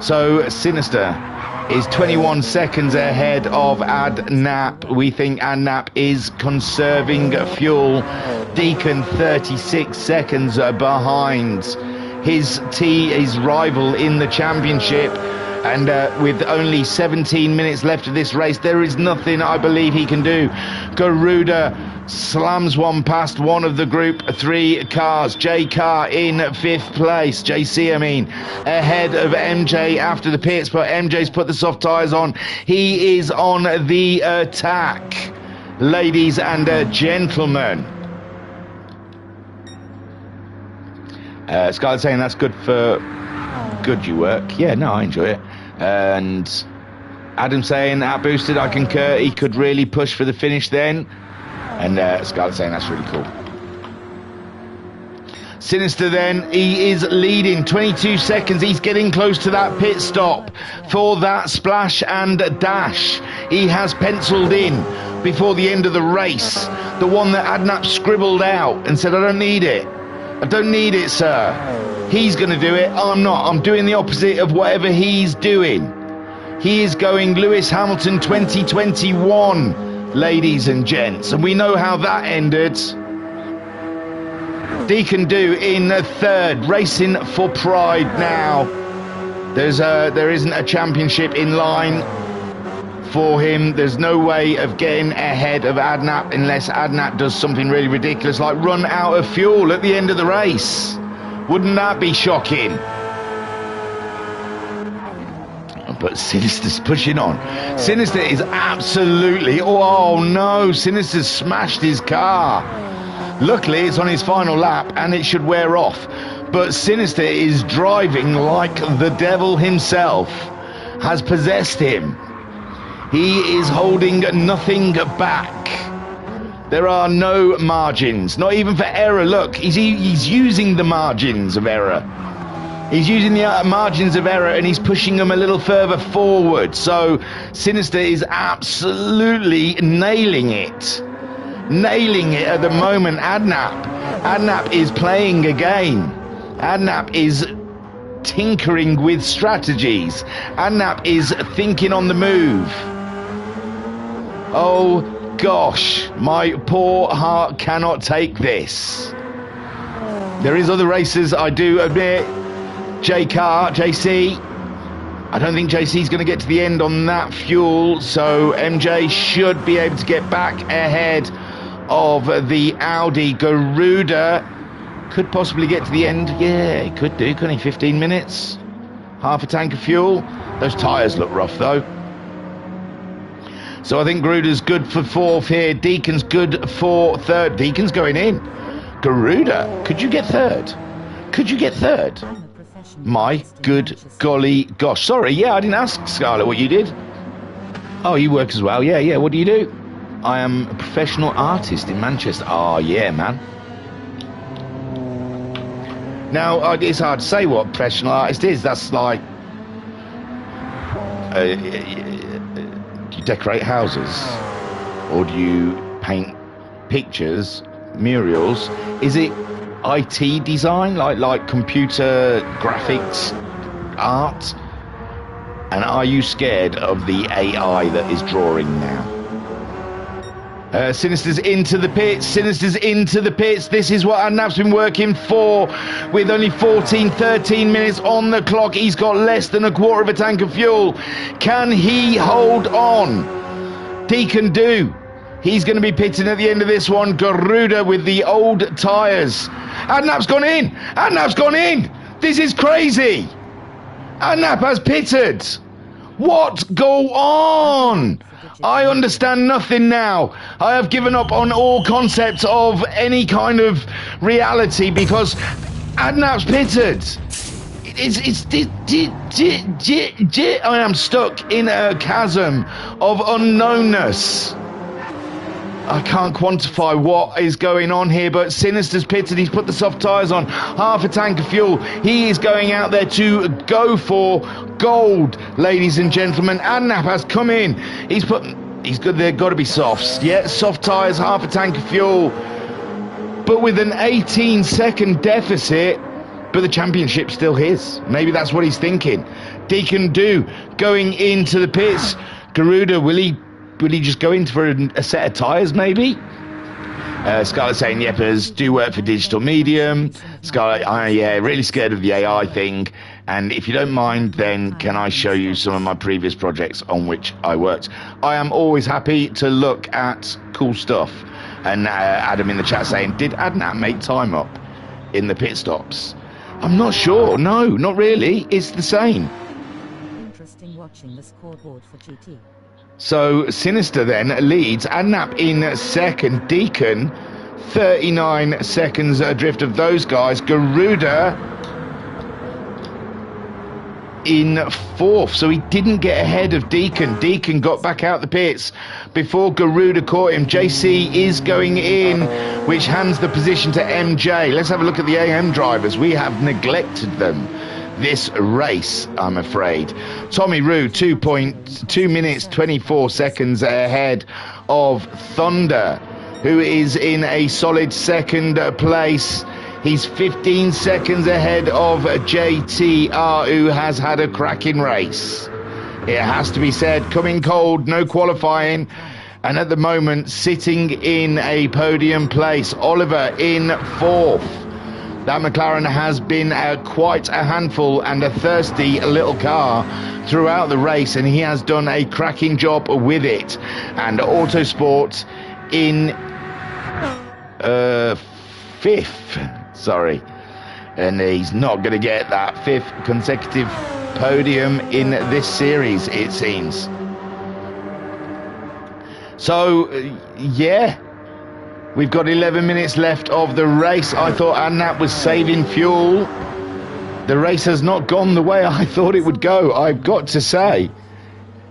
So Sinister is 21 seconds ahead of Adnap. We think Adnap is conserving fuel. Deacon 36 seconds behind his rival in the championship. And with only 17 minutes left of this race, there is nothing I believe he can do. Garuda slams one past one of the Group 3 cars. J Car in 5th place. JC, I mean, ahead of MJ after the pits, but MJ's put the soft tyres on. He is on the attack, ladies and gentlemen. Scarlett saying that's good for good you work. Yeah, no, I enjoy it. And Adam saying, at boosted, I concur, he could really push for the finish then. And Scarlett saying that's really cool. Sinister then, he is leading 22 seconds. He's getting close to that pit stop for that splash and dash. He has penciled in before the end of the race, the one that Adnap scribbled out and said, I don't need it. I don't need it, sir. He's going to do it. I'm not. I'm doing the opposite of whatever he's doing. He is going Lewis Hamilton 2021, ladies and gents. And we know how that ended. Deacon Do in 3rd, racing for pride now. There isn't a championship in line for him. There's no way of getting ahead of Adnap unless Adnap does something really ridiculous, like run out of fuel at the end of the race. Wouldn't that be shocking? But Sinister's pushing on. Sinister is absolutely... Oh no, Sinister's smashed his car. Luckily, it's on his final lap and it should wear off. But Sinister is driving like the devil himself has possessed him. He is holding nothing back. There are no margins, not even for error. Look, he's using the margins of error. He's using the margins of error and he's pushing them a little further forward. So Sinister is absolutely nailing it. Nailing it at the moment. Adnap is playing a game. Adnap is tinkering with strategies. Adnap is thinking on the move. Oh gosh, my poor heart cannot take this. There is other races, I do admit. JC. I don't think JC's going to get to the end on that fuel, so MJ should be able to get back ahead of the Audi. Garuda could possibly get to the end. Yeah, he could do, couldn't he? 15 minutes, half a tank of fuel. Those tyres look rough though. So I think Garuda's good for 4th here. Deacon's good for 3rd. Deacon's going in. Garuda, could you get 3rd? Could you get 3rd? My good golly gosh. Sorry, yeah, I didn't ask Scarlett what you did. Oh, you work as well. Yeah, what do you do? I am a professional artist in Manchester. Oh, yeah, man. Now, it's hard to say what a professional artist is. That's like... do you decorate houses? Or do you paint pictures, murals? Is it IT design, like computer graphics art? And are you scared of the AI that is drawing now? Sinister's into the pits. Sinister's into the pits. This is what Adnap's been working for. With only 13 minutes on the clock, he's got less than a quarter of a tank of fuel. Can he hold on? Deacon do. He's going to be pitting at the end of this one. Garuda with the old tyres. Adnap's gone in. Adnap's gone in. This is crazy. Adnap has pitted. What go on? I understand nothing now. I have given up on all concepts of any kind of reality because Adnap's pitted. I am stuck in a chasm of unknownness. I can't quantify what is going on here, but Sinister's pitted. He's put the soft tyres on, half a tank of fuel. He is going out there to go for gold, ladies and gentlemen. Adnap has come in. He's good. They've got to be softs. Yeah, soft tyres, half a tank of fuel. But with an 18-second deficit, but the championship's still his. Maybe that's what he's thinking. Deacon do going into the pits. Garuda, will he just go in for a set of tyres, maybe? Scarlett saying, Yeppers do work for digital medium. Scarlett, yeah, really scared of the AI thing. And if you don't mind, then can I show you some of my previous projects on which I worked? I am always happy to look at cool stuff. And Adam in the chat saying, did Adnap make time up in the pit stops? I'm not sure. No, not really. It's the same. Interesting watching the scoreboard for GT. So Sinister then leads. Adnap in second. Deacon 39 seconds adrift of those guys. Garuda in fourth, so he didn't get ahead of Deacon. Deacon got back out the pits before Garuda caught him. JC is going in, which hands the position to MJ. Let's have a look at the AM drivers. We have neglected them this race, I'm afraid. Tommy Roo 2 minutes 24 seconds ahead of Thunder, who is in a solid second place. He's 15 seconds ahead of JTR, who has had a cracking race. It has to be said, coming cold, no qualifying, and at the moment sitting in a podium place. Oliver in fourth. That McLaren has been quite a handful and a thirsty little car throughout the race, and he has done a cracking job with it. And Autosport in fifth. Sorry, and he's not going to get that fifth consecutive podium in this series, it seems. So, yeah, we've got 11 minutes left of the race. I thought Adnap was saving fuel. The race has not gone the way I thought it would go, I've got to say.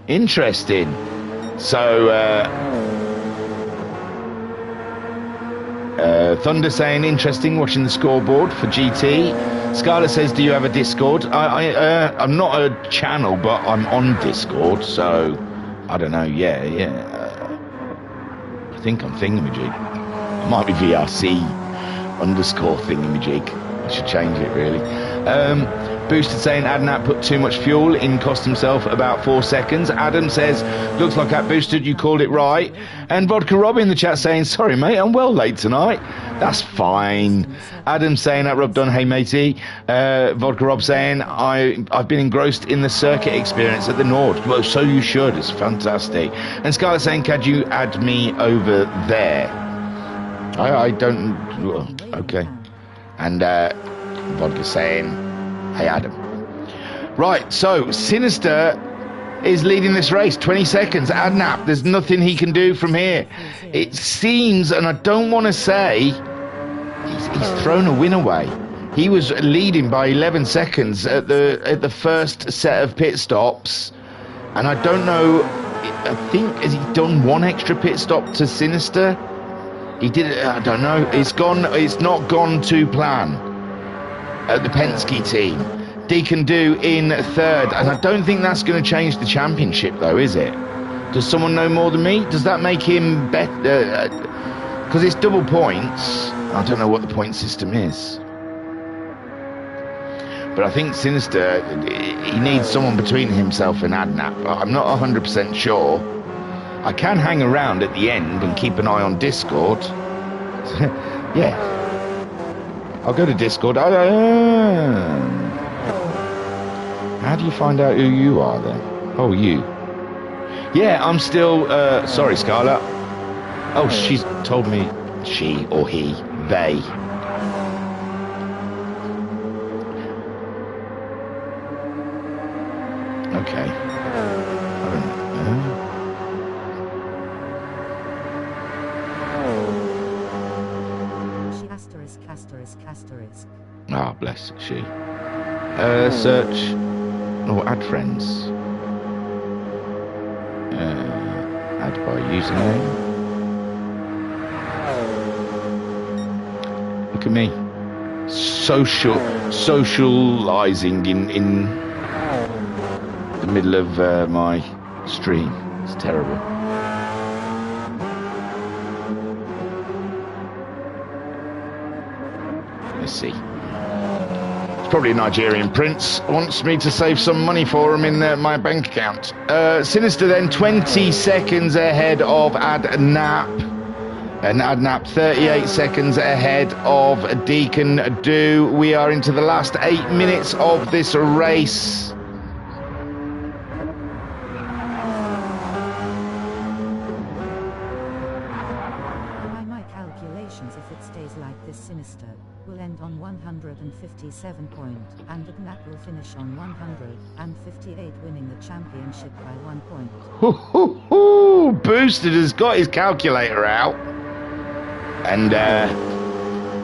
Interesting. So, Thunder saying, interesting watching the scoreboard for GT. Scarlett says, do you have a Discord? I'm not a channel, but I'm on Discord, so I don't know. Yeah. I think I'm thingamajig. It might be VRC _ thingamajig. I should change it, really. Boosted saying Adnap put too much fuel in, cost himself about 4 seconds. Adam says, looks like at Boosted you called it right. And Vodka Rob in the chat saying, sorry mate, I'm well late tonight. That's fine. Adam saying at Rob Dunn, hey matey. Vodka Rob saying, I've been engrossed in the circuit experience at the Nord. Well, so you should, it's fantastic. And Scarlett saying, could you add me over there? I don't, okay. And Vodka saying, hey Adam. Right, so Sinister is leading this race, 20 seconds. Adnap, there's nothing he can do from here. It seems, and I don't want to say, he's thrown a win away. He was leading by 11 seconds at the first set of pit stops, and I don't know. I think has he done one extra pit stop to Sinister? He did it. I don't know. It's not gone to plan at the Penske team. Deacon Do in third, and I don't think that's going to change the championship, though, is it? Does someone know more than me? Does that make him better? Because it's double points. I don't know what the point system is. But I think Sinister, he needs someone between himself and Adnap. I'm not 100% sure. I can hang around at the end and keep an eye on Discord. Yeah. I'll go to Discord. How do you find out who you are then? Oh, you. Yeah, I'm still... sorry, Scarlett. Oh, she's told me... She or he. They. Okay. I don't know. Asterisk. Ah, bless she. Search. Oh, add friends. Add by username. Look at me. Socializing in the middle of my stream. It's terrible. Let's see. It's probably a Nigerian prince. Wants me to save some money for him in my bank account. Sinister then 20 seconds ahead of Adnap. And Adnap 38 seconds ahead of Deacon Do. We are into the last 8 minutes of this race. By my calculations, if it stays like this, Sinister will end on 157 points, and Adnap will finish on 158, winning the championship by 1 point. Boosted has got his calculator out. And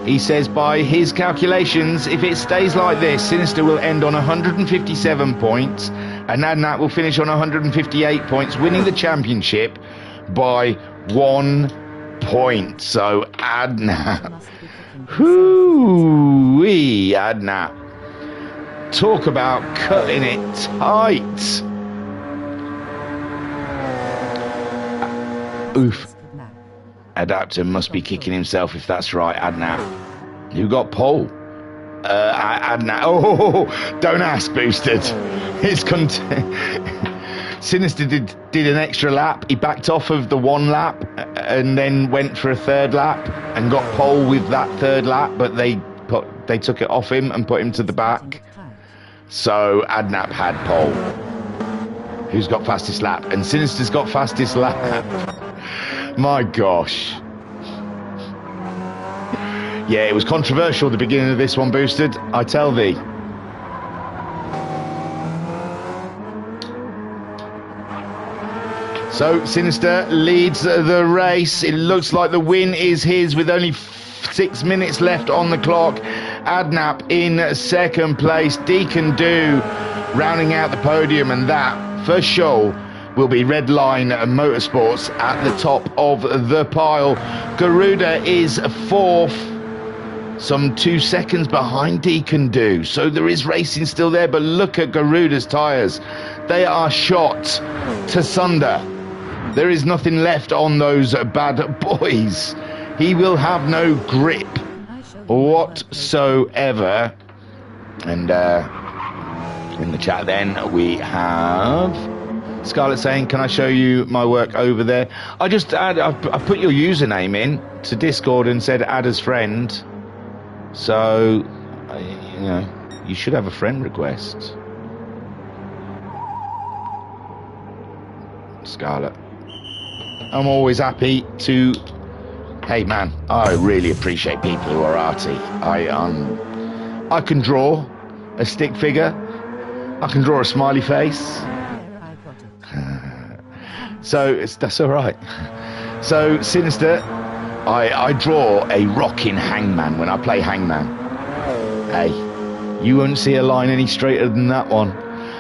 he says by his calculations, if it stays like this, Sinister will end on 157 points, and Adnap will finish on 158 points, winning the championship by 1 point. So Adnap, whoo-wee, Adnap. Talk about cutting it tight. Oof. Adapter must be kicking himself if that's right, Adnap. Who got pole? Adnap. Oh, don't ask, Boosted. It's Sinister did an extra lap. He backed off of the 1 lap and then went for a 3rd lap and got pole with that 3rd lap, but they took it off him and put him to the back. So Adnap had pole. Who's got fastest lap? And Sinister's got fastest lap. My gosh. Yeah, it was controversial at the beginning of this one, Boosted. I tell thee. So, Sinister leads the race. It looks like the win is his with only 6 minutes left on the clock. Adnap in 2nd place. Deacon Do rounding out the podium, and that, for sure, will be Red Line Motorsports at the top of the pile. Garuda is 4th, some 2 seconds behind Deacon Do. So there is racing still there, but look at Garuda's tyres. They are shot to sunder. There is nothing left on those bad boys. He will have no grip whatsoever. And in the chat then we have Scarlett saying, can I show you my work over there? I put your username in to Discord and said add as friend. So, you know, you should have a friend request. Scarlett. I'm always happy to... Hey man, I really appreciate people who are arty. I can draw a stick figure. I can draw a smiley face. So that's all right. So Sinister, I draw a rocking hangman when I play hangman, Hey, you won't see a line any straighter than that one.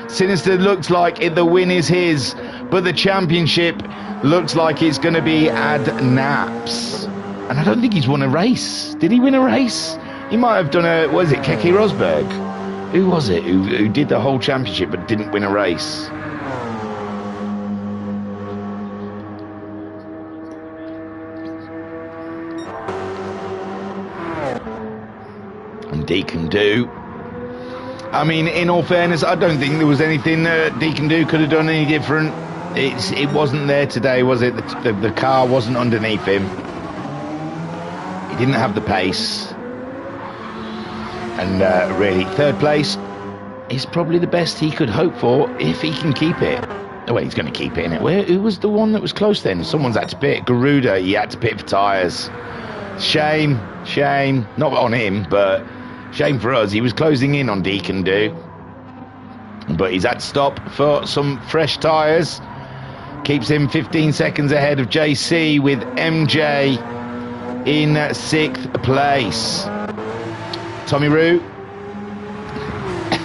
Sinister looks like the win is his, but the championship looks like it's going to be Adnap's. And I don't think he's won a race. Did he win a race? He might have done a, what is it, Keke Rosberg? Who was it who did the whole championship but didn't win a race? And Deacon Do. I mean, in all fairness, I don't think there was anything Deacon Do could have done any different. It wasn't there today, was it? The car wasn't underneath him. He didn't have the pace. And really, third place is probably the best he could hope for if he can keep it. Oh, wait, he's going to keep it, innit? Who was the one that was close then? Someone's had to pit. Garuda, he had to pit for tyres. Shame. Not on him, but shame for us. He was closing in on Deacon Do. But he's had to stop for some fresh tyres. Keeps him 15 seconds ahead of JC with MJ in 6th place. Tommy Roo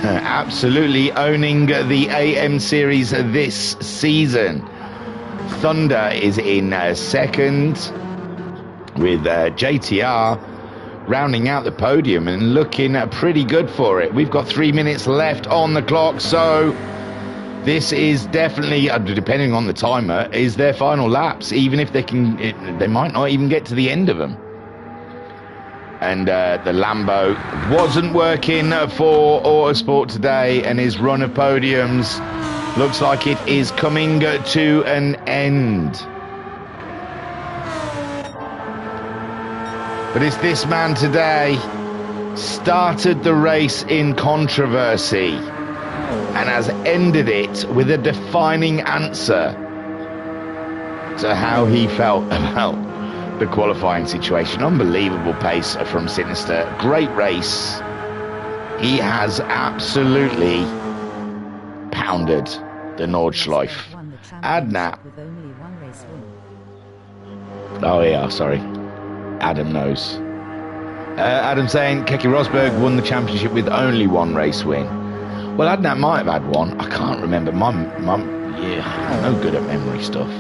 absolutely owning the AM series this season. Thunder is in 2nd with JTR rounding out the podium and looking pretty good for it. We've got 3 minutes left on the clock, so this is definitely, depending on the timer, is their final laps. Even if they can, they might not even get to the end of them. And the Lambo wasn't working for Autosport today, and his run of podiums looks like it is coming to an end. But it's this man today started the race in controversy and has ended it with a defining answer to how he felt about the qualifying situation. Unbelievable pace from Sinister. Great race. He has absolutely pounded the Nordschleife. Adnap. Oh yeah, sorry. Adam knows. Adam saying Keke Rosberg won the championship with only one race win. Well, Adnap might have had one. I can't remember. Mum, yeah, I'm no good at memory stuff.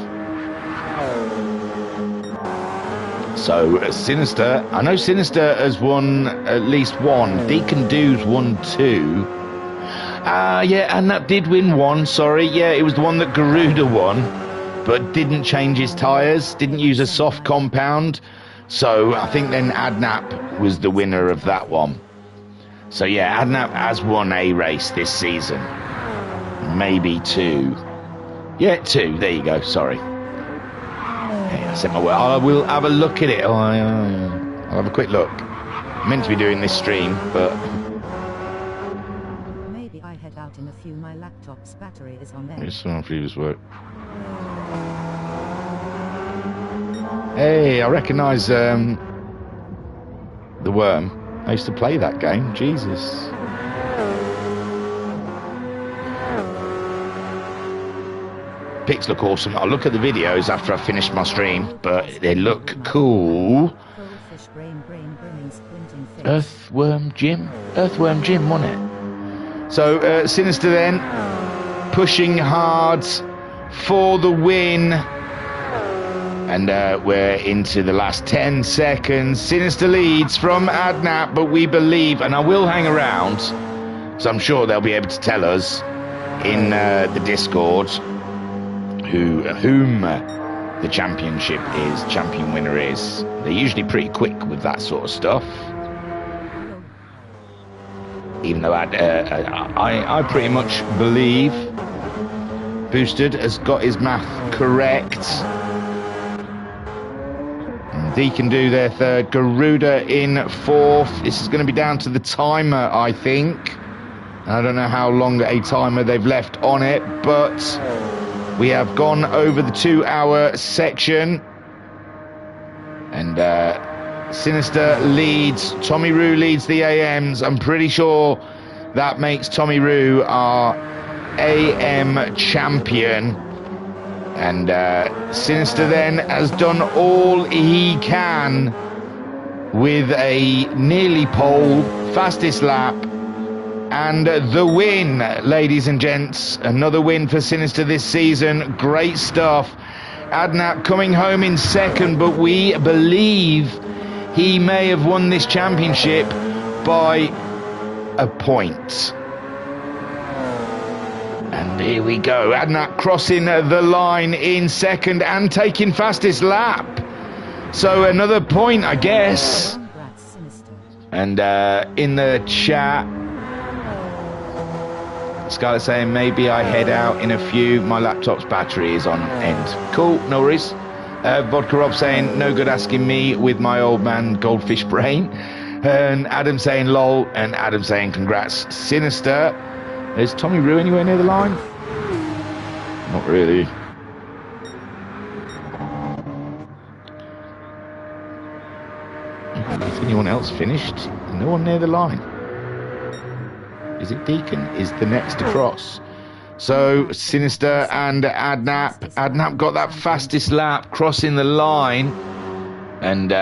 So, Sinister, I know Sinister has won at least one. Deacon Do's won 2. Yeah, Adnap did win 1, sorry. Yeah, it was the one that Garuda won, but didn't change his tyres, didn't use a soft compound. So, I think then Adnap was the winner of that one. So, yeah, Adnap has won a race this season. Maybe 2. Yeah, 2. There you go, sorry. I said my word. I will have a look at it. I'll have a quick look. I'm meant to be doing this stream, but maybe I head out in a few. My laptop's battery is on there. It's some previous work. Hey, I recognise the Worm. I used to play that game. Jesus. Pics look awesome. I'll look at the videos after I've finished my stream, but they look cool. Earthworm Jim, wasn't it? So Sinister then pushing hard for the win, and we're into the last 10 seconds. Sinister leads from Adnap, but we believe, and I will hang around, so I'm sure they'll be able to tell us in the Discord whom the champion winner is. They're usually pretty quick with that sort of stuff. Even though I pretty much believe Boosted has got his math correct. And Deacon Do their 3rd. Garuda in 4th. This is going to be down to the timer, I think. I don't know how long a timer they've left on it, but we have gone over the 2-hour section, and Sinister leads. Tommy Roo leads the AMs. I'm pretty sure that makes Tommy Roo our AM champion. And Sinister then has done all he can with a nearly pole fastest lap, and the win, ladies and gents. Another win for Sinister this season. Great stuff. Adnap coming home in second, but we believe he may have won this championship by a point. And here we go. Adnap crossing the line in second and taking fastest lap. So another point, I guess. And in the chat, Scarlett saying, maybe I head out in a few. My laptop's battery is on end. Cool, no worries. Vodka Rob saying, no good asking me with my old man goldfish brain. And Adam saying, lol. And Adam saying, congrats. Sinister. Is Tommy Rue anywhere near the line? Not really. Is anyone else finished? No one near the line. Is it Deacon? Is the next across? So Sinister and Adnap. Adnap got that fastest lap, crossing the line. And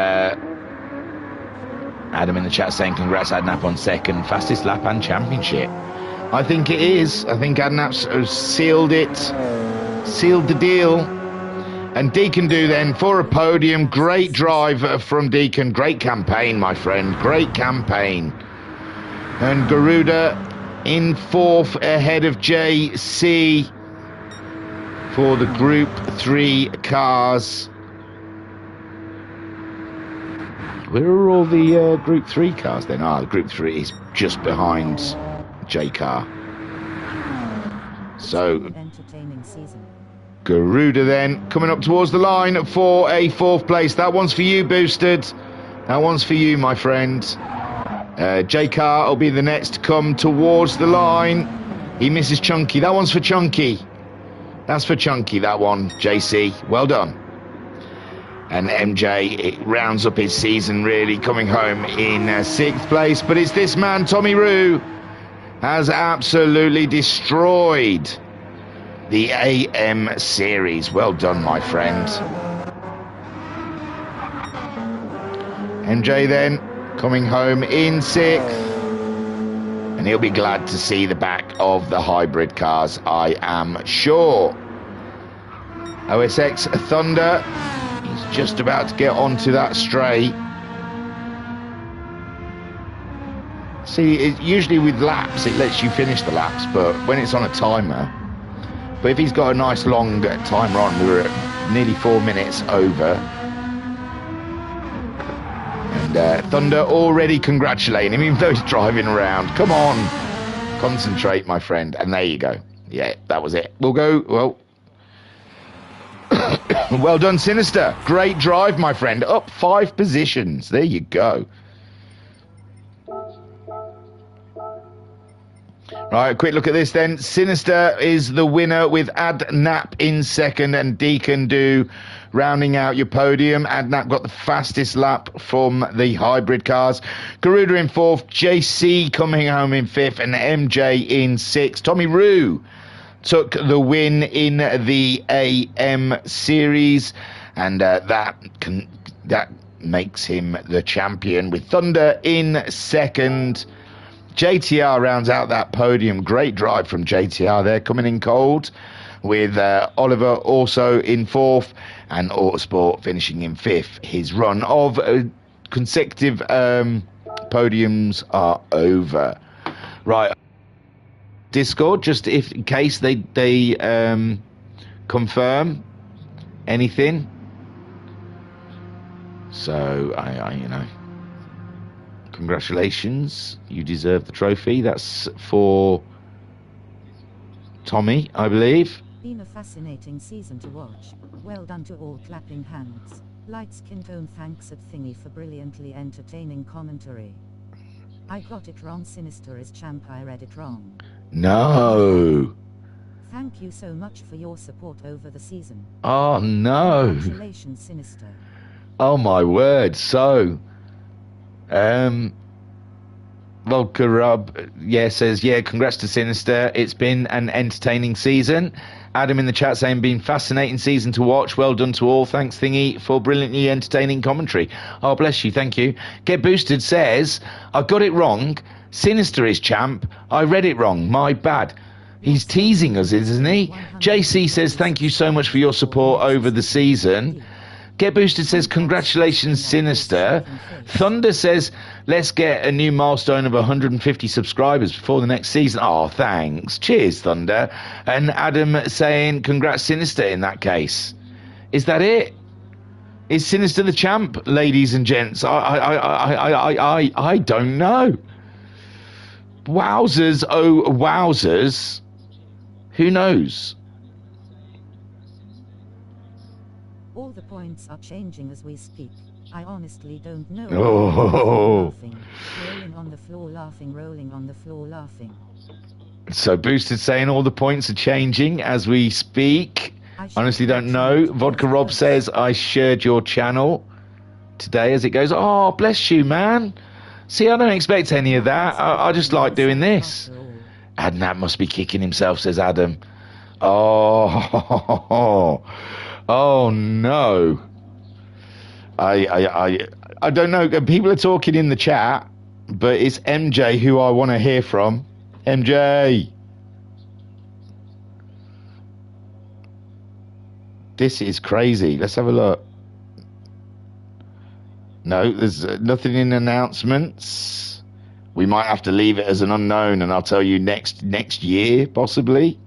Adam in the chat saying, congrats Adnap on second. Fastest lap and championship. I think it is. I think Adnap's sealed it. Sealed the deal. And Deacon do then for a podium. Great drive from Deacon. Great campaign, my friend. Great campaign. And Garuda in fourth ahead of JC for the Group 3 cars. Where are all the Group 3 cars then? The Group 3 is just behind J car. So Garuda then coming up towards the line for a fourth place. That one's for you, Boosted. That one's for you, my friend. J car will be the next to come towards the line. He misses Chunky. That one's for Chunky. That's for Chunky, that one. JC, well done. And MJ, it rounds up his season really, coming home in sixth place. But it's this man, Tommy Rue, has absolutely destroyed the AM series. Well done, my friend. MJ then coming home in sixth. And he'll be glad to see the back of the hybrid cars, I am sure. OSX Thunder, he's just about to get onto that straight. See, usually with laps, it lets you finish the laps, but when it's on a timer. But if he's got a nice long timer on, we were at nearly 4 minutes over. And Thunder already congratulating him, even though he's driving around. Come on, concentrate, my friend. And there you go. Yeah, that was it. We'll go, well. Well done, Sinister. Great drive, my friend. Up 5 positions. There you go. Right, a quick look at this then. Sinister is the winner with Adnap in second and Deacon do rounding out your podium. Adnap got the fastest lap from the hybrid cars. Garuda in fourth, JC coming home in fifth, and MJ in sixth. Tommy Rue took the win in the AM series, and that makes him the champion with Thunder in second. JTR rounds out that podium. Great drive from JTR there, coming in cold, with Oliver also in fourth and Autosport finishing in fifth. His run of consecutive podiums are over. Right, Discord, just if in case they confirm anything. So I you know, congratulations, you deserve the trophy. That's for Tommy, I believe. Been a fascinating season to watch. Well done to all clapping hands. Light skin tone, thanks at Thingy for brilliantly entertaining commentary. I got it wrong, Sinister is champ, I read it wrong. No. Thank you so much for your support over the season. Oh no. Congratulations, Sinister. Oh my word. So Vodka Rob, says, congrats to Sinister. It's been an entertaining season. Adam in the chat saying, been fascinating season to watch. Well done to all. Thanks, Thingy, for brilliantly entertaining commentary. Oh, bless you. Thank you. Get Boosted says, I got it wrong. Sinister is champ. I read it wrong. My bad. He's teasing us, isn't he? JC says, thank you so much for your support over the season. Get Boosted says, congratulations, Sinister. Thunder says, let's get a new milestone of 150 subscribers before the next season. Oh, thanks. Cheers, Thunder. And Adam saying, congrats, Sinister, in that case. Is that it? Is Sinister the champ, ladies and gents? I don't know. Wowzers, oh, wowzers. Who knows? All the points are changing as we speak. I honestly don't know. Oh. Rolling on the floor, laughing, rolling on the floor, laughing. So Boosted saying all the points are changing as we speak. Honestly don't know. Vodka Rob says, I shared your channel today as it goes. Oh, bless you, man. See, I don't expect any of that. I just like doing this. Adnap must be kicking himself, says Adam. Oh, oh no. I don't know. People are talking in the chat, but it's MJ who I want to hear from. MJ. This is crazy. Let's have a look. No, there's nothing in announcements. We might have to leave it as an unknown, and I'll tell you next year, possibly.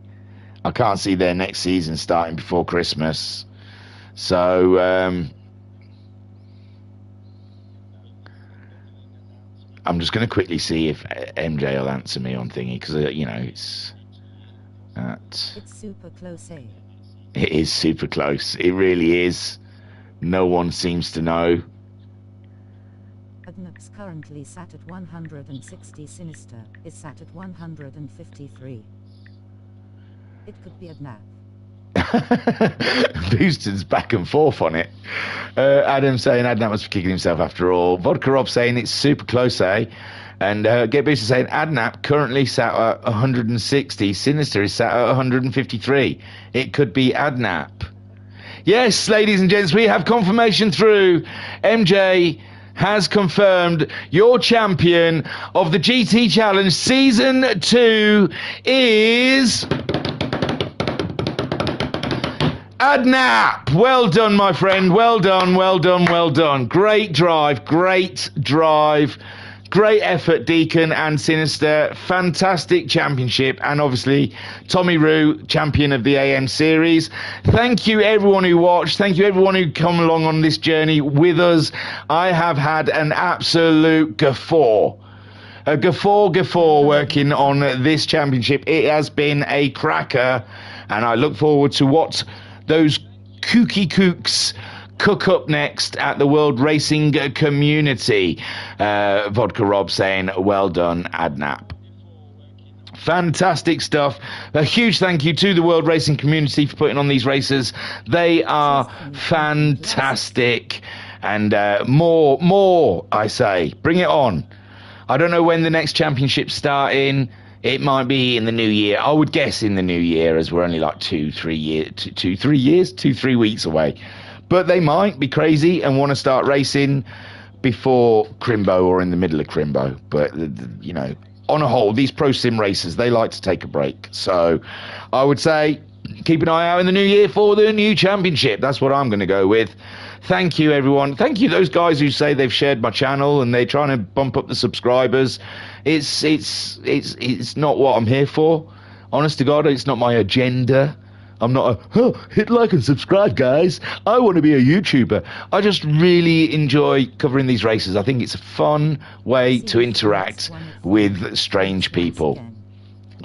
I can't see their next season starting before Christmas. So, I'm just going to quickly see if MJ will answer me on thingy, because, it's... It's super close, eh? It is super close. It really is. No one seems to know. Adnap's currently sat at 160. Sinister is sat at 153. It could be Adnap. Boosted's back and forth on it. Adam saying Adnap must be kicking himself after all. Vodka Rob saying it's super close, eh? And Get Boosted saying Adnap currently sat at 160. Sinister is sat at 153. It could be Adnap. Yes, ladies and gents, we have confirmation through. MJ has confirmed your champion of the GT Challenge Season 2 is... Adnap. Well done, my friend. Well done, well done, well done. Great drive, great drive. Great effort, Deacon and Sinister. Fantastic championship. And obviously, Tommy Roo, champion of the AM series. Thank you, everyone who watched. Thank you, everyone who come along on this journey with us. I have had an absolute guffaw. A guffaw working on this championship. It has been a cracker. And I look forward to what those kooky kooks cook up next at the World Racing Community. Vodka Rob saying, well done, Adnap. Fantastic stuff. A huge thank you to the World Racing Community for putting on these races. They are fantastic. And more, I say. Bring it on. I don't know when the next championship's starting. It might be in the new year. I would guess in the new year, as we're only like 2-3 weeks away. But they might be crazy and want to start racing before Crimbo or in the middle of Crimbo. But, on a whole, these pro sim racers, they like to take a break. So I would say keep an eye out in the new year for the new championship. That's what I'm going to go with. Thank you, everyone. Thank you, those guys who say they've shared my channel and they're trying to bump up the subscribers. It's not what I'm here for. Honest to God, it's not my agenda. I'm not hit like and subscribe, guys. I want to be a YouTuber. I just really enjoy covering these races. I think it's a fun way to interact with strange people.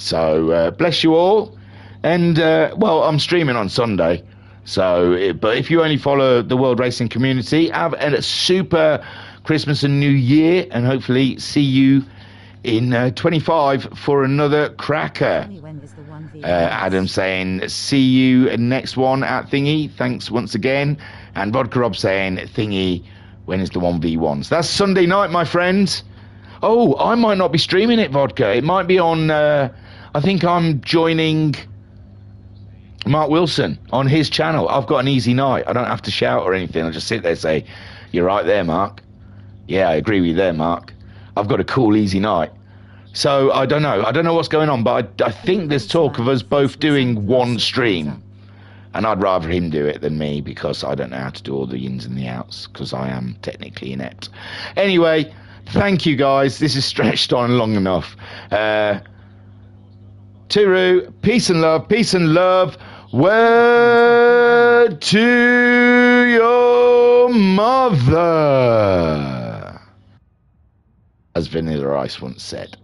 So, bless you all. And, I'm streaming on Sunday. So, but if you only follow the World Racing Community, have a super Christmas and New Year, and hopefully see you in 25 for another cracker. Adam saying, see you next one at Thingy. Thanks once again. And Vodka Rob saying, Thingy, when is the 1v1? So that's Sunday night, my friend. Oh, I might not be streaming it, Vodka. It might be on, I think I'm joining Mark Wilson on his channel. I've got an easy night. I don't have to shout or anything. I'll just sit there and say, you're right there, Mark. Yeah, I agree with you there, Mark. I've got a cool, easy night. So, I don't know. I don't know what's going on, but I think there's talk of us both doing one stream. And I'd rather him do it than me, because I don't know how to do all the ins and the outs, because I am technically inept. Anyway, thank you, guys. This is stretched on long enough. Turu, peace and love, peace and love. Word to your mother, as Vanilla Ice once said.